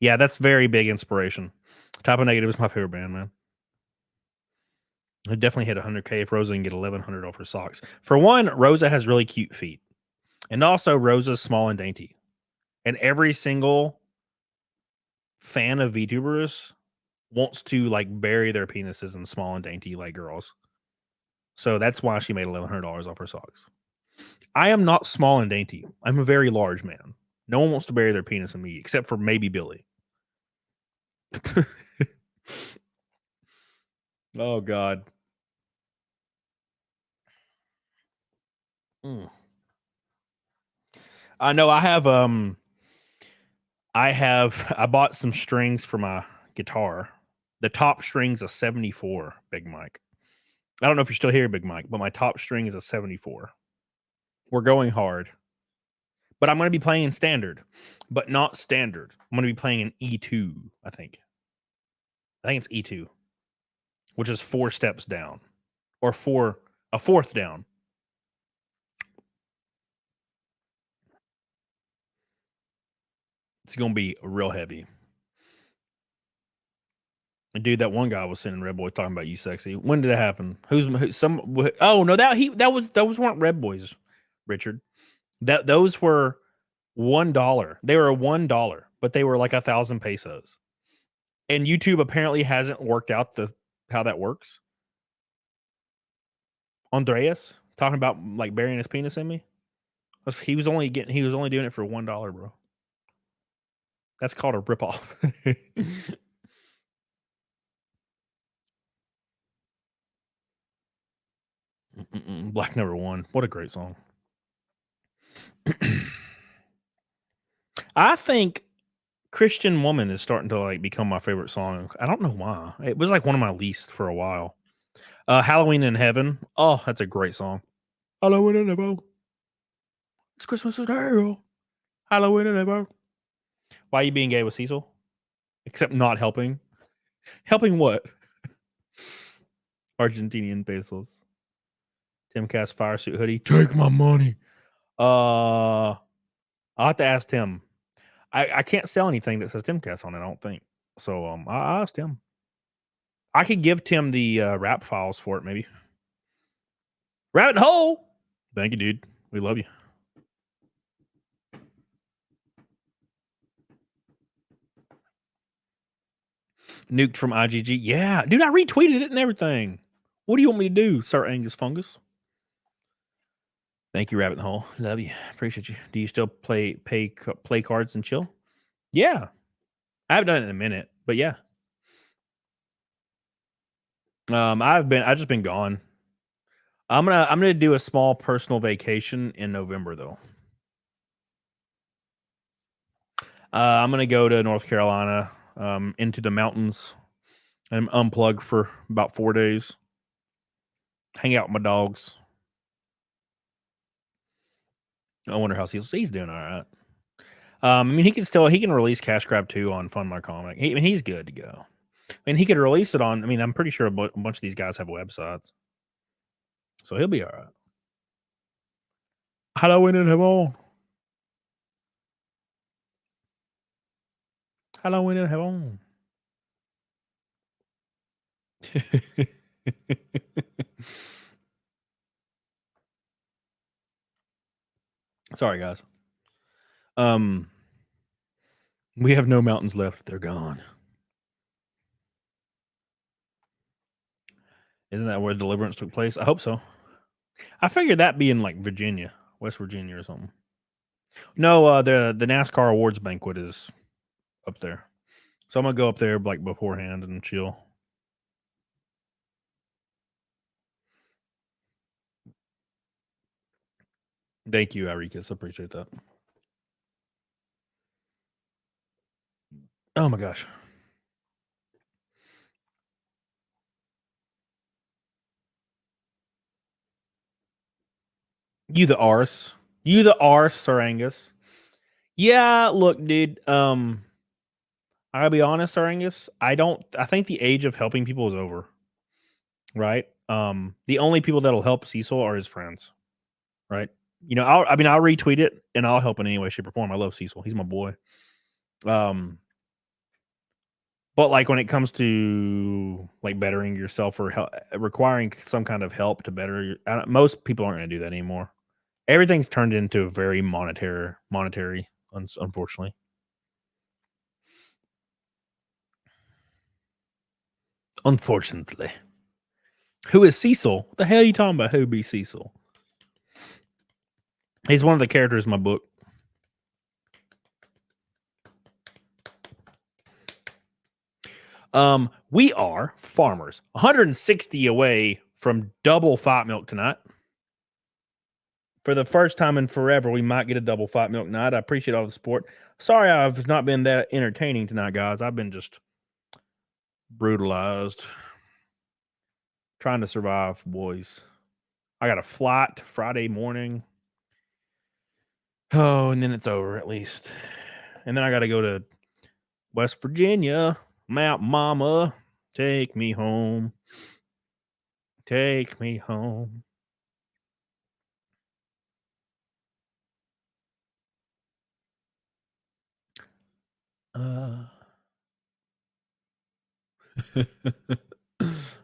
Yeah, that's very big inspiration. Typo Negative is my favorite band, man. It definitely hit 100K if Rosa can get 1,100 off her socks. For one, Rosa has really cute feet. And also, Rosa's small and dainty. And every single fan of VTubers wants to like bury their penises in small and dainty like girls. So that's why she made $1,100 off her socks. I am not small and dainty. I'm a very large man. No one wants to bury their penis in me except for maybe Billy. Oh God. I know I bought some strings for my guitar. The top string's a 74, Big Mike. I don't know if you're still here, Big Mike, but my top string is a 74. We're going hard. But I'm going to be playing in standard, but not standard. I'm going to be playing in E2, I think. I think it's E2, which is 4 steps down, or a fourth down. It's going to be real heavy. And dude, that one guy was sending Red Boys talking about you sexy. When did it happen? Oh no, those weren't Red Boys, Richard. Those were $1. They were $1, but they were like 1,000 pesos. And YouTube apparently hasn't worked out how that works. Andreas talking about like burying his penis in me. He was only doing it for $1, bro. That's called a ripoff. Black Number One. What a great song. I think Christian Woman is starting to like become my favorite song. I don't know why. It was like one of my least for a while. Halloween in Heaven. Oh, that's a great song. Halloween in Heaven. It's Christmas in hell. Halloween in Heaven. Why are you being gay with Cecil? Except not helping. Helping what? Argentinian pesos. Timcast fire suit hoodie. Take my money. I'll have to ask Tim. I can't sell anything that says Timcast on it, I don't think. So I'll ask Tim. I could give Tim the rap files for it, maybe. Rabbit hole. Thank you, dude. We love you. Nuked from IGG. Yeah, dude, I retweeted it and everything. What do you want me to do, Sir Angus Fungus? Thank you, Rabbit Hole. Love you. Appreciate you. Do you still play cards and chill? Yeah. I haven't done it in a minute, but yeah. I've just been gone. I'm gonna do a small personal vacation in November though. I'm gonna go to North Carolina, into the mountains, and unplug for about 4 days. Hang out with my dogs. I wonder how he's doing. All right. I mean, he can release Cash Grab 2 on Fund My Comic. He's good to go. I mean, he could release it on. I mean, I'm pretty sure a bunch of these guys have websites, so he'll be all right. Halloween in heaven. Halloween in heaven. Sorry, guys. We have no mountains left. They're gone. Isn't that where Deliverance took place? I hope so. I figured that be in like Virginia, West Virginia or something. No, the NASCAR awards banquet is up there. So I'm gonna go up there like beforehand and chill. Thank you, Arikis. I appreciate that. Oh my gosh. You the arse. You the arse, Sir Angus. Yeah, look, dude. I gotta be honest, Sir Angus. I think the age of helping people is over. Right? The only people that'll help Cecil are his friends. Right? You know, I'll retweet it and I'll help in any way, shape, or form. I love Cecil. He's my boy. But like when it comes to like bettering yourself or requiring some kind of help to better most people aren't going to do that anymore. Everything's turned into a very monetary, unfortunately. Unfortunately. Who is Cecil? What the hell are you talking about? Who be Cecil? He's one of the characters in my book. We are farmers. 160 away from double Fight Milk tonight. For the first time in forever, we might get a double Fight Milk night. I appreciate all the support. Sorry I've not been that entertaining tonight, guys. I've been just brutalized. Trying to survive, boys. I got a flight Friday morning. Oh, and then it's over at least. And then I got to go to West Virginia. Mount Mama, take me home. Take me home.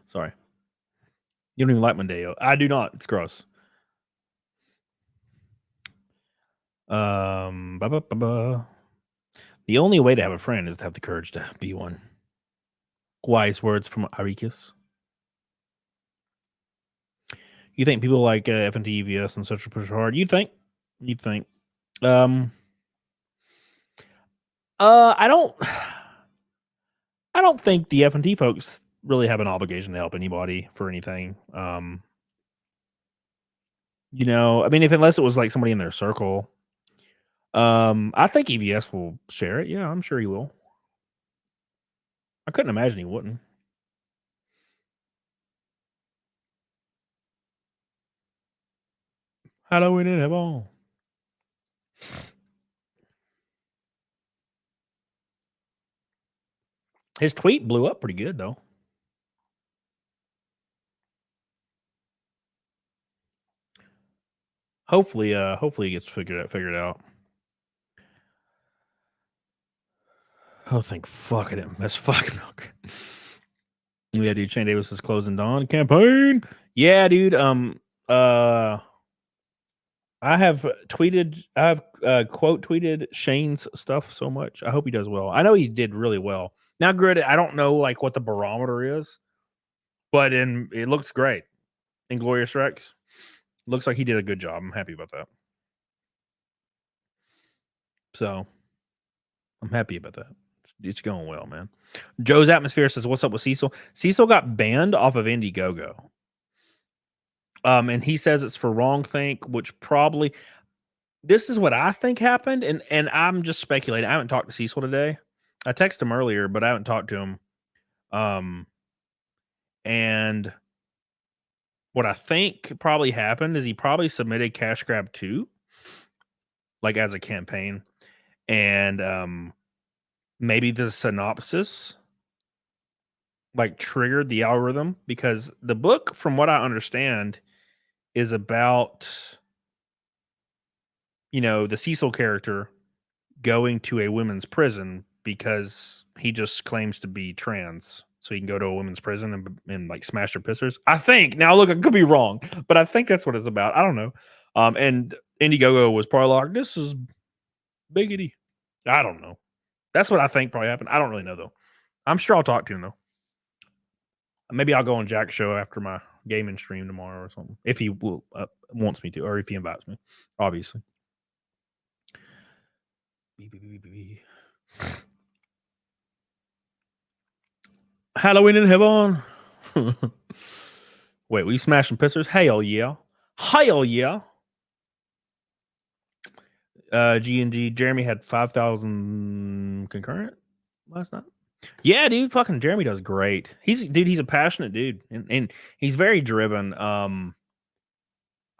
Sorry. You don't even like Mondeo. I do not. It's gross. The only way to have a friend is to have the courage to be one. Wise words from Arikis. You think people like FNT, EVS, and such push hard? You'd think. I don't think the FNT folks really have an obligation to help anybody for anything. You know, I mean, unless it was like somebody in their circle. I think EVS will share it. Yeah, I'm sure he will. I couldn't imagine he wouldn't. Halloween in heaven. His tweet blew up pretty good though. Hopefully he gets figured out. Oh, thank fuck I didn't miss fucking milk. Yeah, dude. Shane Davis is closing Dawn campaign. Yeah, dude. I have quote tweeted Shane's stuff so much. I hope he does well. I know he did really well. Now, granted, I don't know like what the barometer is, but it looks great. Inglorious Rex looks like he did a good job. I'm happy about that. So I'm happy about that. It's going well, man. Joe's Atmosphere says, "What's up with Cecil?" Cecil got banned off of Indiegogo. And he says it's for wrongthink, which probably this is what I think happened, and I'm just speculating. I haven't talked to Cecil today. I texted him earlier, but I haven't talked to him. And what I think probably happened is he probably submitted Cash Grab 2, like as a campaign, and maybe the synopsis like triggered the algorithm, because the book, from what I understand, is about, the Cecil character going to a women's prison because he just claims to be trans, so he can go to a women's prison and like smash their pissers. I think. Now, look, I could be wrong, but I think that's what it's about. I don't know. And Indiegogo was probably like, "This is biggity." I don't know. That's what I think probably happened. I don't really know though. I'm sure I'll talk to him though. Maybe I'll go on Jack's show after my gaming stream tomorrow or something, if he will wants me to, or if he invites me, obviously. Halloween in heaven. Wait, we smashing pissers? Hell yeah. Hell yeah. G&G, Jeremy had 5,000 concurrent last night. Yeah, dude, fucking Jeremy does great. He's a passionate dude, and he's very driven. I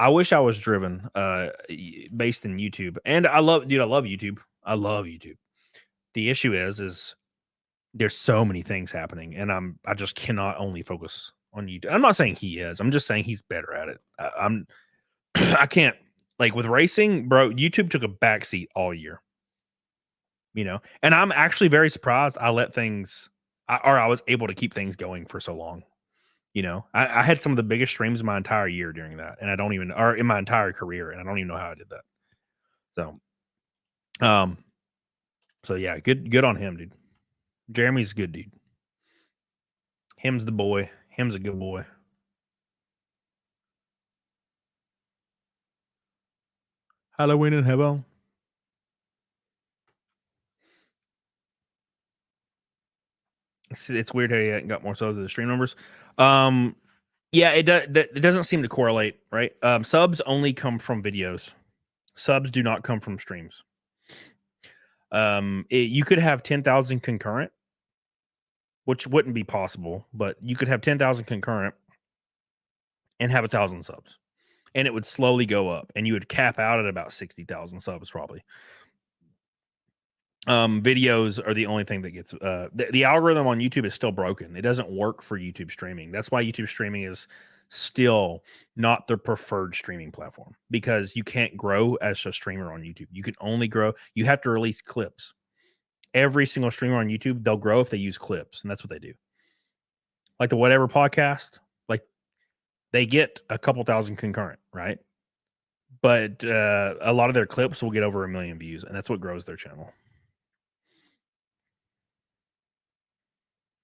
wish I was driven, based in YouTube. And I love YouTube. I love YouTube. The issue is there's so many things happening, and I just cannot only focus on YouTube. I'm not saying he is. I'm just saying he's better at it. I can't, like with racing, bro. YouTube took a backseat all year. And I'm actually very surprised I let things, or I was able to keep things going for so long. I had some of the biggest streams in my entire year during that, and or in my entire career, and I don't even know how I did that. So yeah, good on him, dude. Jeremy's a good dude. Him's the boy. Him's a good boy. Halloween in heaven. It's weird how you got more subs than the stream numbers. Yeah, it doesn't seem to correlate, right? Subs only come from videos. Subs do not come from streams. You could have 10,000 concurrent, which wouldn't be possible, but you could have 10,000 concurrent and have 1,000 subs, and it would slowly go up, and you would cap out at about 60,000 subs probably. Videos are the only thing that gets the algorithm on YouTube is still broken. It doesn't work for YouTube streaming. That's why YouTube streaming is still not the preferred streaming platform, because you can't grow as a streamer on YouTube. You can only grow, you have to release clips. Every single streamer on YouTube, they'll grow if they use clips, and that's what they do. Like the Whatever podcast, like they get a couple thousand concurrent, right? But a lot of their clips will get over 1 million views, and that's what grows their channel.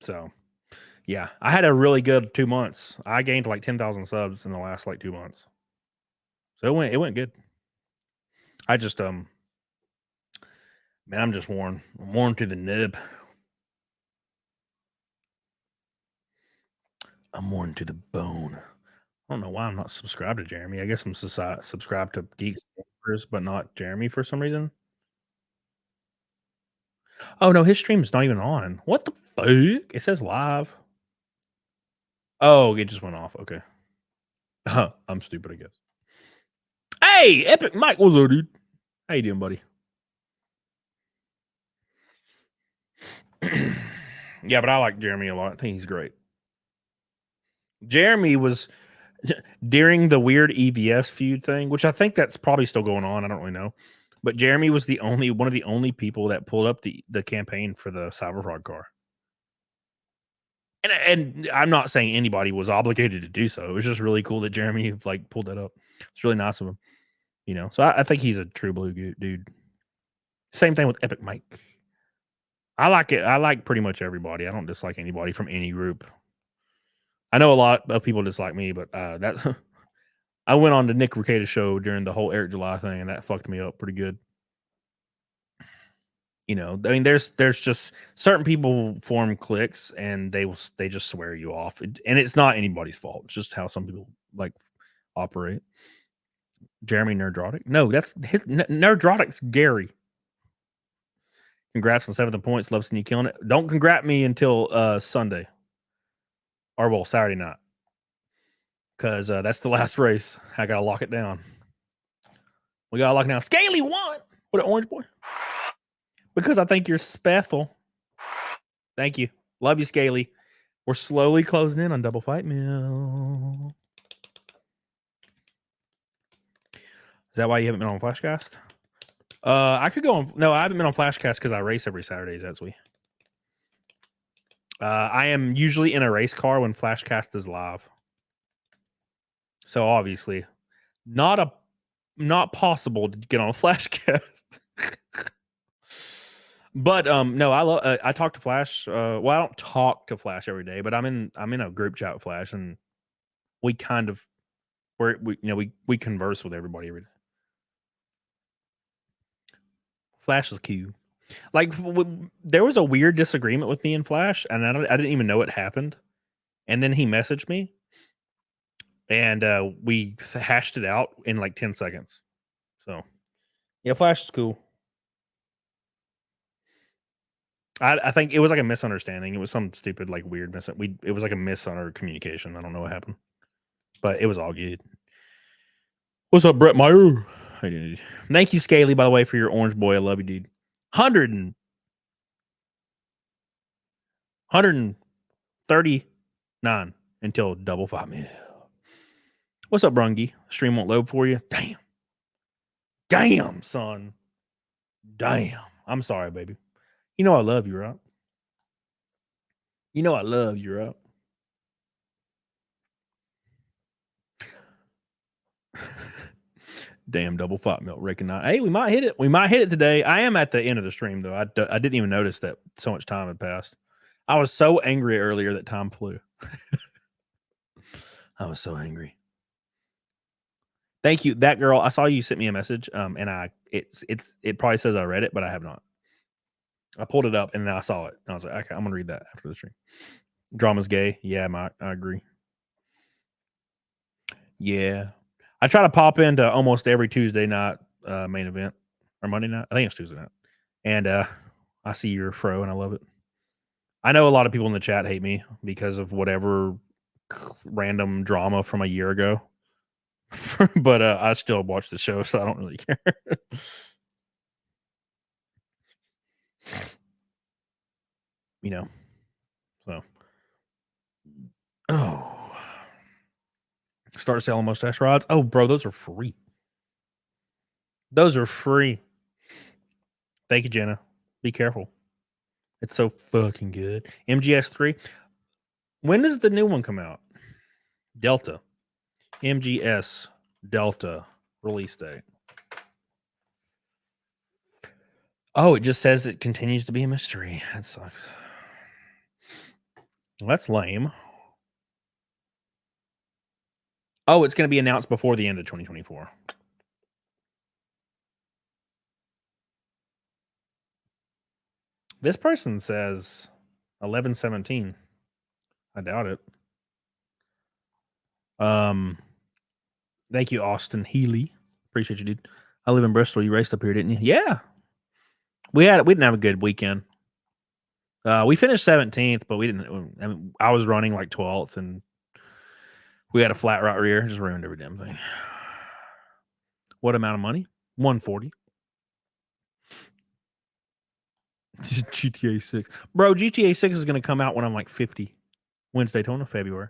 So, yeah, I had a really good 2 months. I gained like 10,000 subs in the last like 2 months. So it went good. I just man, I'm just worn. I'm worn to the nib. I'm worn to the bone. I don't know why I'm not subscribed to Jeremy. I guess I'm subscribed to Geeks, but not Jeremy for some reason. Oh no, his stream's not even on. What the fuck? It says live. Oh, it just went off. Okay. I'm stupid, I guess. Hey, Epic Mike, what's up, dude? How you doing, buddy? Yeah, but I like Jeremy a lot. I think he's great. Jeremy was during the weird EVS feud thing, which I think that's probably still going on. I don't really know. But Jeremy was one of the only people that pulled up the campaign for the Cyberfrog car. And I'm not saying anybody was obligated to do so. It was just really cool that Jeremy like pulled that up. It's really nice of him, you know. So I think he's a true blue dude. Same thing with Epic Mike. I like it. I like pretty much everybody. I don't dislike anybody from any group. I know a lot of people dislike me, but that I went on to Nick Recada's show during the whole Eric July thing, and that fucked me up pretty good. You know, I mean, there's just certain people form cliques and they just swear you off, and it's not anybody's fault. It's just how some people like operate. Jeremy Nerdrotic? No, that's his Nerdrotic's Gary. Congrats on 7th points. Love seeing you killing it. Don't congrat me until Sunday. Or well, Saturday night. Because that's the last race. I gotta lock it down. We gotta lock it down. Scaly won! What an orange boy. Because I think you're special. Thank you. Love you, Scaly. We're slowly closing in on Double Fight Meal. Is that why you haven't been on Flashcast? I could go on. No, I haven't been on Flashcast because I race every Saturdays, as we. I am usually in a race car when Flashcast is live. So obviously, not possible to get on a Flashcast. But no, I talk to Flash. Well, I don't talk to Flash every day, but I'm in a group chat with Flash, and we kind of we converse with everybody every day. Flash is cute. Like there was a weird disagreement with me and Flash, and I didn't even know it happened. And then he messaged me, and we hashed it out in like 10 seconds. So yeah, Flash is cool. I think it was like a misunderstanding. It was some stupid, like weird it was like a miss on our communication. I don't know what happened, but it was all good. What's up, Brett Meyer? Thank you, Scaly, by the way, for your orange boy. I love you, dude. 139 until Double Fight Meal. What's up, Brungy? Stream won't load for you. Damn, son. Damn. I'm sorry, baby. You know I love you, right? You know I love you, right? Damn, Double Fight Milk recognize. Hey, we might hit it. We might hit it today. I am at the end of the stream, though. I didn't even notice that so much time had passed. I was so angry earlier that time flew. I was so angry. Thank you, that girl. I saw you sent me a message, and it probably says I read it, but I have not. I pulled it up and then I saw it. And I was like, okay, I'm gonna read that after the stream. Drama's gay. Yeah, I agree. Yeah. I try to pop into almost every Tuesday night main event or Monday night. I think it's Tuesday night. And I see your fro and I love it. I know a lot of people in the chat hate me because of whatever random drama from a year ago. But I still watch the show, so I don't really care. You know. So. Oh. Start selling mustache rods. Oh, bro, those are free. Those are free. Thank you, Jenna. Be careful. It's so fucking good. MGS3. When does the new one come out? Delta. MGS Delta release date. Oh, it just says it continues to be a mystery. That sucks. Well, that's lame. Oh, it's going to be announced before the end of 2024. This person says 11/17. I doubt it. Thank you, Austin Healy. Appreciate you, dude. I live in Bristol. You raced up here, didn't you? Yeah. We didn't have a good weekend. We finished 17th, but we didn't. I mean, I was running like 12th, and we had a flat right rear. Just ruined every damn thing. What amount of money? 140. GTA 6. Bro, GTA 6 is going to come out when I'm like 50. When's Daytona? February.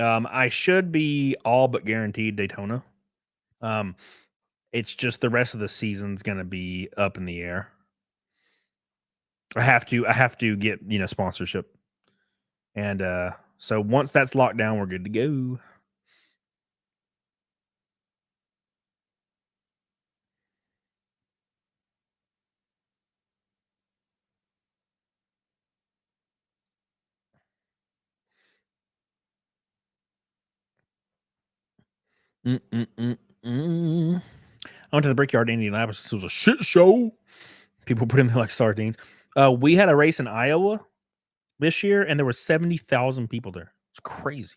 I should be all but guaranteed Daytona. It's just the rest of the season's going to be up in the air. I have to get, sponsorship. And so once that's locked down, we're good to go. I went to the Brickyard in Indianapolis. It was a shit show. People put in there like sardines. We had a race in Iowa this year, and there were 70,000 people there. It's crazy.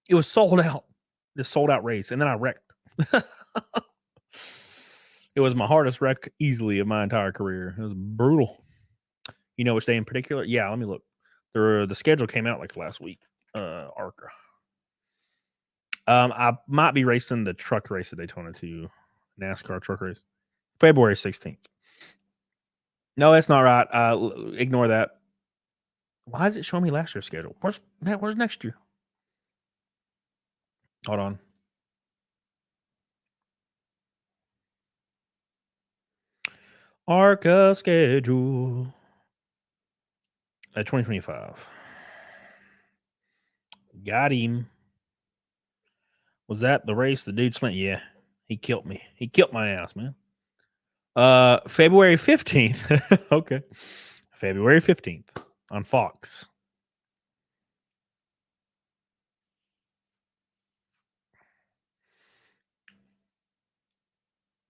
It was sold out. This sold out race, and then I wrecked. It was my hardest wreck easily of my entire career. It was brutal. You know which day in particular? Yeah, let me look. The schedule came out like last week. ARCA. I might be racing the truck race at Daytona too. NASCAR truck race. February 16th. No, that's not right. Ignore that. Why is it showing me last year's schedule? Where's next year? Hold on. ARCA schedule. 2025. Got him. Was that the race the dude slammed? Yeah. He killed me. He killed my ass, man. February 15th. Okay. February 15th on Fox.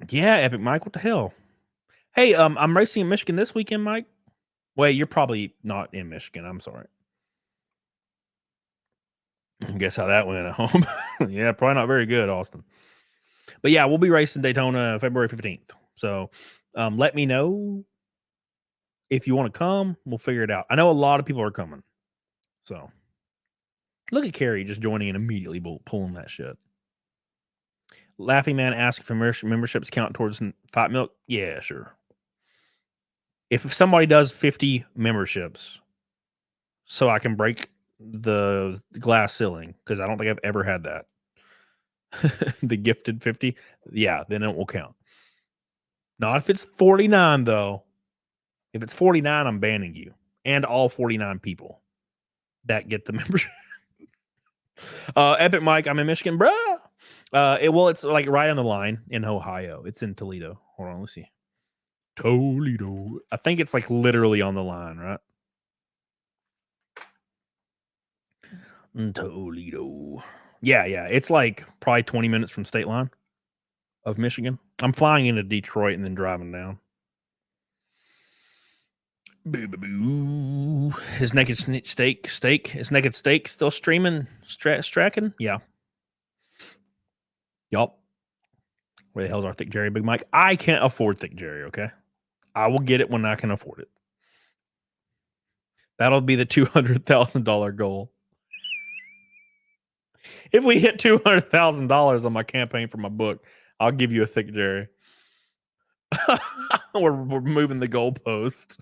Yeah, Epic Mike. What the hell? Hey, I'm racing in Michigan this weekend, Mike. Wait, you're probably not in Michigan. I'm sorry. Guess how that went at home. Yeah, probably not very good, Austin. But yeah, we'll be racing Daytona February 15th. So let me know if you want to come. We'll figure it out. I know a lot of people are coming. So look at Carrie just joining and immediately pulling that shit. Laughing Man asking for memberships count towards Fight Milk. Yeah, sure. If somebody does 50 memberships so I can break the glass ceiling, because I don't think I've ever had that. The gifted 50, yeah, then it will count. Not if it's 49, though. If it's 49, I'm banning you and all 49 people that get the membership. Epic Mike, I'm in Michigan, bruh. It's like right on the line in Ohio. It's in Toledo. Hold on, let's see. Toledo. I think it's like literally on the line, right? Toledo. Yeah. It's like probably 20 minutes from state line of Michigan. I'm flying into Detroit and then driving down. Boo, boo, boo. Is Naked Steak still streaming? Stracking? Yeah. Yup. Where the hell's our Thick Jerry, Big Mike? I can't afford Thick Jerry, okay? I will get it when I can afford it. That'll be the $200,000 goal. If we hit $200,000 on my campaign for my book, I'll give you a Thick Jerry. We're moving the goalpost.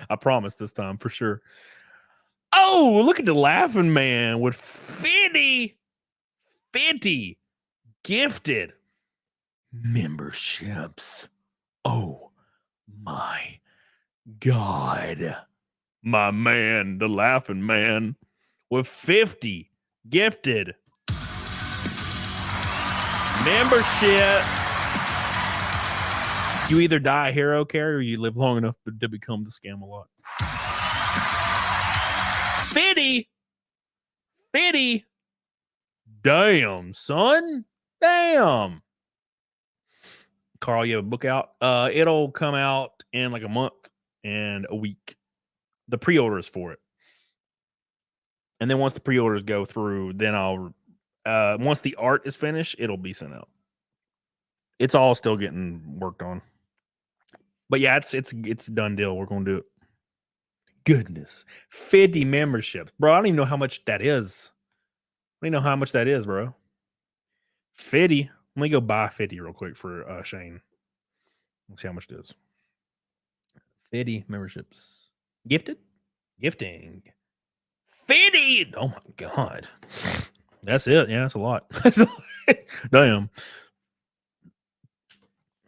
I promise this time for sure. Oh, look at the Laughing Man with 50 gifted memberships. Oh my God. My man, the Laughing Man with 50 gifted memberships. You either die a hero, Carrie, or you live long enough to become the Scam-a-Lot. 50. Damn, son. Damn. Carl, you have a book out? It'll come out in like a month and a week. The pre-orders for it. And then once the pre-orders go through, then I'll once the art is finished, it'll be sent out. It's all still getting worked on. But yeah, it's a done deal. We're gonna do it. Goodness. 50 memberships. Bro, I don't even know how much that is. I don't even know how much that is, bro. 50. Let me go buy 50 real quick for Shane. Let's see how much it is. 50 memberships. Gifted? Gifting. 50. Oh my God. That's it. Yeah, that's a lot. Damn.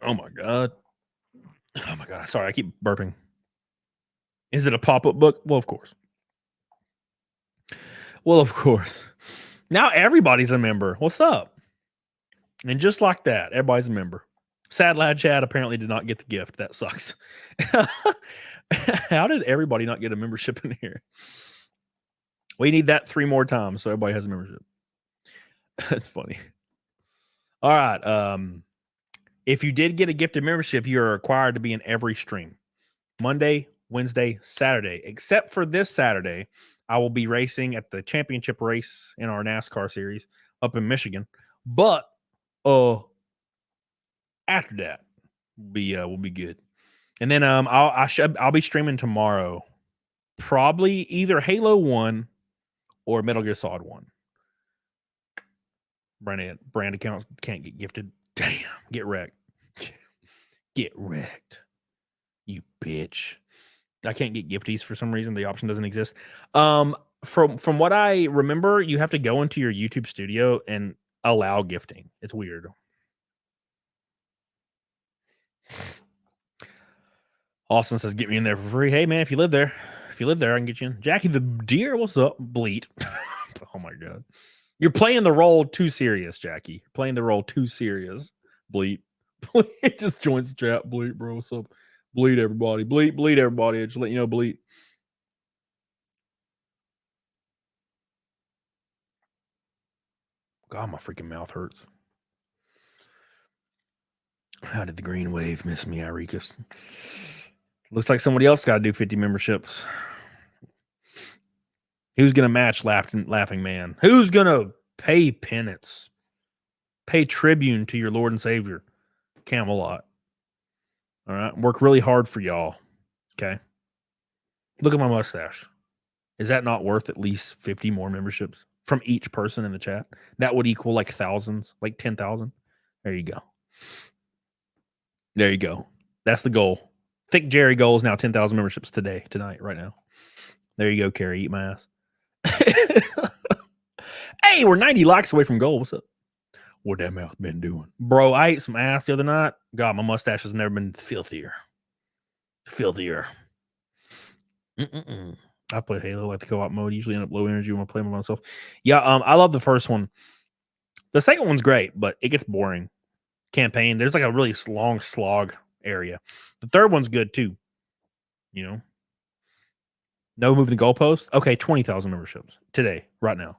Oh my God. Oh my god, sorry, I keep burping. Is it a pop-up book? Well, of course. Well, of course. Now everybody's a member. What's up? And just like that, everybody's a member. Sad Lad Chad apparently did not get the gift. That sucks. How did everybody not get a membership in here? We need that 3 more times so everybody has a membership. That's funny. All right. If you did get a gifted membership, you're required to be in every stream. Monday, Wednesday, Saturday. Except for this Saturday, I will be racing at the championship race in our NASCAR series up in Michigan. But after that, we'll be good. And then I'll be streaming tomorrow. Probably either Halo 1 or Metal Gear Solid 1. Brand accounts can't get gifted. Damn, get wrecked. Get wrecked. You bitch. I can't get gifties for some reason. The option doesn't exist. From what I remember, you have to go into your YouTube studio and allow gifting. It's weird. Austin says, get me in there for free. Hey man, if you live there, I can get you in. Jackie the Deer, what's up? Bleat. Oh my god. You're playing the role too serious, Jackie. You're playing the role too serious. Bleat. Bleat just joins the chat. Bleat, bro. What's up? Bleat, everybody. Bleat, everybody. Just let you know, Bleat. God, my freaking mouth hurts. How did the green wave miss me, Iricus? Looks like somebody else got to do 50 memberships. Who's going to match Laughing Man? Who's going to pay penance? Pay tribune to your Lord and Savior, Camelot. All right. Work really hard for y'all. Okay. Look at my mustache. Is that not worth at least 50 more memberships from each person in the chat? That would equal like thousands, like 10,000. There you go. There you go. That's the goal. Thick Jerry goal is now 10,000 memberships tonight, right now. There you go, Carrie. Eat my ass. Hey, we're 90 likes away from goal. What's up? What that mouth been doing? Bro, I ate some ass the other night. God, my mustache has never been filthier. I played Halo like the co-op mode. Usually end up low energy when I play by myself. Yeah, I love the first one. The second one's great, but it gets boring. Campaign. There's like a really long slog area. The third one's good too. You know? No moving the goalpost. Okay, 20,000 memberships today, right now.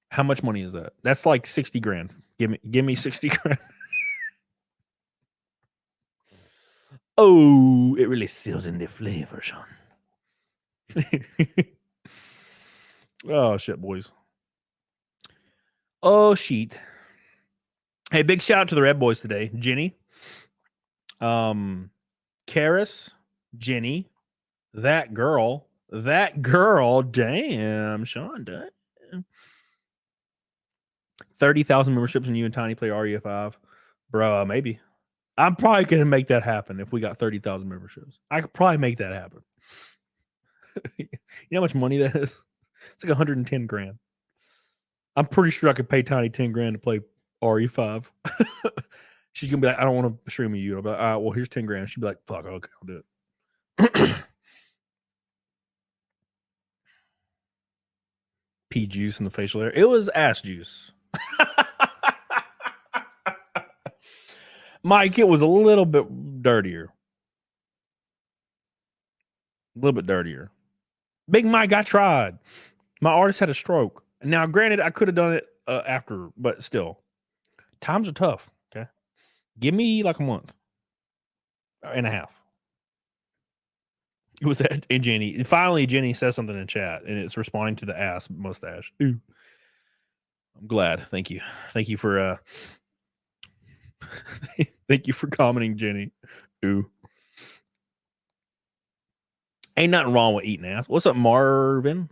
How much money is that? That's like 60 grand. Give me 60 grand. Oh, it really seals in the flavor, Sean. Oh shit, boys. Oh shit. Hey, big shout out to the Red Boys today. Jenny. Karis, Jenny, that girl, damn, Sean, damn. 30,000 memberships and you and Tiny play RE5. Bro, maybe. I'm probably going to make that happen if we got 30,000 memberships. I could probably make that happen. You know how much money that is? It's like 110 grand. I'm pretty sure I could pay Tiny 10 grand to play RE5. She's going to be like, I don't want to stream with you. I'll be like, all right, well, here's 10 grand. She'd be like, fuck, okay, I'll do it. Pea juice in the facial area. It was ass juice. Mike, it was a little bit dirtier. A little bit dirtier. Big Mike, I tried. My artist had a stroke. Now, granted, I could have done it after, but still. Times are tough, okay? Give me like a month and a half. It was that, and Jenny. Finally, Jenny says something in chat, and it's responding to the ass mustache. Ooh. I'm glad. Thank you. Thank you for thank you for commenting, Jenny. Ooh. Ain't nothing wrong with eating ass. What's up, Marvin?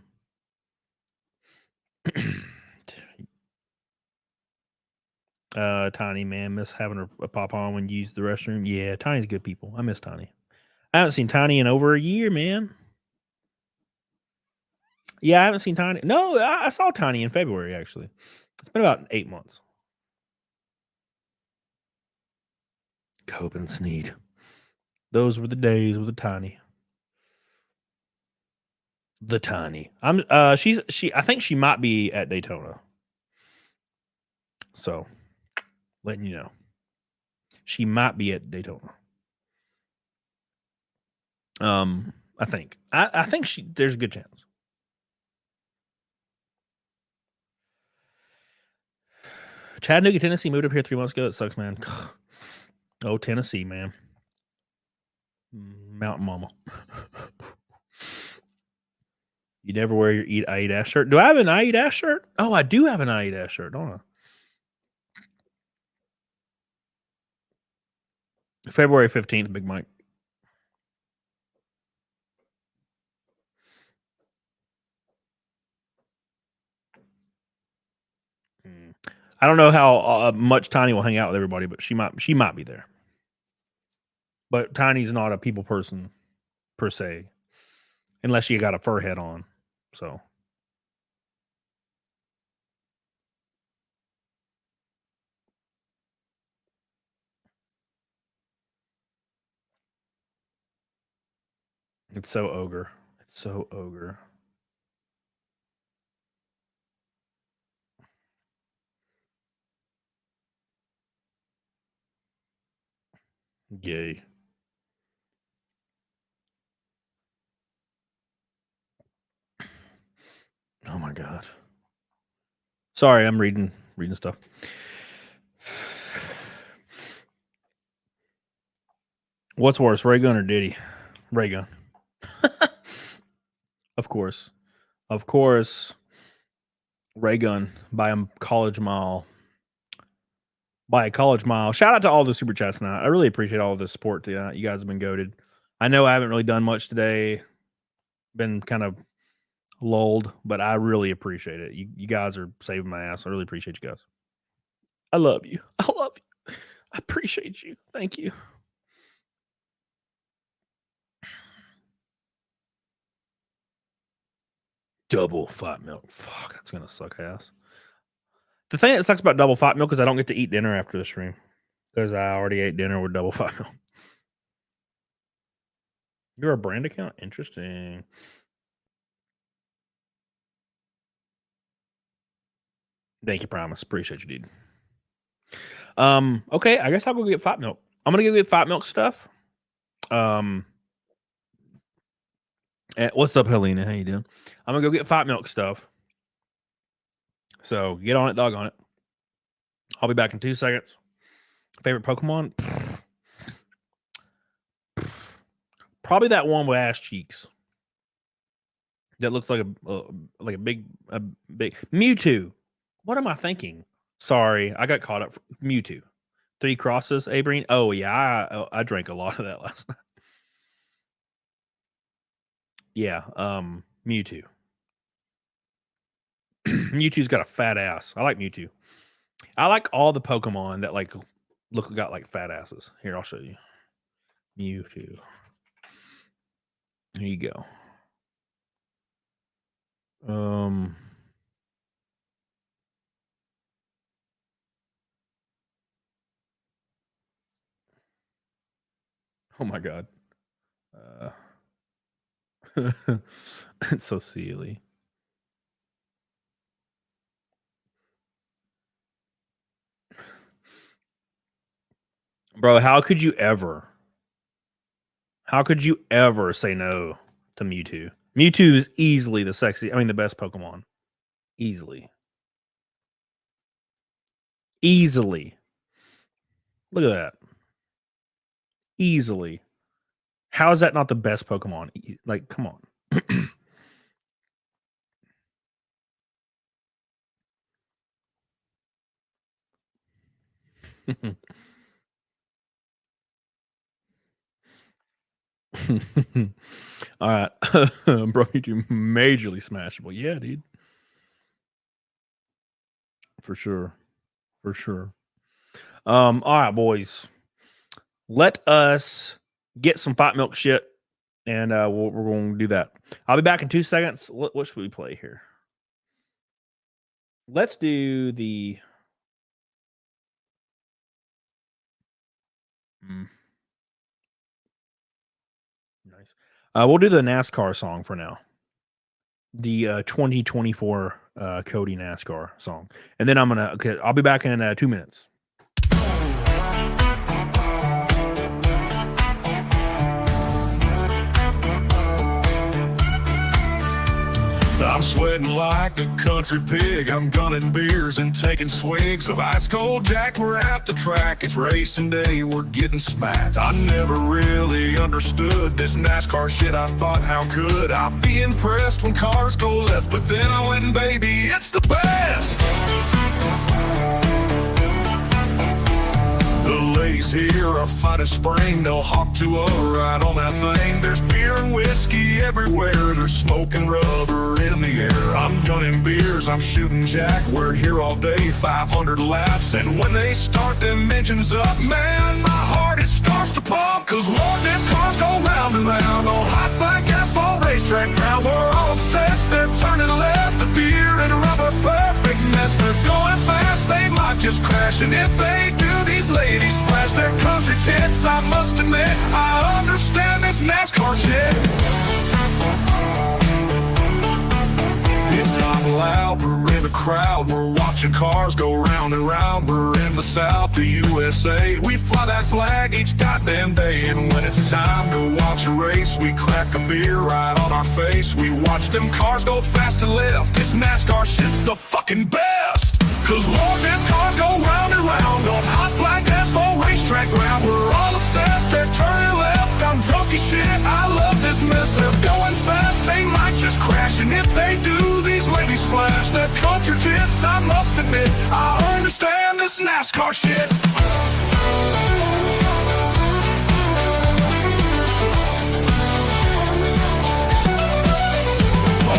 Tiny, man, miss having a pop on when you use the restroom. Yeah, Tiny's good people. I miss Tiny. I haven't seen Tiny in over a year, man. Yeah, I haven't seen Tiny. No, I saw Tiny in February, actually. It's been about 8 months. Cope and Sneed. Those were the days with the tiny. The tiny. I think she might be at Daytona. So, letting you know. She might be at Daytona. I think. I think there's a good chance. Chattanooga, Tennessee moved up here 3 months ago. It sucks, man. Oh, Tennessee, man. Mountain Mama. You never wear your I Eat Ass shirt. Do I have an I Eat Ass shirt? Oh, I do have an I Eat Ass shirt, don't I? February 15th, Big Mike. I don't know how much Tiny will hang out with everybody, but she might be there. But Tiny's not a people person per se, unless she got a fur head on. So it's so ogre. It's so ogre. Gay. Oh my god. Sorry, I'm reading stuff. What's worse, Ray Gun or Diddy? Ray Gun. Of course. Ray Gun by a college mile. By a college mile. Shout out to all the super chats tonight. I really appreciate all the support tonight. You guys have been goated. I know I haven't really done much today. Been kind of lulled, but I really appreciate it. You guys are saving my ass. I really appreciate you guys. I love you. I love you. I appreciate you. Thank you. Double fat milk. Fuck, that's gonna suck ass. The thing that sucks about double fat milk is I don't get to eat dinner after the stream because I already ate dinner with double fat milk. You're a brand account? Interesting. Thank you, Promise. Appreciate you, dude. Okay, I guess I'll go get fat milk. I'm gonna go get fat milk stuff. What's up, Helena? How you doing? I'm gonna go get fat milk stuff. So get on it, dog on it. I'll be back in 2 seconds. Favorite Pokemon? Probably that one with ass cheeks. That looks like a big Mewtwo. What am I thinking? Sorry, I got caught up. Mewtwo. 3 crosses, Abreen. Oh yeah, I drank a lot of that last night. Yeah, Mewtwo. Mewtwo's got a fat ass. I like Mewtwo. I like all the Pokemon that got like fat asses. Here, I'll show you. Mewtwo. Here you go. Oh my god. It's so silly. Bro, how could you ever say no to Mewtwo? Mewtwo is easily the best Pokemon. Easily. Look at that. Easily. How is that not the best Pokemon? Like, come on. All right. Bro, you do majorly smashable. Yeah, dude. For sure. All right, boys. Let us get some fat milk shit, and we're going to do that. I'll be back in 2 seconds. What should we play here? Let's do the... We'll do the NASCAR song for now. The 2024 Cody NASCAR song. And then I'll be back in 2 minutes. I'm sweating like a country pig. I'm gunning beers and taking swigs of ice cold Jack. We're at the track, it's racing day, we're getting smacked. I never really understood this NASCAR shit. I thought, how could I be impressed when cars go left? But then I went, and baby, it's the best. The ladies here are fine as spring. They'll hop to a ride on that thing. There's beer and whiskey everywhere. There's smoking rubber in the air. I'm gunning beers, I'm shooting Jack. We're here all day, 500 laps. And when they start them engines up, man, my heart, it starts to pump. Cause Lord, them cars go round and round on hot black asphalt racetrack ground. We're all obsessed, they're turning left. The beer and rubber, perfect mess. They're going fast, they might just crash. And if they do, these ladies flash their country tits. I must admit, I understand this NASCAR shit. It's not loud, we're in the crowd. We're watching cars go round and round. We're in the South, the USA. We fly that flag each goddamn day. And when it's time to watch a race, we crack a beer right on our face. We watch them cars go fast and left. This NASCAR shit's the fucking best. Cause Lord, them cars go round and round on hot black asphalt racetrack ground. We're all obsessed, they're turning left. I'm drunk as shit, I love this mess. They're going fast, they might just crash. And if they do, these ladies flash their country tits. I must admit, I understand this NASCAR shit. Oh,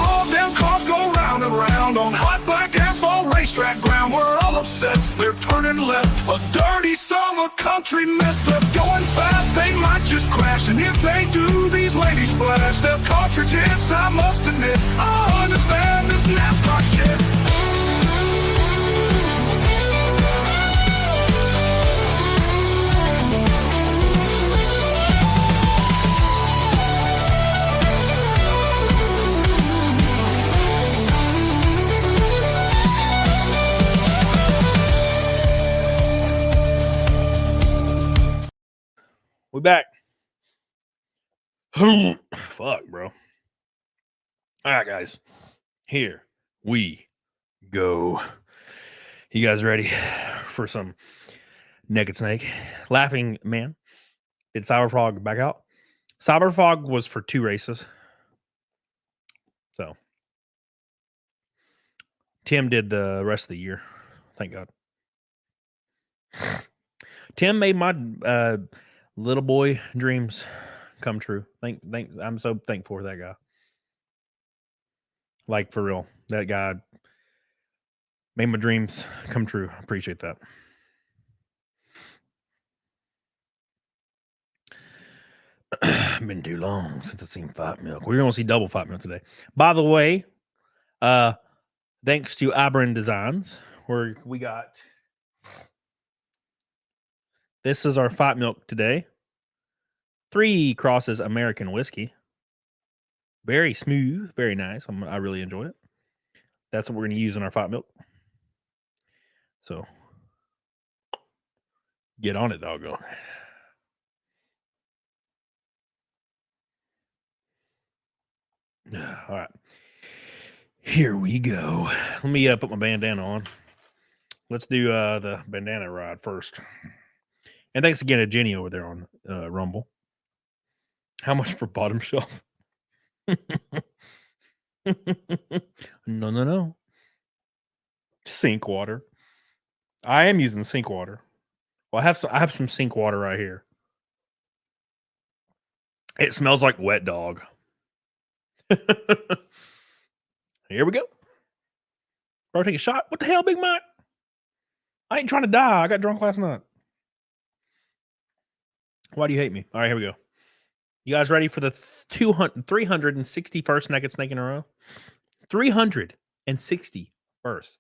Lord, them cars go round and round on hot black asphalt racetrack ground. We're all obsessed, they're turning left. A dirty summer country mess. They're going fast, they might just crash. And if they do, these ladies flash their country tits. I must admit, I understand this NASCAR shit. We back. Fuck, bro. All right, guys. Here we go. You guys ready for some naked snake? Laughing man. Did Cyberfrog back out? Cyberfrog was for 2 races. So Tim did the rest of the year. Thank God. Tim made my little boy dreams come true. I'm so thankful for that guy. Like, for real. That guy made my dreams come true. I appreciate that. Been too long since I've seen Fight Milk. We're going to see double Fight Milk today. By the way, thanks to EWIN Designs, where we got... This is our Fight Milk today. 3 crosses American whiskey. Very smooth, very nice. I really enjoyed it. That's what we're going to use in our Fight Milk. So, get on it, doggone. All right. Here we go. Let me put my bandana on. Let's do the bandana ride first. And thanks again to Jenny over there on Rumble. How much for bottom shelf? No. Sink water. I am using sink water. Well, I have some sink water right here. It smells like wet dog. Here we go. Bro, take a shot. What the hell, Big Mike? I ain't trying to die. I got drunk last night. Why do you hate me? All right, here we go. You guys ready for the 361st naked snake in a row? 361st.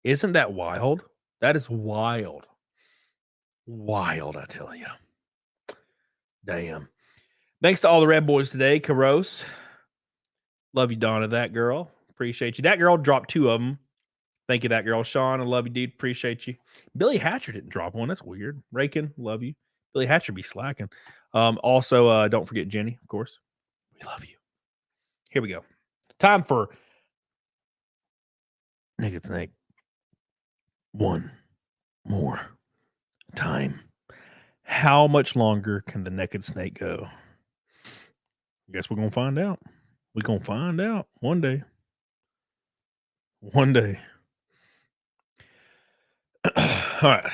Isn't that wild? That is wild. Wild, I tell you. Damn. Thanks to all the red boys today. Caros. Love you, Donna, that girl. Appreciate you. That girl dropped 2 of them. Thank you, that girl. Sean, I love you, dude. Appreciate you. Billy Hatcher didn't drop one. That's weird. Rakin, love you. Billy Hatcher be slacking. Also, don't forget Jenny, of course. We love you. Here we go. Time for Naked Snake. One more time. How much longer can the Naked Snake go? Guess we're going to find out. We're going to find out one day. One day. All right.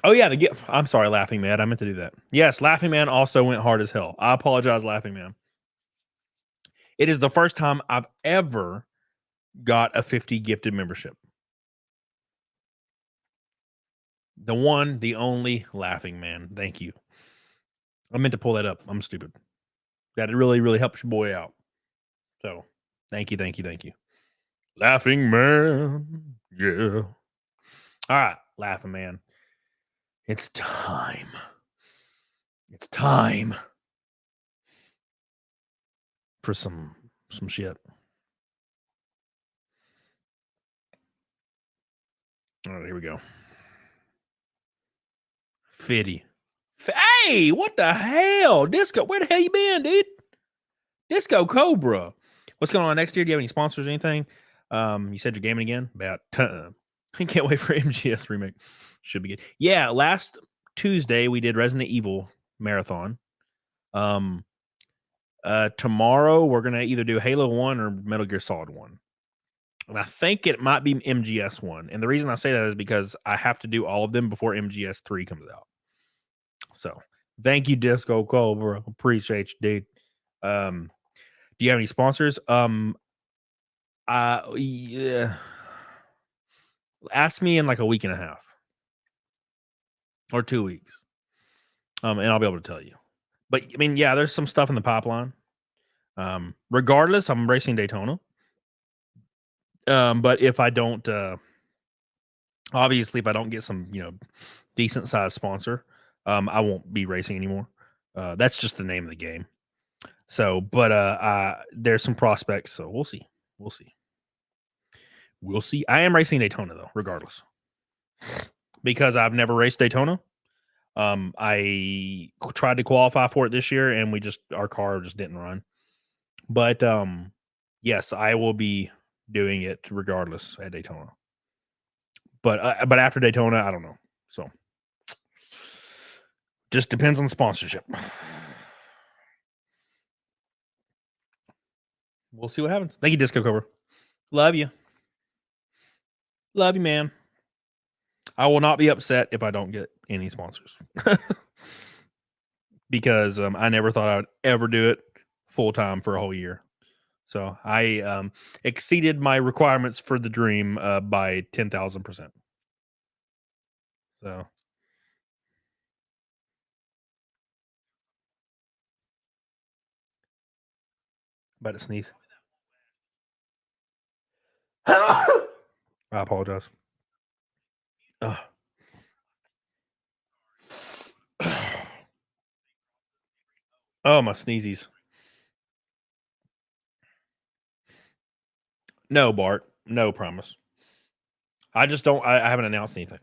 Oh, yeah. I'm sorry, Laughing Man. I meant to do that. Yes, Laughing Man also went hard as hell. I apologize, Laughing Man. It is the first time I've ever got a 50 gifted membership. The one, the only Laughing Man. Thank you. I meant to pull that up. I'm stupid. That really, really helps your boy out. So, thank you, thank you, thank you. Laughing Man. Yeah. All right, Laughing Man. It's time. It's time for some shit. All right, here we go. Fitty. Hey, what the hell? Disco, where the hell you been, dude? Disco Cobra. What's going on next year? Do you have any sponsors or anything? You said you're gaming again? About time. I can't wait for MGS remake. Should be good. Yeah, last Tuesday we did Resident Evil marathon. Tomorrow we're gonna either do Halo 1 or Metal Gear Solid 1. And I think it might be MGS 1. And the reason I say that is because I have to do all of them before MGS 3 comes out. So thank you, Disco Cobra. Appreciate you, dude. Do you have any sponsors? Yeah. Ask me in like a week and a half or 2 weeks. And I'll be able to tell you. But I mean, yeah, there's some stuff in the pipeline. Regardless, I'm racing Daytona. But if I don't, obviously, if I don't get some, decent sized sponsor, I won't be racing anymore. That's just the name of the game. So, but there's some prospects. So we'll see. We'll see. We'll see. I am racing Daytona though, regardless, because I've never raced Daytona. I tried to qualify for it this year, and our car just didn't run. But yes, I will be doing it regardless at Daytona. But after Daytona, I don't know. So just depends on sponsorship. We'll see what happens. Thank you, Disco Cobra. Love you. Love you, man. I will not be upset if I don't get any sponsors. Because I never thought I would ever do it full time for a whole year. So I exceeded my requirements for the dream by 10,000%. So about to sneeze. I apologize. Oh, my sneezies. No, Bart. No promise. I just don't. I haven't announced anything.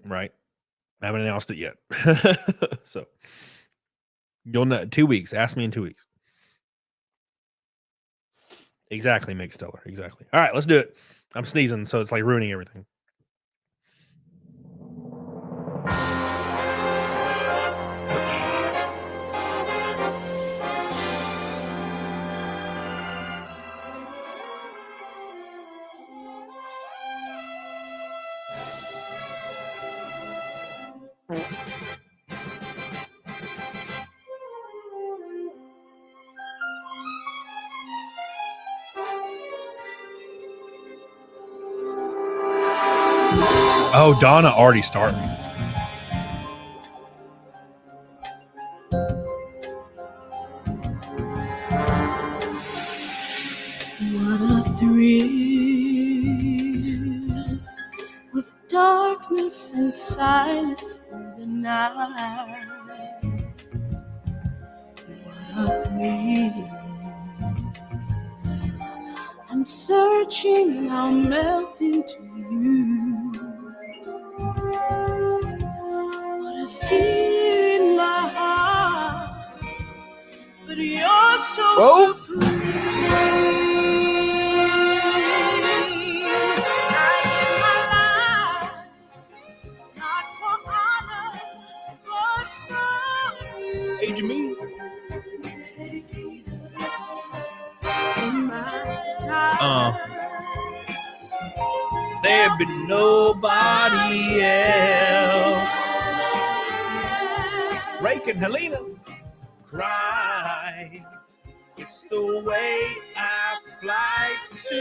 Right? I haven't announced it yet. So you'll know 2 weeks. Ask me in 2 weeks. Exactly, Mick Stellar. Exactly. All right, let's do it. I'm sneezing, so it's like ruining everything. Oh, Donna already starting. What a thrill with darkness and silence through the night. of me. I'm searching and I'll melt into you. What I feel in my heart, but you're so supreme. I give my life, not for honor, but for you. Age of me. In my time. There'd be nobody else. Rake and Helena cry. It's the way I fly to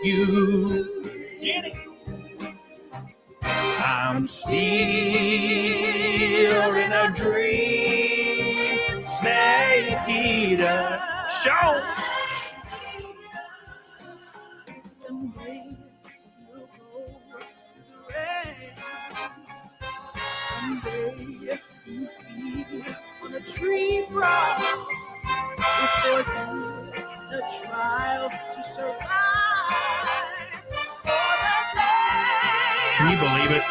you. Get it? I'm still in a dream. Snake eater. Show. Someday we'll go through the rain. Someday you feed on a tree frog. It's a trial to survive. Can you believe it?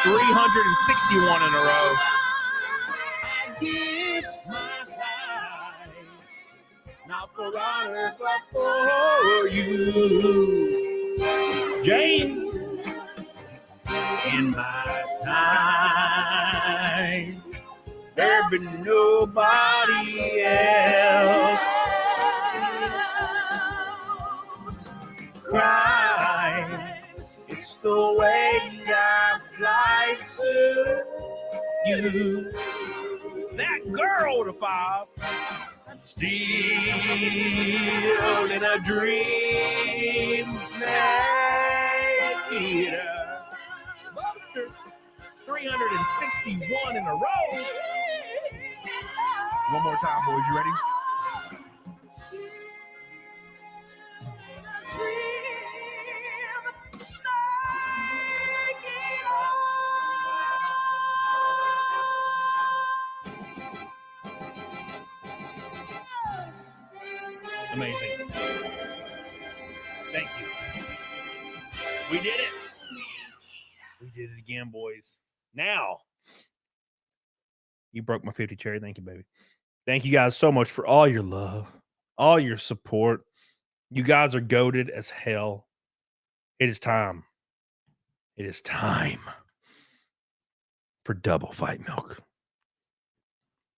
361 in a row. I give my life, Not for honor, but for you. James. In my time, there'd be nobody else. Cry. It's the way I fly to you. That girl to 5. Still in a dream. Snake eater. Monster. 361 in a row. One more time, boys. You ready? Amazing. Thank you. We did it. We did it again, boys. Now, you broke my 50 cherry. Thank you, baby. Thank you guys so much for all your love, all your support. You guys are goated as hell. It is time. It is time for double fight milk.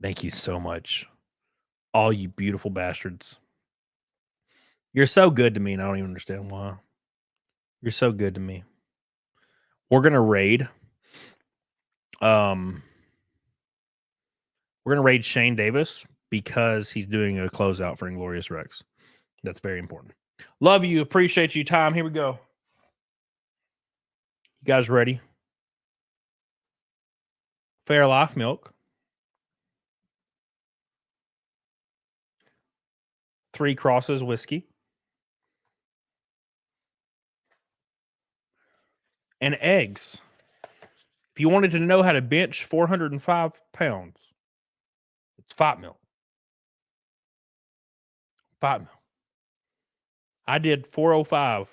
Thank you so much. All you beautiful bastards. You're so good to me, and I don't even understand why. You're so good to me. We're gonna raid. We're gonna raid Shane Davis because he's doing a closeout for Inglorious Rex. That's very important. Love you, appreciate you. Time. Here we go. You guys ready? Fair Life milk. 3 Crosses whiskey. And eggs. If you wanted to know how to bench 405 pounds, it's 5 milk. 5 milk. I did 405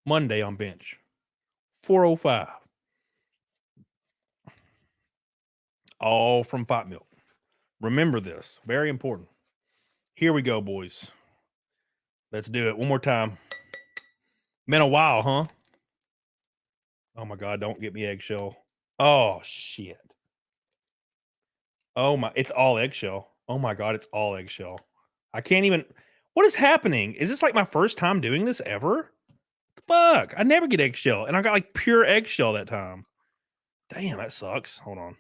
Monday on bench. 405. All from 5 milk. Remember this. Very important. Here we go, boys. Let's do it one more time. Been a while, huh? Oh my God, don't get me eggshell. Oh shit. Oh my, it's all eggshell. Oh my God, it's all eggshell. I can't even, what is happening? Is this like my first time doing this ever? Fuck, I never get eggshell. And I got like pure eggshell that time. Damn, that sucks. Hold on.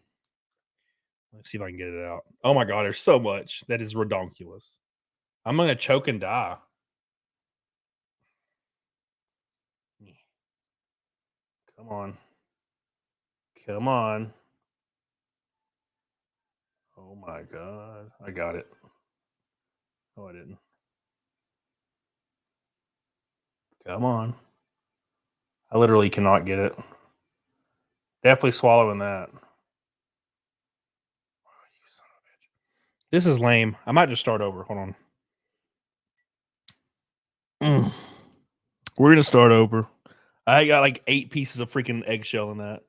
Let's see if I can get it out. Oh my God, there's so much. That is redonkulous. I'm going to choke and die. Come on. Come on. Oh my God. I got it. Oh, I didn't. Come on. I literally cannot get it. Definitely swallowing that. This is lame. I might just start over. Hold on. We're gonna start over. I got like 8 pieces of freaking eggshell in that.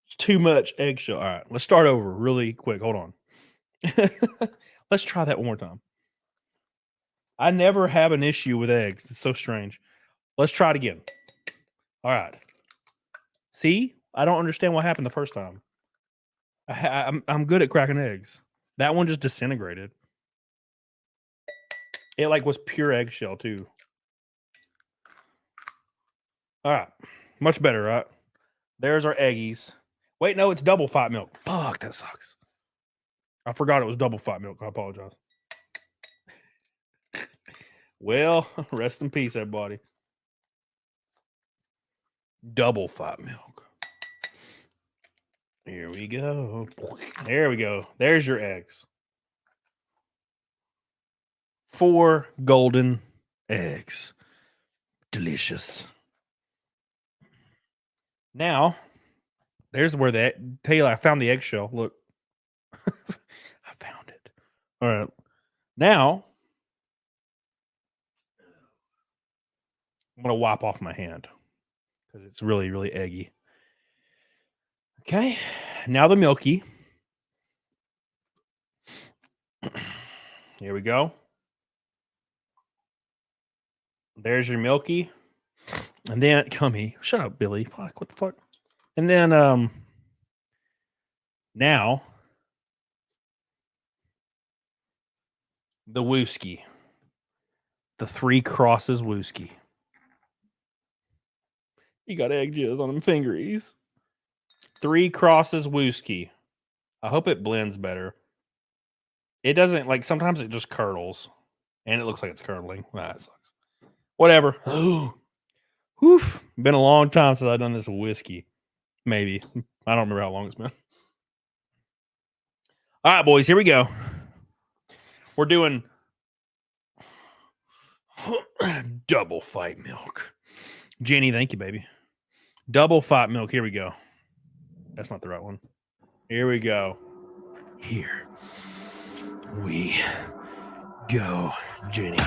It's too much eggshell. All right, let's start over really quick. Hold on. Let's try that one more time. I never have an issue with eggs. It's so strange. Let's try it again. All right. See, I don't understand what happened the first time. I'm good at cracking eggs. That one just disintegrated. It like was pure eggshell too. All right, much better, right? There's our eggies. Wait, no, it's double fat milk. Fuck, that sucks. I forgot it was double fat milk. I apologize. Well, rest in peace, everybody. Double fat milk. Here we go. There we go. There's your eggs. 4 golden eggs. Delicious. Now, there's where that Taylor, I found the eggshell. Look. I found it. All right. Now, I'm going to wipe off my hand because it's really, really eggy. Okay. Now the milky. Here we go. There's your milky. And then Cummy. Shut up, Billy. Fuck, what the fuck? And then now the wooski. The 3 crosses wooski. You got egg jizz on them fingeries. 3 crosses wooski. I hope it blends better. It doesn't, like, sometimes it just curdles. And it looks like it's curdling. Nah, it sucks. Whatever. Ooh. Whew. Been a long time since I've done this whiskey. Maybe. I don't remember how long it's been. All right, boys, here we go. We're doing double fight milk. Jenny, thank you, baby. Double fight milk. Here we go. That's not the right one. Here we go. Here we go, Jenny.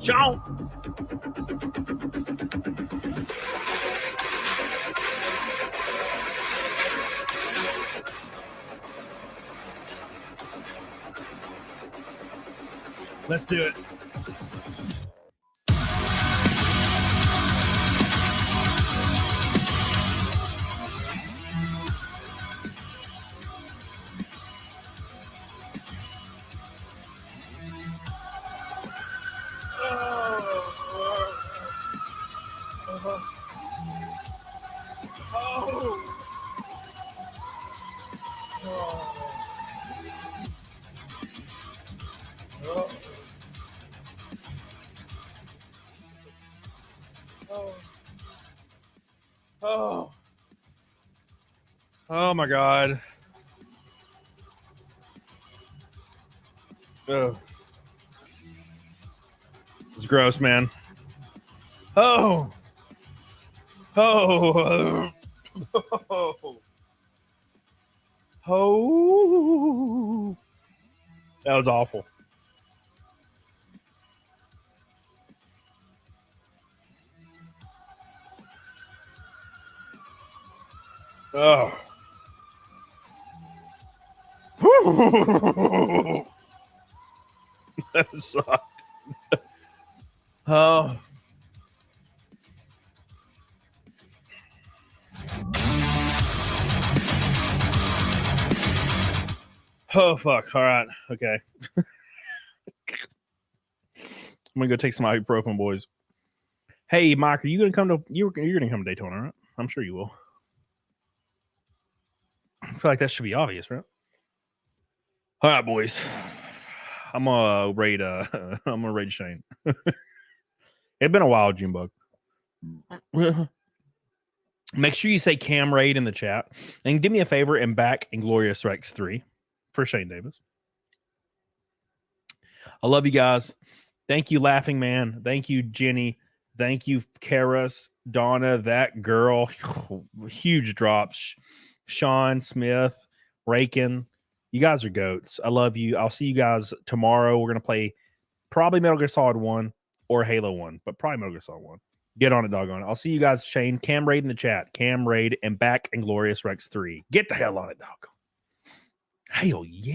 Sean. Let's do it. Oh my God. Oh. It's gross, man. Oh. Oh. Oh. Oh. That was awful. Oh. That sucked. Oh. Oh, fuck. All right. Okay. I'm going to go take some ibuprofen, boys. Hey, Mike, are you gonna come to you're gonna come to Daytona, right? I'm sure you will. I feel like that should be obvious, right? All right, boys. I'm gonna raid Shane. It's been a while, Junebug. Make sure you say Cam Raid in the chat. And do me a favor and back Inglorious Rex 3 for Shane Davis. I love you guys. Thank you, Laughing Man. Thank you, Jenny. Thank you, Karis, Donna, that girl. Huge drops. Sean Smith, Rakin. You guys are goats. I love you. I'll see you guys tomorrow. We're going to play probably Metal Gear Solid 1 or Halo 1, but probably Metal Gear Solid 1. Get on it, doggone it. I'll see you guys, Shane. Cam Raid in the chat. Cam Raid and back Inglorious Rex 3. Get the hell on it, dog. Hell yeah.